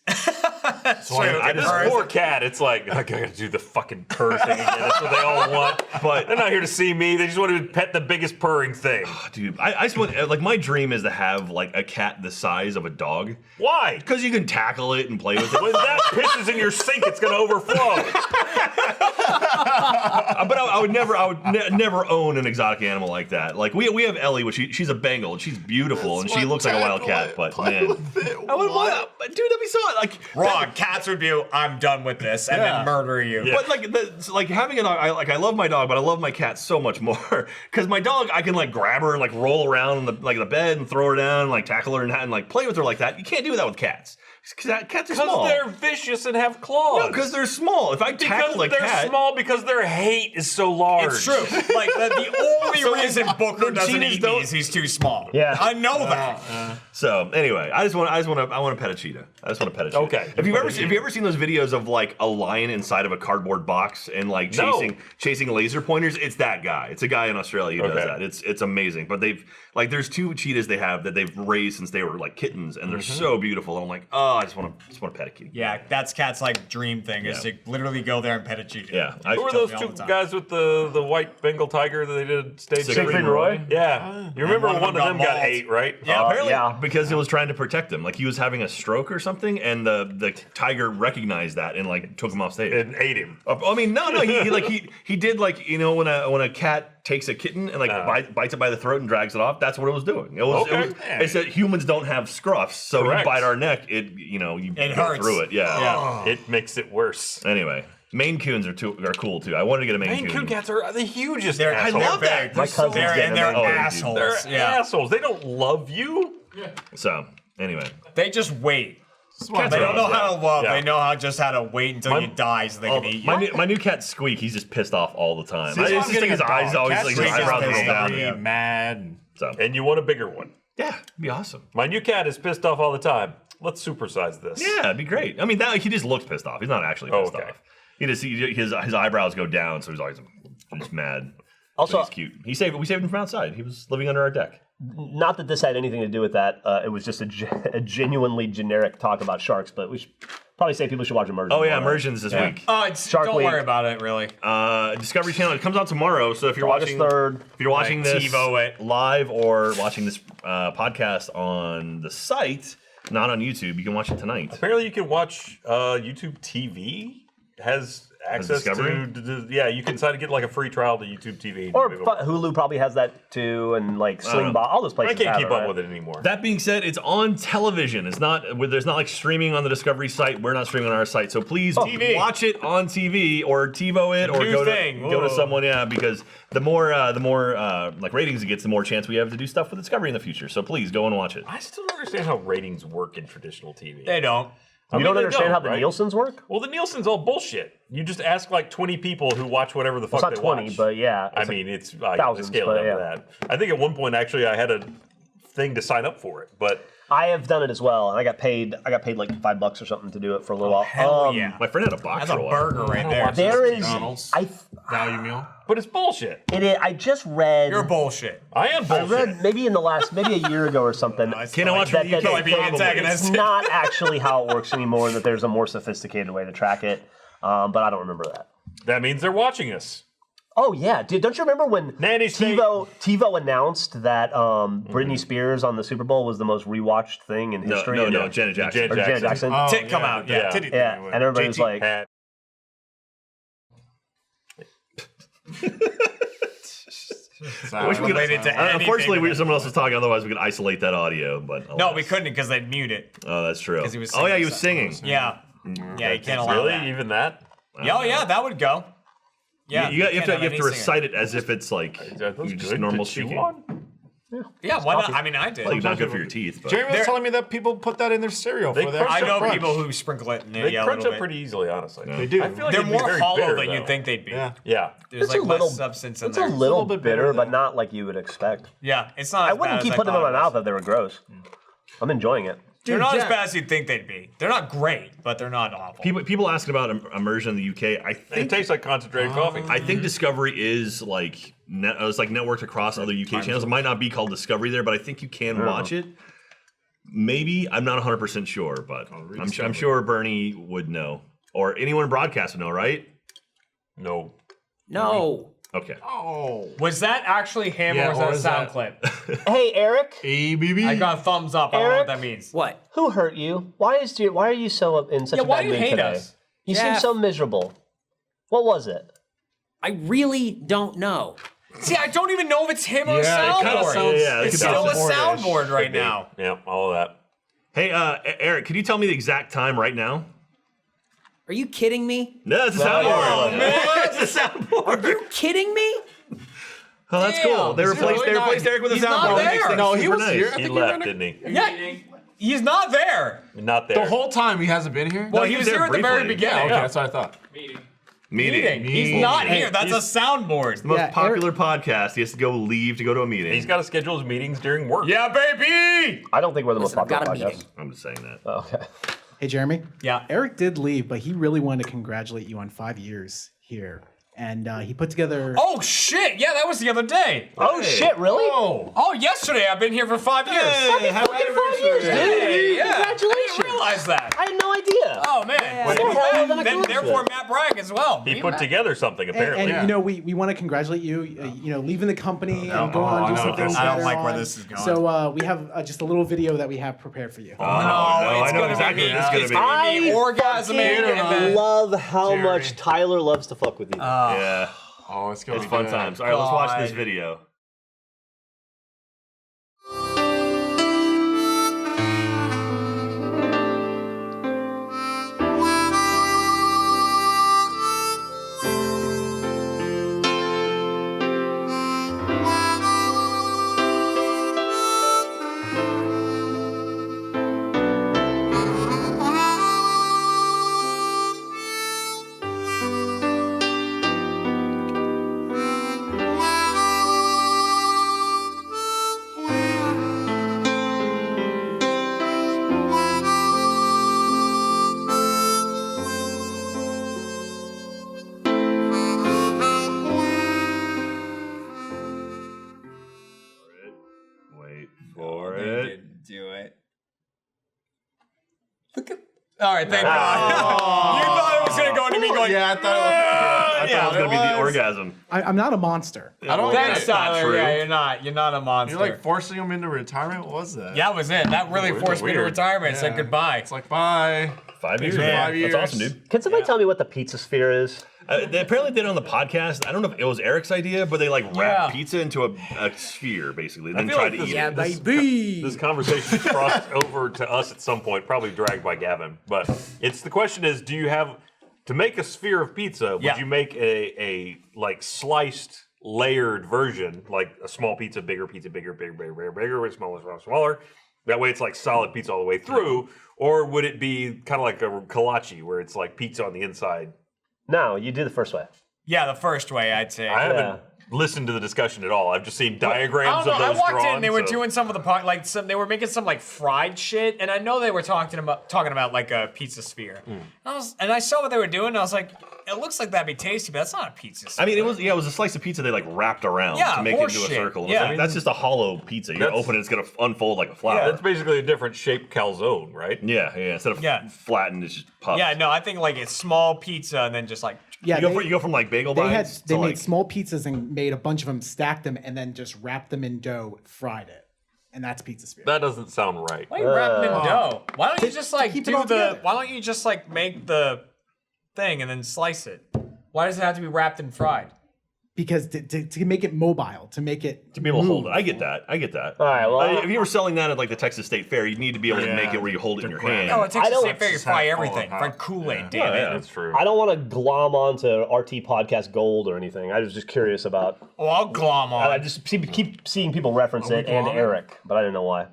S3: so
S1: I
S4: This
S1: just-
S4: poor cat, it's like, I gotta do the fucking purr thing again. That's what they all want. But they're not here to see me. They just want to pet the biggest purring thing.
S1: Dude, I just want, like, my dream is to have like a cat the size of a dog.
S4: Why?
S1: Because you can tackle it and play with it.
S4: When that pisses in your sink, it's gonna overflow.
S1: But I would never own an exotic animal like that. Like we have Ellie, which she's a Bengal and she's beautiful and she looks like a wild cat. But man, I would want, dude, that'd be so like
S2: Wrong. cats would be, I'm done with this, and then murder you.
S1: But like having a dog, I love my dog, but I love my cat so much more. Because my dog, I can like grab her and like roll around the bed and throw her down, and, like tackle her and like play with her like that. You can't do that with cats. Cats are small.
S4: Because they're vicious and have claws.
S1: No, because they're small. If I tackle a
S4: they're
S1: cat,
S4: small because their hate is so large.
S2: It's true. Like the only reason Booker doesn't
S1: cheetahs
S2: eat
S1: don't-
S2: me is he's too small.
S5: Yeah.
S2: I know that.
S1: So anyway, I want to pet a cheetah. I just want to pet a cheetah.
S4: Okay.
S1: Have you ever seen those videos of like a lion inside of a cardboard box and like chasing laser pointers? It's that guy. It's a guy in Australia who does that. It's amazing. But there's 2 cheetahs they have that they've raised since they were like kittens, and they're so beautiful. And I'm like, oh, I just want to pet a kitty.
S2: Yeah, that's Cat's like dream thing is to literally go there and pet a cheetah.
S1: Yeah.
S4: Who were those 2 guys with the white Bengal tiger that they did stage?
S1: Siegfried
S5: and Roy?
S4: Yeah. You remember
S2: one of
S4: one of
S2: them
S4: them got
S2: got mauled.
S4: ate, right?
S2: Yeah, apparently.
S5: Yeah.
S1: Because it was trying to protect him. Like he was having a stroke or something, and the tiger recognized that and like took him off stage.
S4: And ate him.
S1: I mean, no, he did like, you know, when a cat takes a kitten and like bites it by the throat and drags it off. That's what it was doing. It's that humans don't have scruffs, so
S4: Correct.
S1: you bite our neck, you go
S2: hurts.
S1: through it. Yeah.
S4: It makes it worse.
S1: Anyway, Maine Coons are cool too. I wanted to get a Maine
S4: Maine
S1: Coon.
S4: Coon cats are the hugest
S2: They're,
S4: assholes.
S2: they're
S1: love that.
S2: big.
S5: My cousin's
S2: They're,
S5: getting
S2: and they're
S5: them.
S2: assholes.
S4: They're
S2: yeah.
S4: assholes. They don't love you.
S1: So anyway,
S2: They just wait.
S3: Cats
S2: They
S3: are
S2: don't know
S3: awesome.
S2: how to love.
S4: Yeah.
S2: They know how to wait until you die so they can eat you.
S1: my new cat Squeak, he's just pissed off all the time.
S3: See,
S1: I
S3: that's
S1: just
S3: why I'm
S1: think his
S3: getting a
S1: eyes
S3: dog.
S1: always
S3: Cats
S1: like
S3: are
S1: his
S3: just
S1: eyebrows roll
S2: pissed
S1: down.
S3: angry, mad.
S1: So
S4: And you want a bigger one.
S1: yeah, it'd be awesome.
S4: My new cat is pissed off all the time. Let's supersize this.
S1: Yeah, it'd be great. I mean, he just looks pissed off. He's not actually pissed
S4: okay.
S1: off. His eyebrows go down, so he's always just mad.
S5: Also-
S1: But he's cute. We saved him from outside. He was living under our deck.
S5: Not that this had anything to do with that. It was just a genuinely generic talk about sharks, but we should probably say people should watch Immersion.
S1: Oh yeah,
S5: more, right?
S1: immersions this week.
S5: Shark
S2: Don't
S5: Week.
S2: worry about it, really.
S1: Discovery Channel. It comes out tomorrow. So if you're
S5: August
S1: watching,
S5: 3rd.
S1: if you're watching
S2: Right,
S1: this
S2: TiVo it.
S1: live or watching this podcast on the site, not on YouTube, you can watch it tonight.
S4: Apparently, you can watch YouTube TV. Has access
S1: Discovery?
S4: to yeah. You can sign to get like a free trial to YouTube TV.
S5: Or Hulu probably has that too, and like Sling Bot, all those
S4: I
S5: places.
S4: can't
S5: have
S4: keep
S5: it,
S4: up
S5: right?
S4: with it anymore.
S1: That being said, it's on television. It's not. There's not like streaming on the Discovery site. We're not streaming on our site. So please
S2: TV.
S1: watch it on TV or TiVo it or
S2: New
S1: go
S2: thing.
S1: to
S2: Whoa.
S1: someone. Yeah, because the more like ratings it gets, the more chance we have to do stuff with Discovery in the future. So please go and watch it.
S4: I still don't understand how ratings work in traditional TV.
S2: They don't.
S5: You don't
S4: they
S5: understand how the
S4: right?
S5: Nielsen's work?
S4: Well, the Nielsen's all bullshit. You just ask like 20 people who watch whatever the fuck
S5: It's not
S4: they
S5: 20,
S4: watch.
S5: but yeah.
S4: I
S5: it's
S4: mean, it's
S5: thousands,
S4: scale
S5: but
S4: it up
S5: yeah.
S4: to that. I think at one point actually I had a thing to sign up for it, but
S5: I have done it as well, and I got paid like $5 or something to do it for a little while.
S2: Hell yeah.
S1: My friend had a box
S2: That's a
S1: for a while.
S2: burger right there.
S3: watch
S5: There is.
S3: McDonald's value meal.
S4: it's bullshit.
S5: I just read.
S2: You're bullshit.
S4: I am
S5: I
S4: bullshit.
S5: read maybe a year ago or something.
S1: Can I watch
S5: that,
S1: from
S5: that,
S1: the UK?
S2: Probably being
S5: it's
S2: antagonist.
S5: not actually how it works anymore. That there's a more sophisticated way to track it, but I don't remember that.
S4: That means they're watching us.
S5: Oh yeah, dude! Don't you remember when
S4: Nanny State.
S5: TiVo announced that Britney Spears on the Super Bowl was the most rewatched thing in history?
S1: No, Janet Jackson.
S4: Jen
S5: Or Janet
S4: Jackson.
S5: Jackson.
S2: Tit come out, yeah.
S3: Titty
S5: Yeah,
S3: thing,
S5: and everybody was
S3: JT.
S5: like,
S4: Pat.
S1: I wish we could,
S2: Related to anything
S1: unfortunately,
S2: in
S1: someone else was talking. Otherwise, we could isolate that audio. But
S2: No,
S1: alas.
S2: we couldn't because they'd mute it.
S1: Oh, that's true.
S2: 'Cause he was
S1: Oh yeah,
S2: singing
S1: he was singing.
S2: Yeah. Yeah, you can't allow
S4: Really?
S2: that.
S4: Even that?
S2: Yeah, oh, yeah, that would go. Yeah.
S1: You have
S2: can't
S1: to
S2: have any singer.
S1: recite it as if it's like
S4: Are those
S1: just
S4: good
S1: normal
S4: to chew
S1: speaking.
S4: on?
S2: Yeah, why not? I mean, I did.
S1: Like not good for your teeth. But.
S3: Jeremy was telling me that people put that in their cereal
S4: They
S3: for their
S4: crunch
S2: I know
S3: crunch.
S2: people who sprinkle it in
S4: They
S2: yeah, a
S4: crunch
S2: little
S4: up
S2: bit.
S4: pretty easily, honestly.
S3: They do.
S4: I feel like
S2: They're
S4: it'd be
S2: more
S4: very
S2: hollow
S4: bitter,
S2: than
S4: though.
S2: you'd think they'd be.
S3: Yeah.
S4: Yeah.
S2: There's
S5: It's
S2: like
S5: a little-
S2: less substance in
S5: it's
S2: there.
S5: a little
S3: bit
S5: bit bitter,
S3: bitter,
S5: but
S3: though.
S5: not like you would expect.
S2: Yeah, it's not.
S5: I
S2: as
S5: wouldn't
S2: bad
S5: keep
S2: as
S5: putting them in
S2: thought
S5: my
S2: it
S5: mouth
S2: was.
S5: if they were gross. I'm enjoying it.
S2: They're not as
S6: Jack-
S2: bad as you'd think they'd be. They're not great, but they're not awful.
S1: People asking about immersion in the UK. I
S4: It
S1: think
S4: tastes like concentrated coffee.
S1: I think Discovery is like it's like networked across other UK channels. It might not be called Discovery there, but I think you can watch it. Maybe I'm not 100% sure, but I'm sure Bernie would know, or anyone in broadcast would know, right?
S4: No.
S6: No.
S1: Okay.
S3: Oh.
S2: Was that actually him
S3: Yeah,
S2: or was
S3: or
S2: that a
S3: is
S2: sound
S3: that-
S2: clip?
S5: Hey, Eric,
S3: ABB.
S2: I got a thumbs up. I don't know
S5: Eric?
S2: what that means.
S6: What?
S5: who hurt you? Why are you so in such
S2: Yeah,
S5: a
S2: why
S5: bad
S2: do you
S5: mood
S2: hate
S5: today?
S2: us?
S5: You seem
S6: Jeff.
S5: so miserable. What was it?
S6: I really don't know.
S2: See, I don't even know if it's him or a
S3: Yeah, it kinda
S2: soundboard.
S3: sounds-
S1: Yeah,
S2: It's
S1: it
S2: still a
S3: soundboard-ish.
S2: soundboard right now.
S4: Yeah, all of that.
S1: Hey, Eric, could you tell me the exact time right now?
S6: Are you kidding me?
S1: No, it's a soundboard. It's a soundboard.
S6: Are you kidding me?
S1: Oh, that's cool. They replaced Eric with a
S2: He's not
S1: soundboard.
S2: there.
S1: Makes things
S3: No, he
S1: super
S3: was
S1: nice.
S3: here. I
S4: He
S3: think
S4: left, didn't he?
S2: Yeah, he's not there.
S4: Not there.
S3: The whole time he hasn't been here?
S2: Well,
S1: he
S2: he
S1: was
S2: was
S1: there
S2: here at the very
S1: briefly.
S2: beginning.
S3: Okay, that's what I thought.
S1: Meeting.
S2: He's not here. That's a soundboard.
S1: The most
S6: Yeah,
S1: popular podcast. He has to leave to go to a meeting.
S4: He's got to schedule his meetings during work.
S2: Yeah, baby.
S5: I don't think we're the most
S6: Listen, I've
S5: popular
S6: got a
S5: podcast.
S6: meeting.
S1: I'm just saying that.
S5: Oh, okay.
S7: Hey, Jeremy.
S2: Yeah.
S7: Eric did leave, but he really wanted to congratulate you on 5 years here. And he put together.
S2: Oh shit! Yeah, that was the other day.
S5: Oh shit! Really?
S2: Oh, yesterday I've been here for 5 years.
S1: Hey, happy
S5: Fucking 5 years, dude!
S2: Hey, yeah.
S5: Congratulations!
S2: I didn't realize that.
S5: I had no idea.
S2: Oh man.
S5: Well, hell of an
S2: Then,
S5: accomplishment.
S2: therefore, Matt Bragg as well.
S4: He put together something, apparently.
S7: And you know, we want to congratulate you. You know, leaving the company and going on and do something
S2: I don't
S7: better
S2: like where
S7: on.
S2: this is going.
S7: So we have just a little video that we have prepared for you.
S2: no,
S1: I
S2: it's
S1: know
S2: gonna
S1: exactly
S2: be
S1: what this is gonna
S2: it's
S1: be.
S2: gonna be
S5: I
S2: orgasming and then
S5: love how much Tyler loves to fuck with you.
S1: Yeah,
S3: Oh, it's gonna
S1: it's
S3: be
S1: fun
S3: good.
S1: times. All right, let's watch this
S2: God.
S1: video. Wait for
S2: They
S1: it.
S2: didn't do it. Look at. All right, thank God. You thought it was gonna go to me going.
S3: Yeah, I thought
S1: I thought it was gonna be the orgasm.
S7: I'm not a monster.
S3: I don't
S2: Thanks,
S3: get it.
S1: not
S2: Tyler.
S1: true.
S2: Yeah, you're not a monster.
S3: You're like forcing him into retirement? What was that?
S2: Yeah, that was it. That really forced me to
S3: Weird.
S2: retirement. Said
S3: Yeah.
S2: goodbye.
S3: It's like, bye.
S1: 5 years.
S3: Man,
S1: man.
S3: 5 years.
S1: That's awesome, dude.
S5: Can somebody tell me what the pizza sphere is?
S1: They apparently did it on the podcast. I don't know if it was Eric's idea, but they like
S2: Yeah.
S1: wrapped pizza into a sphere, basically, and then
S4: feel
S1: tried
S4: like
S1: to
S4: this-
S1: eat
S6: Yeah,
S1: it.
S6: baby.
S4: This conversation crossed over to us at some point, probably dragged by Gavin. But it's the question is, do you have to make a sphere of pizza? Would
S2: Yeah.
S4: you make a like sliced, layered version, like a small pizza, bigger, bigger, smaller? That way, it's like solid pizza all the way through. Or would it be kind of like a kolache, where it's like pizza on the inside?
S5: No, you do the first way.
S2: Yeah, the first way I'd say.
S4: I haven't listened to the discussion at all. I've just seen diagrams
S2: I
S4: of
S2: don't know.
S4: those
S2: I walked
S4: drawn,
S2: in and they were
S4: so-
S2: doing some of the they were making some like fried shit, and I know they were talking about like a pizza sphere. And I saw what they were doing, and I was like, it looks like that'd be tasty, but that's not a pizza sphere.
S1: I mean, it was a slice of pizza they like wrapped around
S2: Yeah,
S1: to make it into a
S2: horseshit.
S1: circle. It's
S2: Yeah.
S1: like, that's just a hollow pizza. You
S4: That's-
S1: open it, it's gonna unfold like a flower.
S4: Yeah, that's basically a different shaped calzone, right?
S1: Yeah. Instead of flattened, it's just puffed.
S2: yeah, no, I think like it's small pizza and then just like
S7: Yeah,
S1: You go from like bagel
S7: they
S1: bites
S7: they
S1: to
S7: made
S1: like
S7: small pizzas and made a bunch of them, stacked them, and then just wrapped them in dough, fried it, and that's pizza sphere.
S4: That doesn't sound right.
S2: why are you wrapping in dough? Why don't you just like
S7: keep it
S2: do
S7: all together.
S2: why don't you just like make the thing and then slice it? Why does it have to be wrapped and fried?
S7: Because to make it mobile, to make it
S1: to be able to hold it.
S7: move.
S1: I get that.
S5: All right, well,
S1: If you were selling that at like the Texas State Fair, you'd need to be able to make it where you hold it in your hand.
S2: Oh, it takes
S5: I
S2: a
S5: don't-
S2: State Fair, you fry
S3: Just
S2: everything.
S3: fall
S2: Fry
S3: apart.
S2: Kool-Aid,
S1: Yeah,
S2: damn it.
S1: yeah.
S4: That's true.
S5: I don't want to glom onto RT Podcast Gold or anything. I was just curious about.
S2: Oh, I'll glom on.
S5: I just keep seeing people reference it and Eric, but I didn't know why.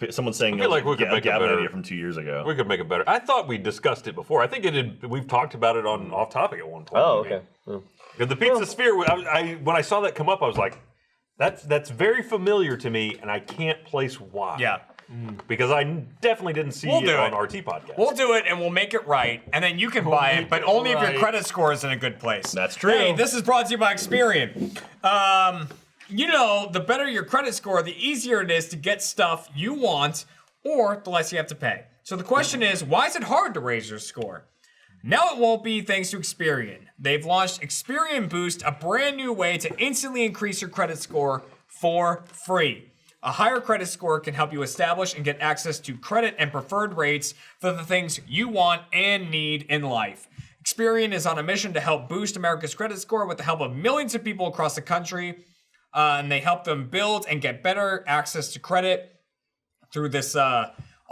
S1: Someone's saying
S4: feel like we could
S1: a
S4: make a
S1: Gavin
S4: better-
S1: idea from 2 years ago.
S4: We could make it better. I thought we discussed it before. I think we've talked about it on Off Topic at one point.
S5: Oh,
S4: maybe.
S5: okay. Oh.
S4: 'Cause the pizza sphere, when I saw that come up, I was like, that's very familiar to me, and I can't place why.
S2: Yeah.
S4: Because I definitely didn't see
S2: We'll
S4: it
S2: do
S4: on
S2: it.
S4: RT podcast.
S2: We'll do it and we'll make it right, and then you can buy it, but only if your
S3: right.
S2: credit score is in a good place.
S1: That's true.
S2: Hey, this is brought to you by Experian. You know, the better your credit score, the easier it is to get stuff you want, or the less you have to pay. So the question is, why is it hard to raise your score? Now it won't be thanks to Experian. They've launched Experian Boost, a brand new way to instantly increase your credit score for free. A higher credit score can help you establish and get access to credit and preferred rates for the things you want and need in life. Experian is on a mission to help boost America's credit score with the help of millions of people across the country. And they help them build and get better access to credit through this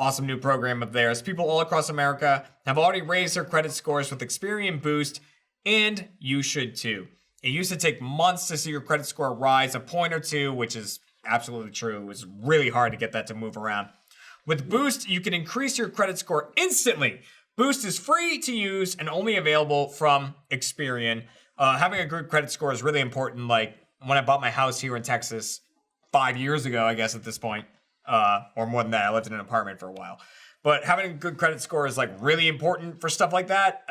S2: awesome new program of theirs. People all across America have already raised their credit scores with Experian Boost, and you should too. It used to take months to see your credit score rise a point or two, which is absolutely true. It was really hard to get that to move around. With Boost, you can increase your credit score instantly. Boost is free to use and only available from Experian. Having a good credit score is really important. Like when I bought my house here in Texas 5 years ago, I guess at this point, or more than that, I lived in an apartment for a while. But having a good credit score is like really important for stuff like that.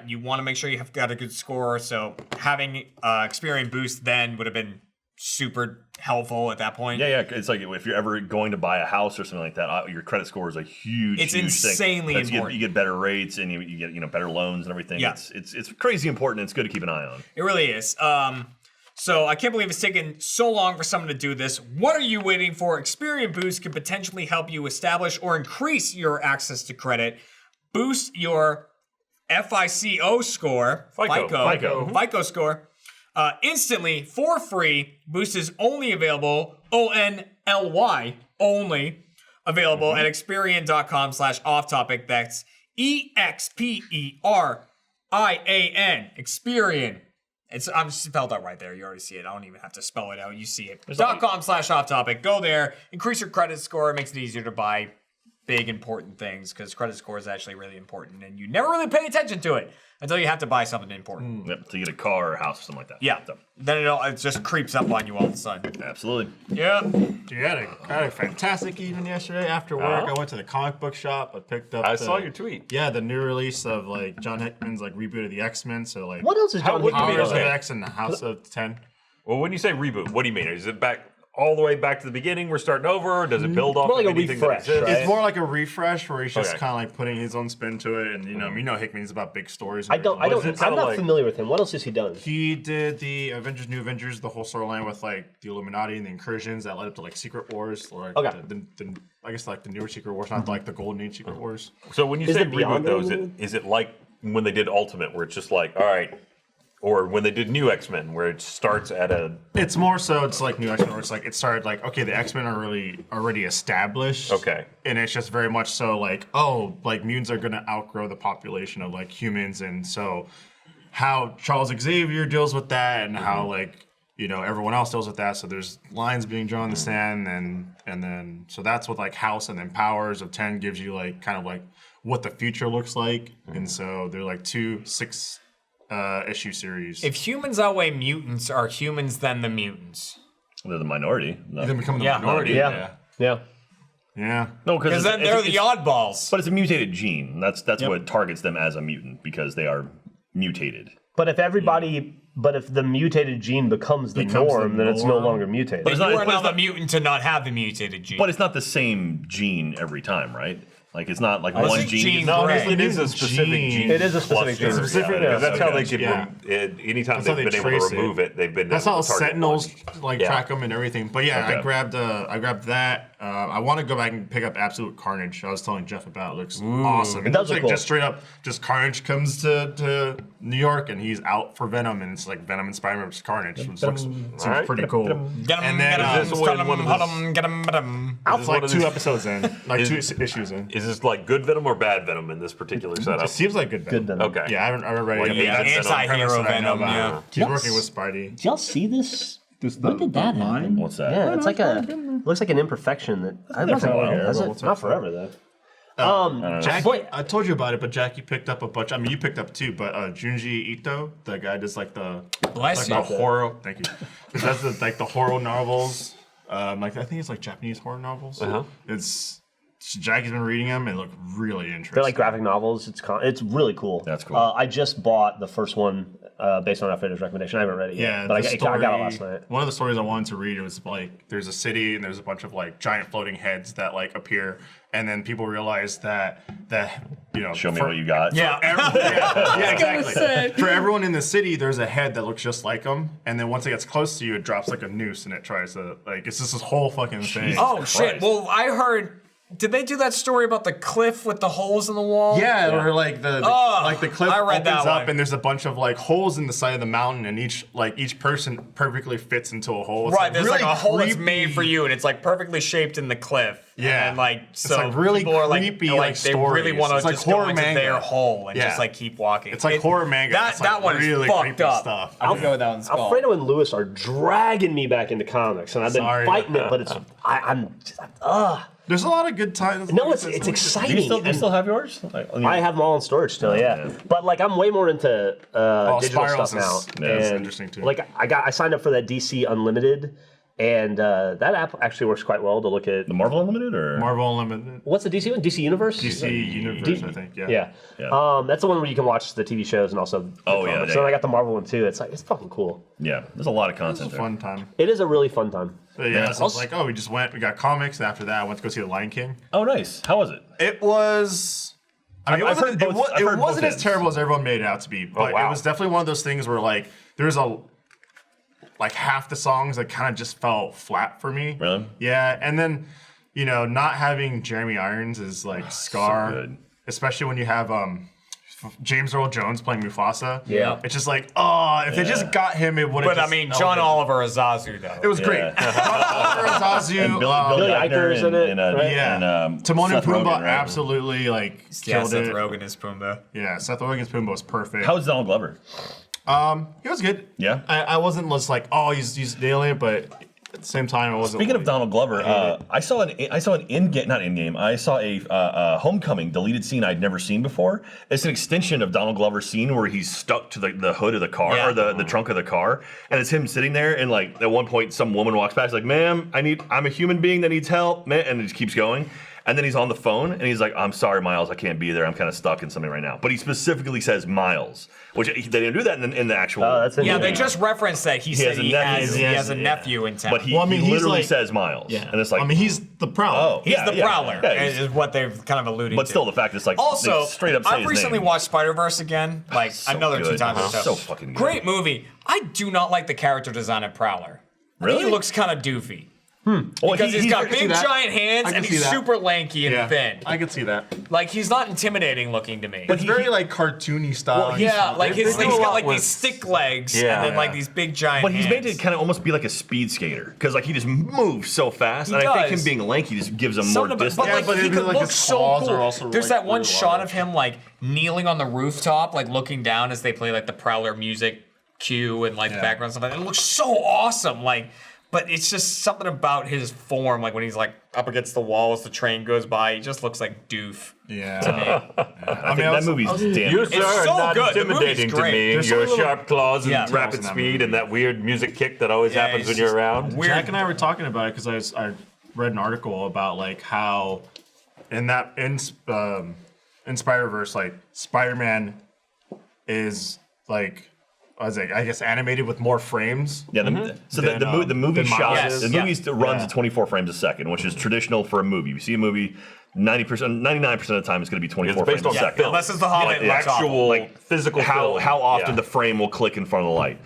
S2: You want to make sure you have got a good score. So having Experian Boost then would have been super helpful at that point.
S1: Yeah. It's like if you're ever going to buy a house or something like that, your credit score is a huge,
S2: It's
S1: huge
S2: insanely
S1: thing.
S2: important.
S1: You get better rates and you get better loans and everything.
S2: Yeah.
S1: It's crazy important. And it's good to keep an eye on.
S2: It really is. So I can't believe it's taken so long for someone to do this. What are you waiting for? Experian Boost can potentially help you establish or increase your access to credit. Boost your FICO score, FICO score, instantly for free. Boost is only available, ONLY, only available at Experian.com/off-topic. That's EXPERIAN, Experian. I'm spelled out right there. You already see it. I don't even have to spell it out. You see it. .com/off-topic. Go there. Increase your credit score. It makes it easier to buy big, important things because credit score is actually really important. And you never really pay attention to it until you have to buy something important.
S1: Yep, to get a car or a house or something like that.
S2: Yeah.
S1: So,
S2: Then it just creeps up on you all of a sudden.
S1: absolutely.
S2: Yeah.
S3: Dude, I had a fantastic evening yesterday after work. I went to the comic book shop. I picked up.
S4: I saw your tweet.
S3: Yeah, the new release of like John Hickman's like reboot of the X-Men. So like,
S5: What else is John
S4: would you
S5: Hickman
S4: mean?
S3: Powers of
S4: Okay.
S3: X and the House of 10.
S4: Well, when you say reboot, what do you mean? Is it back all the way back to the beginning? We're starting over? Or does it build off
S5: More like
S4: of
S5: a
S4: anything
S5: refresh,
S4: that exists?
S5: right?
S3: It's more like a refresh where he's just
S4: Okay.
S3: kind of like putting his own spin to it, and you know Hickman's about big stories.
S5: I don't.
S3: Was it
S5: I'm
S4: kinda
S5: not
S4: like-
S5: familiar with him. What else has he done?
S3: He did the Avengers, New Avengers, the whole storyline with like the Illuminati and the incursions that led up to like Secret Wars, or like,
S5: Okay.
S3: the I guess like the newer Secret Wars, not like the Golden Age Secret Wars.
S4: So when you
S5: Is
S4: say
S5: it beyond
S4: reboot, though,
S5: that?
S4: is it like when they did Ultimate, where it's just like, all right, or when they did New X-Men, where it starts at a
S3: It's more so it's like New X-Men, where it's like it started like okay, the X-Men are really already established.
S4: Okay.
S3: And it's just very much so like oh, like mutants are gonna outgrow the population of like humans, and so how Charles Xavier deals with that, and how like everyone else deals with that. So there's lines being drawn in the sand, and then so that's what like House and then Powers of 10 gives you like kind of like what the future looks like, and so they're like 6 issue series.
S2: If humans outweigh mutants, are humans then the mutants?
S1: They're the minority. No,
S3: Then become the
S2: Yeah.
S3: minority.
S5: Yeah. Yeah.
S3: Yeah.
S1: no,
S2: Because then they're the oddballs.
S1: But it's a mutated gene. That's what targets them as a mutant because they are mutated.
S5: But if the mutated gene becomes the
S3: Becomes the
S5: norm, then it's no
S3: norm.
S5: longer mutated.
S1: But it's
S2: You
S1: not-
S2: are
S1: but it's
S2: now the
S1: not-
S2: mutant to not have the mutated gene.
S1: But it's not the same gene every time, right? Like it's not like
S2: I
S1: one
S2: think
S1: gene.
S2: Jean
S4: no,
S2: Grey.
S4: it is a specific gene.
S5: It is a specific
S4: cluster.
S5: gene.
S3: Specific-
S4: Yeah, that's how they
S3: okay.
S4: could.
S3: Yeah.
S4: Anytime
S3: That's how
S4: they've
S3: they
S4: been able
S3: trace
S4: to
S3: it.
S4: remove it, they've been.
S3: That's
S4: able
S3: how
S4: to target
S3: Sentinels
S4: one.
S3: like
S4: Yeah.
S3: track them and everything. But yeah,
S1: Okay.
S3: I grabbed that. I want to go back and pick up Absolute Carnage. I was telling Jeff about. It looks awesome.
S5: It
S3: It
S5: does
S3: looks
S5: look
S3: like
S5: cool.
S3: just straight up, just Carnage comes to New York and he's out for Venom, and it's like Venom and Spider-Man versus Carnage, which seems
S4: Alright.
S3: pretty cool.
S2: Get 'em,
S3: And
S2: get
S3: then
S2: 'em,
S4: is this
S2: cut
S4: one
S2: 'em,
S4: of those-
S2: cut 'em, get 'em, get 'em.
S3: It's like
S4: one of
S3: 2
S4: these-
S3: episodes in, like
S4: Is-
S3: 2 issues in.
S4: Is this like good Venom or bad Venom in this particular setup?
S3: It seems like good Venom.
S5: Good Venom.
S4: Okay.
S3: Yeah, I haven't read
S4: Like
S3: it.
S4: yeah,
S3: That's the
S2: anti-hero
S3: premise that I know
S2: Venom,
S3: about.
S2: yeah.
S3: He's working with Spidey.
S6: Did y'all see this?
S8: When
S6: did that happen?
S1: What's that?
S5: Yeah, it's like looks like an imperfection that I've
S1: there for a while.
S5: Has it? Not forever though.
S3: Jackie, I told you about it, but Jackie picked up a bunch. I mean, you picked up 2, but Junji Ito, the guy does like the
S2: Bless
S3: like the
S2: you.
S3: horror. Thank you. That's like the horror novels. Like I think it's like Japanese horror novels. It's Jackie's been reading them and look really interesting.
S5: They're like graphic novels. It's really cool.
S1: That's cool.
S5: I just bought the first one based on Alfredo's recommendation. I haven't read it yet,
S3: Yeah,
S5: but
S3: the
S5: I got it last
S3: story-
S5: night.
S3: One of the stories I wanted to read, it was like there's a city and there's a bunch of like giant floating heads that like appear, and then people realize that
S1: Show me what you got.
S2: Yeah.
S3: yeah, exactly. For everyone in the city, there's a head that looks just like them, and then once it gets close to you, it drops like a noose and it tries to like it's just this whole fucking thing.
S2: Oh shit! Well, I heard Did they do that story about the cliff with the holes in the wall?
S3: Yeah, or like the cliff
S2: I read
S3: opens
S2: that
S3: up
S2: one.
S3: and there's a bunch of like holes in the side of the mountain, and each person perfectly fits into a hole. It's
S2: Right, there's
S3: really
S2: like a hole that's
S3: creepy.
S2: made for you, and it's like perfectly shaped in the cliff.
S3: Yeah.
S2: and like so
S3: like really
S2: people are
S3: creepy,
S2: like
S3: like,
S2: they really
S3: stories.
S2: want to
S3: It's like
S2: just go
S3: horror
S2: into
S3: manga.
S2: their hole and
S3: Yeah.
S2: just like keep walking.
S3: It's like horror manga.
S2: That
S3: It's like
S2: that one
S3: really
S2: is fucked
S3: creepy
S2: up.
S3: stuff.
S6: I don't know what that one's called.
S5: Alfredo and Lewis are dragging me back into comics, and I've been
S3: Sorry.
S5: fighting it, but it's I'm
S3: There's a lot of good times.
S5: no, it's
S3: Like,
S5: exciting.
S1: Do you
S5: and
S1: still have yours? Like,
S5: I have them all in storage still, yeah. But like I'm way more into digital
S3: Spirals
S5: stuff now.
S3: is- yeah, that's
S5: And,
S3: interesting, too.
S5: Like I signed up for that DC Unlimited, and that app actually works quite well to look at.
S1: the Marvel Unlimited or
S3: Marvel Unlimited,
S5: What's the DC one? DC Universe.
S3: DC Universe, I think. Yeah.
S5: Yeah.
S1: Yeah.
S5: That's the one where you can watch the TV shows and also. The
S1: Oh, yeah,
S5: comics.
S1: yeah,
S5: So
S1: yeah.
S5: I got the Marvel one too. It's fucking cool.
S1: Yeah, there's a lot of
S3: It's
S1: content
S3: a
S1: there.
S3: fun time.
S5: It is a really fun time.
S3: But yeah, so it's like, oh, we got comics, and after that, I went to go see The Lion King.
S1: Oh, nice. How was it?
S3: It was. I mean,
S1: I've heard both- I've
S3: it
S1: heard
S3: wasn't
S1: both
S3: as
S1: ends.
S3: terrible as everyone made it out to be, but
S4: wow.
S3: it was definitely one of those things where like there's like half the songs that kind of just fell flat for me.
S1: Really?
S3: Yeah, and then not having Jeremy Irons is like Scar,
S1: good.
S3: especially when you have James Earl Jones playing Mufasa.
S5: Yeah.
S3: it's just like if they just got him, it would have.
S2: But I mean, John Oliver is Zazu though.
S3: It was great.
S1: Yeah.
S3: John Oliver, Zazu,
S1: And Billy
S5: Eichner's
S1: Eichner
S5: in it,
S1: and,
S5: right?
S3: yeah,
S1: and
S3: Timon and
S1: Seth Rogen,
S3: Pumbaa
S1: right?
S3: absolutely like
S2: yeah,
S3: killed
S2: Seth
S3: it.
S2: Rogen is Pumbaa.
S3: Yeah, Seth Rogen's Pumbaa was perfect.
S1: How's Donald Glover?
S3: He was good.
S1: Yeah?
S3: I wasn't just like, oh, he's nailing it, but at the same time, I wasn't.
S1: Speaking of Donald Glover, I saw an in-game, not in-game. I saw a Homecoming deleted scene I'd never seen before. It's an extension of Donald Glover's scene where he's stuck to the hood of the car
S2: Yeah.
S1: or the trunk of the car, and it's him sitting there. And like at one point, some woman walks past, like, "Ma'am, I'm a human being that needs help," man, and it just keeps going. And then he's on the phone and he's like, "I'm sorry, Miles, I can't be there. I'm kind of stuck in something right now." But he specifically says Miles, which they didn't do that in the actual.
S5: that's
S2: Yeah,
S5: interesting.
S2: they just referenced that he said
S1: has a
S2: he
S1: nephew.
S2: has a nephew in town.
S1: But he,
S3: Well, I mean,
S1: he
S3: he's
S1: literally
S3: like-
S1: says Miles, and it's like,
S3: I mean, he's the Prowler.
S1: oh,
S2: he's
S1: yeah,
S2: the
S1: yeah,
S2: Prowler,
S1: yeah, he's-
S2: is what they've kind of alluded
S1: but
S2: to.
S1: still, the fact is like
S2: Also,
S1: they straight up say
S2: I've
S1: his
S2: recently
S1: name.
S2: watched Spider-Verse again, like
S1: So
S2: another
S1: good.
S2: 2 times. or
S1: So fucking good.
S2: Great movie. I do not like the character design of Prowler. I think
S1: Really?
S2: he looks kind of doofy.
S1: Well,
S2: Because he's got
S3: I can see
S2: big
S3: that.
S2: giant hands
S3: I can
S2: and
S3: see
S2: he's
S3: that.
S2: super lanky and thin.
S3: I could see that.
S2: Like he's not intimidating looking to me.
S3: It's very like cartoony style.
S1: Well,
S2: yeah, like
S4: they
S2: he's
S4: do a
S2: got
S4: lot
S2: like
S4: with-
S2: these stick legs
S4: Yeah.
S2: and then like
S3: Yeah.
S2: these big giant
S1: But he's
S2: hands.
S1: made to kind of almost be like a speed skater because like he just moves so fast,
S2: He
S1: and I think him
S2: does.
S1: being lanky just gives him more
S2: Something about-
S1: distance.
S2: but
S3: Yeah,
S2: like
S3: but
S2: he
S3: even,
S2: could
S3: like,
S2: look
S3: his
S2: so
S3: claws are
S2: cool.
S3: also,
S2: There's
S3: like,
S2: that one
S3: really
S2: shot
S3: large.
S2: of him like kneeling on the rooftop, like looking down as they play like the Prowler music cue and like the background stuff. It looks so awesome, like. But it's just something about his form, like when he's like up against the wall as the train goes by, he just looks like doof.
S3: Yeah.
S2: To me.
S1: I think that movie's damn
S4: You
S1: good.
S4: sir are
S2: so
S4: not
S2: good. The
S4: intimidating
S2: movie's
S4: to
S2: great.
S4: me.
S3: There's
S4: Your
S3: some little
S4: sharp claws and
S2: Yeah.
S4: rapid
S3: in that
S4: speed
S3: movie.
S4: and that weird music kick that always
S2: Yeah,
S4: happens
S2: it's
S4: when you're
S2: just
S4: around.
S2: weird.
S3: Jack and I were talking about it because I read an article about like how in Spider-Verse, like Spider-Man is like I guess animated with more frames.
S1: Yeah, so
S3: Than,
S1: the movie
S3: than
S1: shot,
S3: Miles
S1: the
S3: is.
S1: movie runs
S3: Yeah.
S1: at 24 frames a second, which is traditional for a movie. You see a movie, 99% of the time it's going to be 24
S4: It's based
S1: frames
S4: on
S1: a
S2: Yeah,
S1: second.
S2: unless it's the Hobbit,
S1: Like
S2: it
S1: the
S2: looks awful.
S4: Actual
S1: Like,
S4: physical
S1: how
S4: film.
S1: often
S4: Yeah.
S1: the frame will click in front of the light.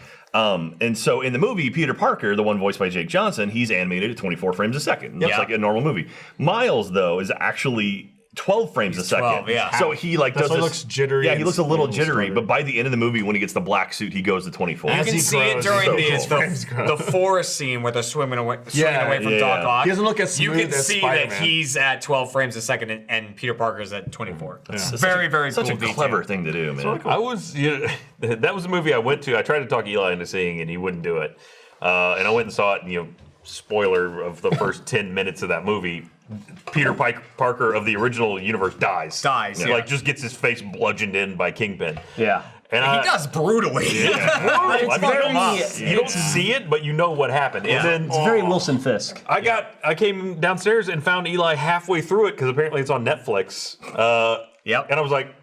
S1: And so in the movie, Peter Parker, the one voiced by Jake Johnson, he's animated at 24 frames a second. That's
S2: Yeah.
S1: like a normal movie. Miles, though, is actually 12 frames a second.
S2: 12, yeah.
S1: So he like
S3: That's
S1: does
S3: why he
S1: this,
S3: looks jittery
S1: Yeah, he
S3: and
S1: looks a little
S3: a little
S1: jittery,
S3: stuttery.
S1: but by the end of the movie, when he gets the black suit, he goes to 24.
S2: You
S3: As
S2: can
S3: he
S2: see it
S3: grows,
S2: during
S3: his frames grow.
S2: the forest scene where they're swimming away from
S1: yeah.
S2: Doc Ock.
S3: He doesn't look as
S2: You
S3: smooth
S2: can
S3: as
S2: see
S3: Spider-Man.
S2: that he's at 12 frames a second and Peter Parker's at 24.
S1: It's
S2: Very, very
S1: such
S2: cool
S1: a
S2: detail.
S1: clever thing to do, man.
S4: I was, that was a movie I went to. I tried to talk Eli into seeing, and he wouldn't do it. And I went and saw it. And, spoiler of the first 10 minutes of that movie. Peter Parker of the original universe dies.
S2: Dies,
S4: He
S2: yeah.
S4: like just gets his face bludgeoned in by Kingpin.
S5: Yeah.
S4: And
S2: He does brutally.
S1: I mean,
S5: very-
S1: come on.
S4: You don't see it, but you know what happened.
S2: Yeah.
S4: And then
S5: It's very Wilson Fisk.
S4: I came downstairs and found Eli halfway through it because apparently it's on Netflix.
S2: Yep.
S4: And I was like,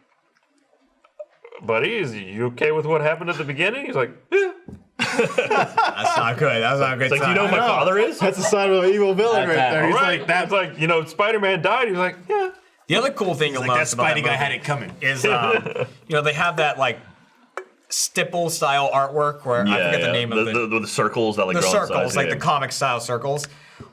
S4: "Buddy, is you okay with what happened at the beginning?" He's like, "Yeah."
S2: That's not good. That's not a good
S1: It's like, do you know who my father is?
S3: That's the sign of an evil villain right there. He's
S4: Right.
S3: like that.
S4: That's like, Spider-Man died. He's like, "Yeah."
S2: The other cool thing you'll
S3: Like that
S2: notice about
S3: Spidey
S2: that
S3: guy had
S2: movie
S3: it coming.
S2: is, they have that like stipple style artwork where I forget the name of
S1: the circles that like
S2: the
S1: grow on
S2: circles,
S1: sides,
S2: like
S1: yeah.
S2: the comic style circles.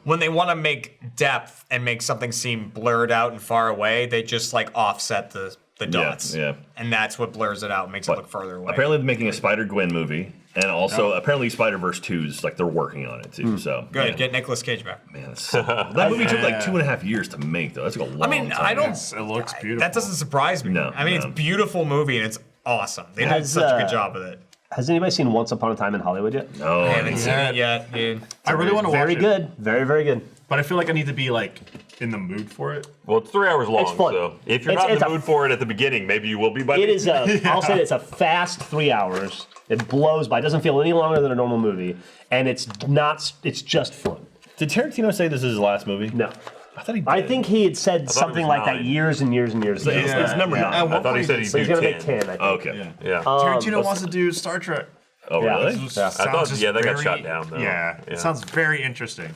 S2: when they want to make depth and make something seem blurred out and far away, they just like offset the dots.
S1: Yeah.
S2: And that's what blurs it out, makes it look further away.
S1: Apparently, they're making a Spider-Gwen movie, and also apparently Spider-Verse 2's like they're working on it too. So
S2: Good,
S1: yeah.
S2: get Nicolas Cage back.
S1: Man, that movie took like 2.5 years to make, though. That's like a long
S2: I mean,
S1: time.
S2: I don't.
S3: It looks beautiful.
S2: That doesn't surprise me.
S1: No,
S2: I mean, it's
S1: no.
S2: a beautiful movie and it's awesome. They did
S5: Has,
S2: such a good job with it.
S5: Has anybody seen Once Upon a Time in Hollywood yet?
S1: No,
S2: I haven't seen it yet, dude.
S3: I really want to watch
S5: Very
S3: it.
S5: good. Very, very good.
S3: But I feel like I need to be like in the mood for it.
S4: Well, it's 3 hours long,
S5: It's fun.
S4: so if you're
S5: It's-
S4: not in
S5: it's
S4: the
S5: a-
S4: mood for it at the beginning, maybe you will be by
S5: It
S4: the
S5: is I'll say it's a fast 3 hours. It blows by. It doesn't feel any longer than a normal movie, and it's not. It's just fun.
S1: Did Tarantino say this is his last movie?
S5: No,
S1: I thought he did.
S5: I think he had said
S4: it
S5: something
S4: was
S5: like that
S4: 9.
S5: years and years and years ago.
S1: It's number 9.
S4: I thought he said he'd
S5: So he's
S4: do
S5: gonna
S4: 10.
S5: make 10. I think.
S1: Okay.
S4: Yeah.
S3: Tarantino wants to do Star Trek.
S1: Oh,
S5: Yeah.
S1: really?
S5: Yeah.
S4: I thought,
S3: Sounds
S4: yeah, that got
S3: very-
S4: shot down, though.
S3: Yeah, it sounds very interesting.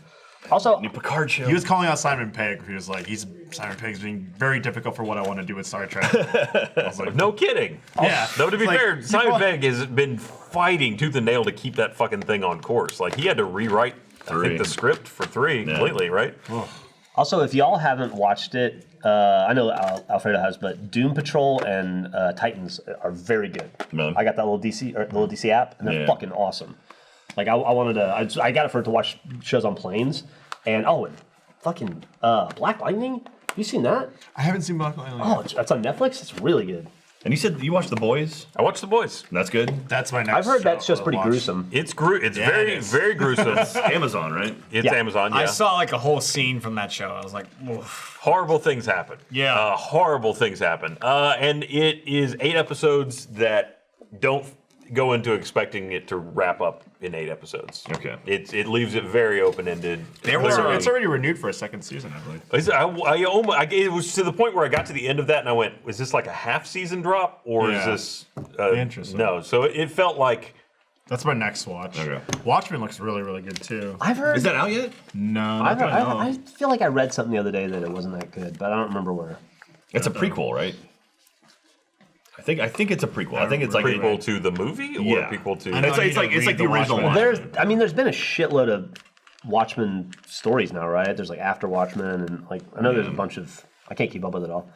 S5: Also,
S1: New Picard show.
S3: He was calling out Simon Pegg. He was like, Simon Pegg's being very difficult for what I want to do with Star Trek. I was like,
S4: No kidding.
S3: yeah.
S4: No, to be
S3: It's like,
S4: fair,
S3: you
S4: Simon
S3: brought-
S4: Pegg has been fighting tooth and nail to keep that fucking thing on course. Like, he had to rewrite, I
S1: 3.
S4: think, the script for 3 completely, right?
S5: Also, if y'all haven't watched it, I know Alfredo has, but Doom Patrol and Titans are very good.
S1: No.
S5: I got that little DC app, and they're
S1: Yeah.
S5: fucking awesome. Like I wanted to, I got it for to watch shows on planes, and and fucking Black Lightning. Have you seen that?
S3: I haven't seen Black Lightning.
S5: Oh, that's on Netflix. It's really good.
S1: And you said you watched The Boys?
S4: I watched The Boys.
S1: That's good.
S3: That's my next.
S5: I've heard that's
S3: show
S5: just
S3: I'll
S5: pretty
S3: watch.
S5: gruesome.
S4: It's
S3: Yeah,
S4: very,
S3: it is.
S4: very gruesome.
S1: Amazon, right?
S4: It's
S5: Yeah.
S4: Amazon, yeah.
S2: I saw like a whole scene from that show. I was like, oof.
S4: Horrible things happen.
S2: Yeah.
S4: Horrible things happen. And it is 8 episodes that don't go into expecting it to wrap up in 8 episodes.
S1: Okay.
S4: It leaves it very open-ended.
S2: There were-
S4: Clearly-
S3: It's already renewed for a second season, I believe.
S4: it was to the point where I got to the end of that and I went, is this like a half season drop or
S3: Yeah.
S4: is this
S3: Interesting.
S4: No, so it felt like
S3: That's my next watch.
S1: Okay.
S3: Watchmen looks really, really good too.
S5: I've heard.
S1: Is that out yet?
S3: No, not
S5: I've,
S3: that I know
S5: I
S3: of.
S5: feel like I read something the other day that it wasn't that good, but I don't remember where.
S1: It's a prequel, right? I think it's a prequel. I think it's like
S4: prequel to the movie or
S1: Yeah.
S4: prequel to
S3: I know
S1: It's
S3: you
S1: like
S3: need to
S1: it's like
S3: read
S1: the
S3: the
S1: original
S3: Watchmen.
S1: one.
S5: There's been a shitload of Watchmen stories now, right? There's like After Watchmen, and like I know there's a bunch of. I can't keep up with it all.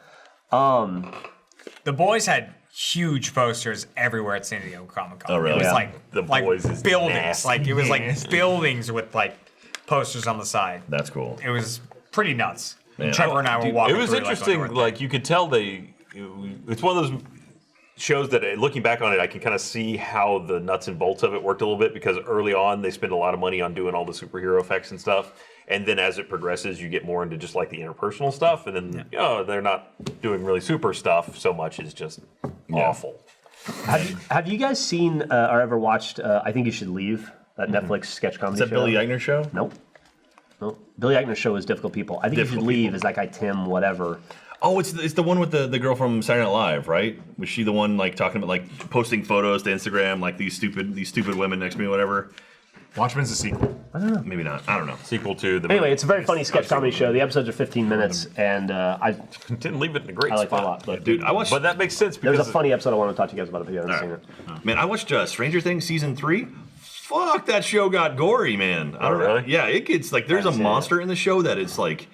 S2: The Boys had huge posters everywhere at San Diego Comic Con.
S1: Oh, really?
S2: It was
S1: Yeah.
S2: like
S4: The Boys is
S2: buildings.
S4: nasty.
S2: Like it was like buildings with like posters on the side.
S1: That's cool.
S2: It was pretty nuts.
S1: Man,
S2: Trevor and I were walking.
S4: It was
S2: through,
S4: interesting.
S2: going,
S4: Like you could tell it's one of those shows that looking back on it, I can kind of see how the nuts and bolts of it worked a little bit because early on they spend a lot of money on doing all the superhero effects and stuff. And then as it progresses, you get more into just like the interpersonal stuff. And then, they're not doing really super stuff so much. It's just awful.
S5: Have you guys seen or ever watched? I think you should leave that Netflix sketch comedy
S1: Is that
S5: show.
S1: Billy Eichner show?
S5: Nope. Billy Eichner's show is Difficult People. I think you
S1: Difficult
S5: should leave
S1: People.
S5: is that guy Tim whatever.
S1: Oh, it's the one with the girl from Saturday Night Live, right? Was she the one like talking about like posting photos to Instagram like these stupid women next to me, whatever?
S3: Watchmen's a sequel.
S1: Maybe not. I don't know.
S4: Sequel to the
S5: Anyway, it's a very funny sketch comedy show. The episodes are 15 minutes, and I
S4: didn't leave it in a great
S5: like it a
S4: spot.
S5: lot. But
S1: Dude, I watched.
S4: But that makes sense
S5: there's
S4: because
S5: a funny episode I want to talk to you guys about if you haven't seen it.
S1: Man, I watched Stranger Things season 3. Fuck, that show got gory, man. I don't know.
S4: really?
S1: Yeah, it gets like there's a monster in the show that it's like.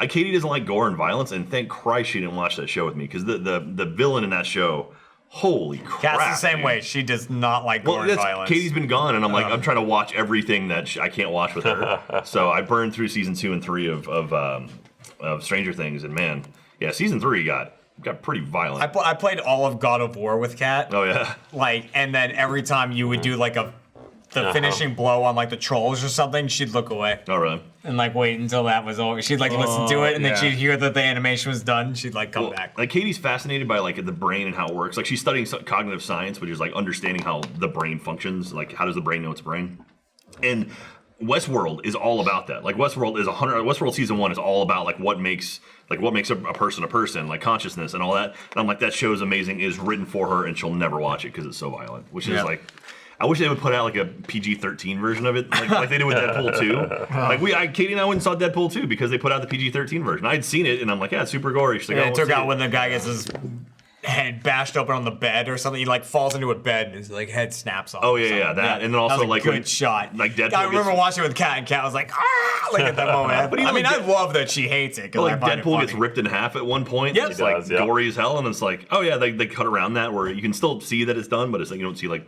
S1: Katie doesn't like gore and violence, and thank Christ she didn't watch that show with me because the villain in that show, holy crap!
S2: Cat's the same
S1: dude.
S2: way. She does not like gore
S1: Well,
S2: and
S1: that's,
S2: violence.
S1: Katie's been gone, and I'm like, I'm trying to watch everything that I can't watch with her. So I burned through season 2 and 3 of Stranger Things, and man, yeah, season 3 got pretty violent.
S2: I played all of God of War with Cat.
S1: Oh yeah,
S2: Like, and then every time you would do like the finishing blow on like the trolls or something, she'd look away
S1: all right.
S2: and like wait until that was over. She'd like listen to it, and then
S3: yeah.
S2: she'd hear that the animation was done. She'd like come back.
S1: Like Katie's fascinated by like the brain and how it works. Like she's studying cognitive science, which is like understanding how the brain functions. Like how does the brain know its brain? And Westworld is all about that. Like Westworld season 1 is all about like what makes a person, like consciousness and all that. And I'm like, that show's amazing. It is written for her, and she'll never watch it because it's so violent. Which is like, I wish they would put out like a PG-13 version of it, like they did with Deadpool 2. Like Katie and I went and saw Deadpool 2 because they put out the PG-13 version. I had seen it, and I'm like, yeah, it's super gory. She's like,
S2: And
S1: oh,
S2: it took
S1: let's see
S2: out when the guy gets his head bashed open on the bed or something. He like falls into a bed and his like head snaps off.
S1: Oh
S2: or
S1: yeah,
S2: something.
S1: yeah, that, and then
S2: was
S1: also
S2: a
S1: like
S2: good shot.
S1: like Deadpool.
S2: I remember
S1: gets,
S2: watching it with Kat, and Kat was like, ah, like at that moment.
S1: But
S2: I
S1: even
S2: mean,
S1: like
S2: I love that she hates it. 'Cause
S1: like
S2: I find it
S1: Deadpool
S2: funny.
S1: gets ripped in half at one point.
S2: Yep.
S1: It's
S2: He
S1: like
S4: does, yeah.
S1: gory as hell, and it's like, oh yeah, they cut around that where you can still see that it's done, but it's like you don't see like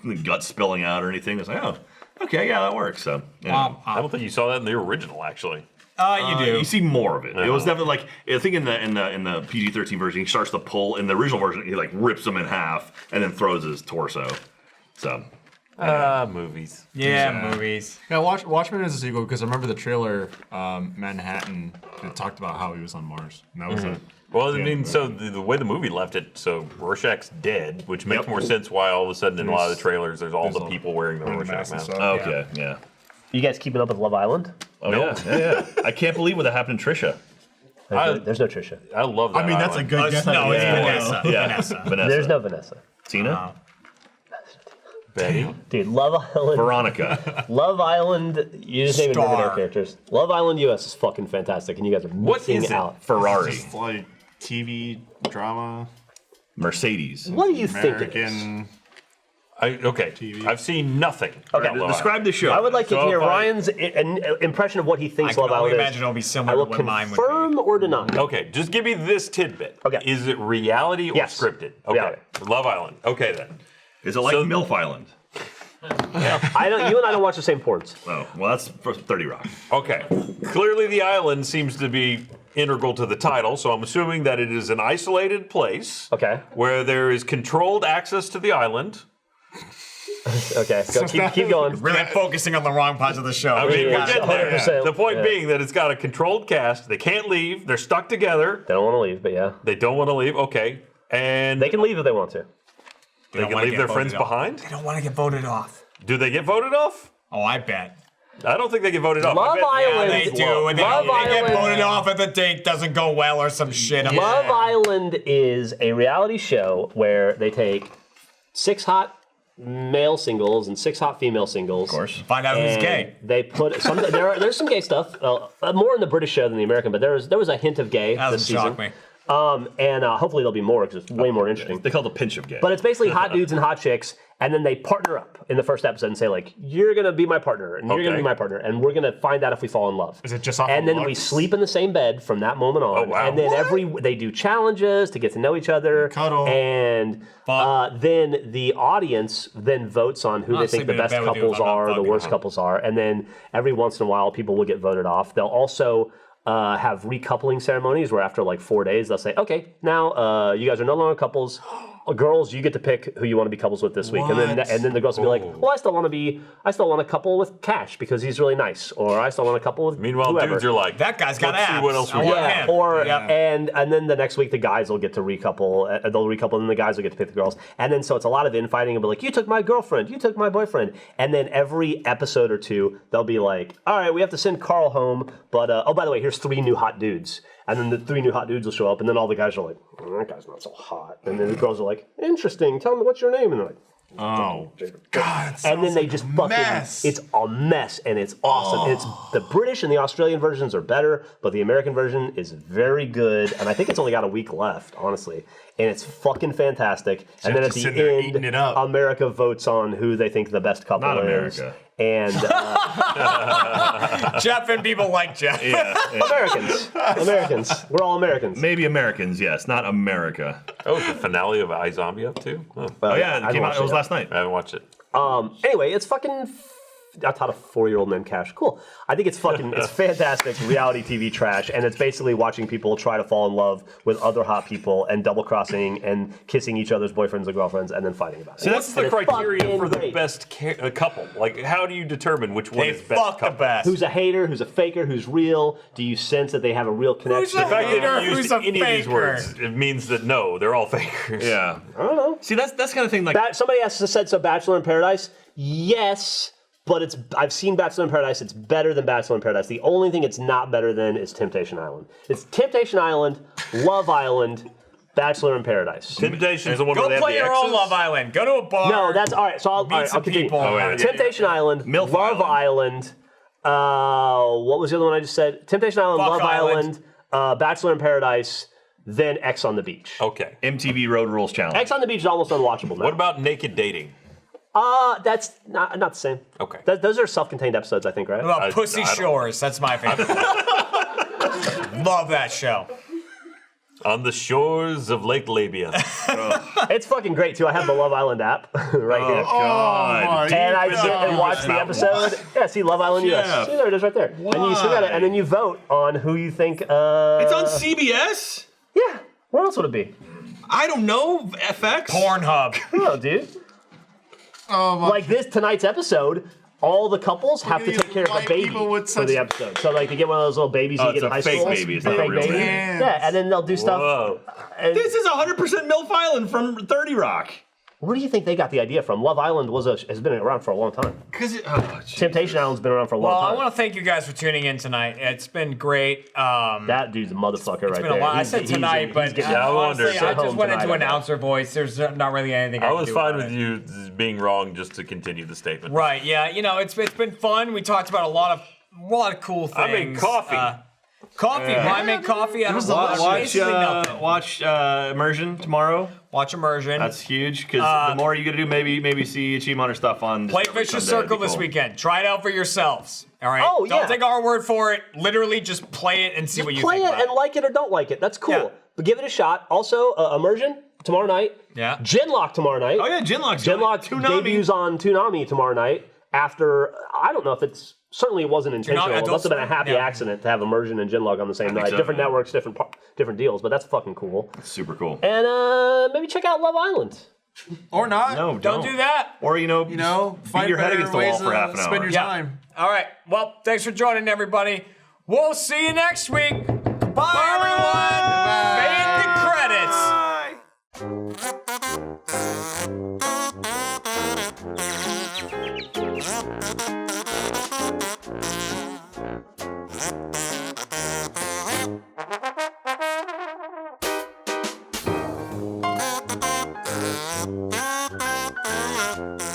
S1: the guts spilling out or anything. It's like, oh, okay, yeah, that works. So anyway.
S4: I don't think you saw that in the original, actually.
S2: You do.
S1: You see more of it. It was definitely like I think in the PG-13 version, he starts to pull. In the original version, he like rips him in half and then throws his torso. So
S4: Movies.
S2: Yeah, movies.
S3: Yeah, Watchmen is a sequel because I remember the trailer, Manhattan, it talked about how he was on Mars. And that was it.
S4: Well, I mean, so the way the movie left it, so Rorschach's dead, which makes more sense why all of a sudden in a lot of the trailers there's all the people wearing the Rorschach
S3: masks and
S4: mask.
S3: stuff.
S1: okay, yeah.
S5: You guys keeping up with Love Island?
S1: Oh yeah. I can't believe what happened to Trisha.
S5: There's no Trisha.
S4: I love that.
S3: I mean, that's a
S4: island.
S3: good guess.
S2: No, it's
S1: Yeah.
S2: Vanessa.
S1: Yeah,
S2: Vanessa.
S1: Vanessa.
S5: There's no Vanessa.
S1: Tina,
S4: Betty.
S5: Dude, Love Island.
S1: Veronica.
S5: Love Island. You just named Riverdale
S2: Star.
S5: characters. Love Island US is fucking fantastic, and you guys are
S4: What
S5: missing
S4: is it?
S5: out.
S1: Ferrari,
S3: Just like TV drama,
S1: Mercedes.
S5: What do you think it is?
S3: American.
S4: Okay, I've seen nothing.
S5: Okay,
S4: about Love
S1: Describe the show.
S5: I would like to
S4: So
S5: hear
S4: if I-
S5: Ryan's impression of what he
S2: I
S5: thinks
S2: can
S5: Love
S2: only
S5: Island
S2: imagine
S5: is.
S2: it'll be
S5: I
S2: similar
S5: will
S2: to what mine would
S5: confirm
S2: be.
S5: or deny.
S4: Okay, just give me this tidbit.
S5: Okay.
S4: Is it reality or
S5: Yes.
S4: scripted? Okay.
S5: Reality.
S4: Love Island. Okay then.
S1: Is it like
S4: So-
S1: MILF Island?
S5: I don't. You and I don't watch the same porns.
S1: Oh, well, that's for 30 Rock.
S4: Okay. Clearly the island seems to be integral to the title, so I'm assuming that it is an isolated place.
S5: Okay.
S4: Where there is controlled access to the island.
S5: Okay. Go, keep going.
S2: Really focusing on the wrong parts of the show.
S4: I mean,
S5: Yeah,
S4: we're getting there.
S5: 100%,
S4: The point
S5: yeah.
S4: being that it's got a controlled cast. They can't leave. They're stuck together.
S5: They don't want to leave, but yeah,
S4: They don't want to leave. Okay. And
S5: they can leave if they want to.
S4: they
S2: don't
S4: can
S2: wanna
S4: leave
S2: get
S4: their
S2: voted
S4: friends
S2: off.
S4: behind.
S2: They don't want to get voted off.
S4: Do they get voted off?
S2: Oh, I bet.
S4: I don't think they get voted off.
S5: Love
S4: I bet-
S5: Island.
S2: Yeah, they do. And
S5: Love
S2: they get
S5: Island.
S2: voted off if the date doesn't go well or some shit.
S5: Love Island is a reality show where they take 6 hot male singles and 6 hot female singles.
S1: Of course.
S2: Find out who's
S5: and
S2: gay.
S5: They put some. There's some gay stuff. More in the British show than the American, but there was a hint of gay
S2: That
S5: this
S2: doesn't shock
S5: season.
S2: me.
S5: And hopefully there'll be more because it's way more interesting.
S1: They call it a pinch of gay.
S5: But it's basically hot dudes and hot chicks, and then they partner up in the first episode and say like, "You're gonna be my partner, and you're gonna
S4: Okay.
S5: be my partner, and we're gonna find out if we fall in love."
S3: Is it just off
S5: And
S3: of
S5: then we
S3: looks?
S5: sleep in the same bed from that moment on.
S4: Oh, wow.
S5: And then they do challenges to get to know each other,
S3: Cuddle.
S5: and then the audience then votes on who they think
S2: sleeping
S5: the
S2: in
S5: best
S2: bed with you
S5: couples
S2: if I'm not
S5: are, the
S2: fucking.
S5: worst couples are, and then every once in a while people will get voted off. They'll also have recoupling ceremonies where after like 4 days they'll say, "Okay, now you guys are no longer couples. Girls, you get to pick who you want to be couples with this week." And then the girls will be like, "Well, I still want a couple with Cash because he's really nice," or "I still want a couple with
S4: Meanwhile,
S5: whoever."
S4: dudes are like,
S2: That guy's got
S4: let's
S2: abs.
S4: see what else we
S2: I
S4: got.
S2: want
S5: Yeah,
S2: him.
S5: or
S2: Yeah.
S5: and then the next week the guys will get to recouple. They'll recouple, and then the guys will get to pick the girls. And then so it's a lot of infighting. And be like, "You took my girlfriend. You took my boyfriend." And then every episode or two, they'll be like, "All right, we have to send Carl home, but oh, by the way, here's 3 new hot dudes." And then the 3 new hot dudes will show up, and then all the guys are like, "That guy's not so hot." And then the girls are like, "Interesting. Tell me what's your name." And they're like,
S3: Oh,
S5: and then they just fucking
S3: mess.
S5: it's a mess and it's awesome. It's the British and the Australian versions are better, but the American version is very good, and I think it's only got a week left, honestly, and it's fucking fantastic. And then
S3: have
S5: at
S3: to
S5: the
S3: sit there eating
S5: end
S3: it up.
S5: America votes on who they think the best couple
S1: Not
S5: is.
S1: America.
S5: And
S2: Jeff and people like Jeff.
S5: Americans, we're all Americans.
S1: Maybe Americans, yes, not America.
S4: oh, the finale of iZombie up too? Oh,
S1: Oh yeah,
S5: I
S1: it came out.
S5: watched
S1: It was
S5: it.
S1: last night.
S4: I haven't watched it.
S5: Anyway, it's fucking. I taught a 4-year-old named Cash. Cool. I think it's fantastic reality TV trash, and it's basically watching people try to fall in love with other hot people and double crossing and kissing each other's boyfriends or girlfriends and then fighting about it.
S4: So what's the
S5: And it's
S4: criteria
S5: fucking
S4: for the
S5: great.
S4: best couple? Like, how do you determine which one
S2: They
S4: is best
S2: fuck the
S4: couple?
S2: best.
S5: Who's a hater? Who's a faker? Who's real? Do you sense that they have a real connection?
S2: a
S4: The fact that
S2: hater?
S4: you used
S2: Who's a
S4: any of these
S2: faker?
S4: words, it means that no, they're all fakers.
S1: Yeah.
S5: I don't know.
S1: See, that's kind of thing like.
S5: Somebody said so. Bachelor in Paradise. Yes. But I've seen Bachelor in Paradise. It's better than Bachelor in Paradise. The only thing it's not better than is Temptation Island. It's Temptation Island, Love Island, Bachelor in Paradise.
S4: Temptation's the one
S2: Go
S4: where they
S2: play
S4: have
S2: your
S4: the
S2: own
S4: exes?
S2: Love Island. Go to a bar.
S5: No, that's all right. So I'll
S2: Meet some
S5: continue.
S2: people.
S1: Oh, yeah.
S5: Temptation Island,
S1: MILF
S5: Love
S1: Island.
S5: Island. What was the other one I just said? Temptation Island,
S2: Fuck
S5: Love
S2: Island.
S5: Island, Bachelor in Paradise, then X on the Beach.
S4: Okay.
S1: MTV Road Rules Challenge.
S5: X on the Beach is almost unwatchable now.
S4: What about naked dating?
S5: That's not the same.
S4: Okay.
S5: Those are self-contained episodes, I think, right?
S2: What about Pussy
S4: I don't-
S2: Shores? That's my favorite. Love that show.
S4: On the shores of Lake Labia.
S5: It's fucking great too. I have the Love Island app right here.
S1: God.
S5: And I sit and watch the episode. Yeah, see Love Island US.
S1: Jeff.
S5: See, there it is right there. And you sit at it, and then you vote on who you think.
S1: It's on CBS?
S5: Yeah. What else would it be?
S1: I don't know. FX?
S2: Pornhub.
S5: No, dude.
S3: Oh my.
S5: Like tonight's episode, all the couples have to
S3: at these
S5: take care of a
S3: white
S5: baby
S3: people with
S5: for
S3: such-
S5: the episode. So like they get one of those little babies you
S1: Oh,
S5: get in
S1: it's a
S5: high
S1: fake
S5: school.
S1: baby, it's
S5: A
S1: not a
S5: fake
S1: real
S5: baby.
S1: baby.
S5: Yeah, and then they'll do stuff.
S4: Whoa.
S5: And
S1: This is 100% MILF Island from 30 Rock.
S5: where do you think they got the idea from? Love Island has been around for a long time.
S1: Because
S5: Temptation Island's been around for a long
S2: Well,
S5: time.
S2: I want to thank you guys for tuning in tonight. It's been great.
S5: That dude's a motherfucker right
S2: It's been
S5: there.
S2: a lot. I
S5: He's-
S2: said
S5: he's-
S2: tonight,
S5: he's
S2: but
S5: getting-
S4: Yeah, I
S2: honestly,
S4: wonder.
S2: I just
S5: Home
S2: went
S5: tonight,
S2: into
S5: I
S2: announcer voice. There's not really anything I
S4: I
S2: can
S4: was
S2: do
S4: fine
S2: about
S4: with
S2: it.
S4: you being wrong just to continue the statement.
S2: Right? Yeah. You know, it's been fun. We talked about a lot of cool things.
S4: I made coffee.
S2: Coffee. Well, I made coffee. Out of
S1: Watch Immersion tomorrow.
S2: Watch Immersion.
S1: That's huge because the more you get to do, maybe see Achievement Hunter stuff on.
S2: Play
S1: Discovery
S2: Vicious
S1: someday.
S2: Circle
S1: It'd be
S2: this
S1: cool.
S2: weekend. Try it out for yourselves. All right.
S5: Oh,
S2: Don't
S5: yeah.
S2: take our word for it. Literally, just play it and see what you
S5: play
S2: think
S5: it
S2: about
S5: and like it or don't like it. That's cool.
S2: Yeah.
S5: But give it a shot. Also, Immersion tomorrow night.
S2: Yeah.
S5: Genlock tomorrow night.
S1: Oh yeah, Genlock's
S5: Genlock
S1: Toonami.
S5: debuts on Toonami tomorrow night. After I don't know if it's certainly it wasn't intentional. It
S2: Adult
S5: must have been a
S2: Swim?
S5: happy
S2: Yeah.
S5: accident to have Immersion and Genlock on the same night.
S1: so.
S5: Different networks, different deals, but that's fucking cool.
S1: Super cool.
S5: And maybe check out Love Island.
S3: Or not.
S1: No,
S2: Don't do that.
S1: Or
S3: You know,
S1: beat
S3: find
S1: your head
S3: better
S1: against the
S3: ways
S1: wall for
S3: to
S1: half an
S3: spend
S1: hour.
S3: your
S2: Yeah.
S3: time.
S2: All right. Well, thanks for joining, everybody. We'll see you next week. Bye, everyone. Fade the credits.
S8: Bye.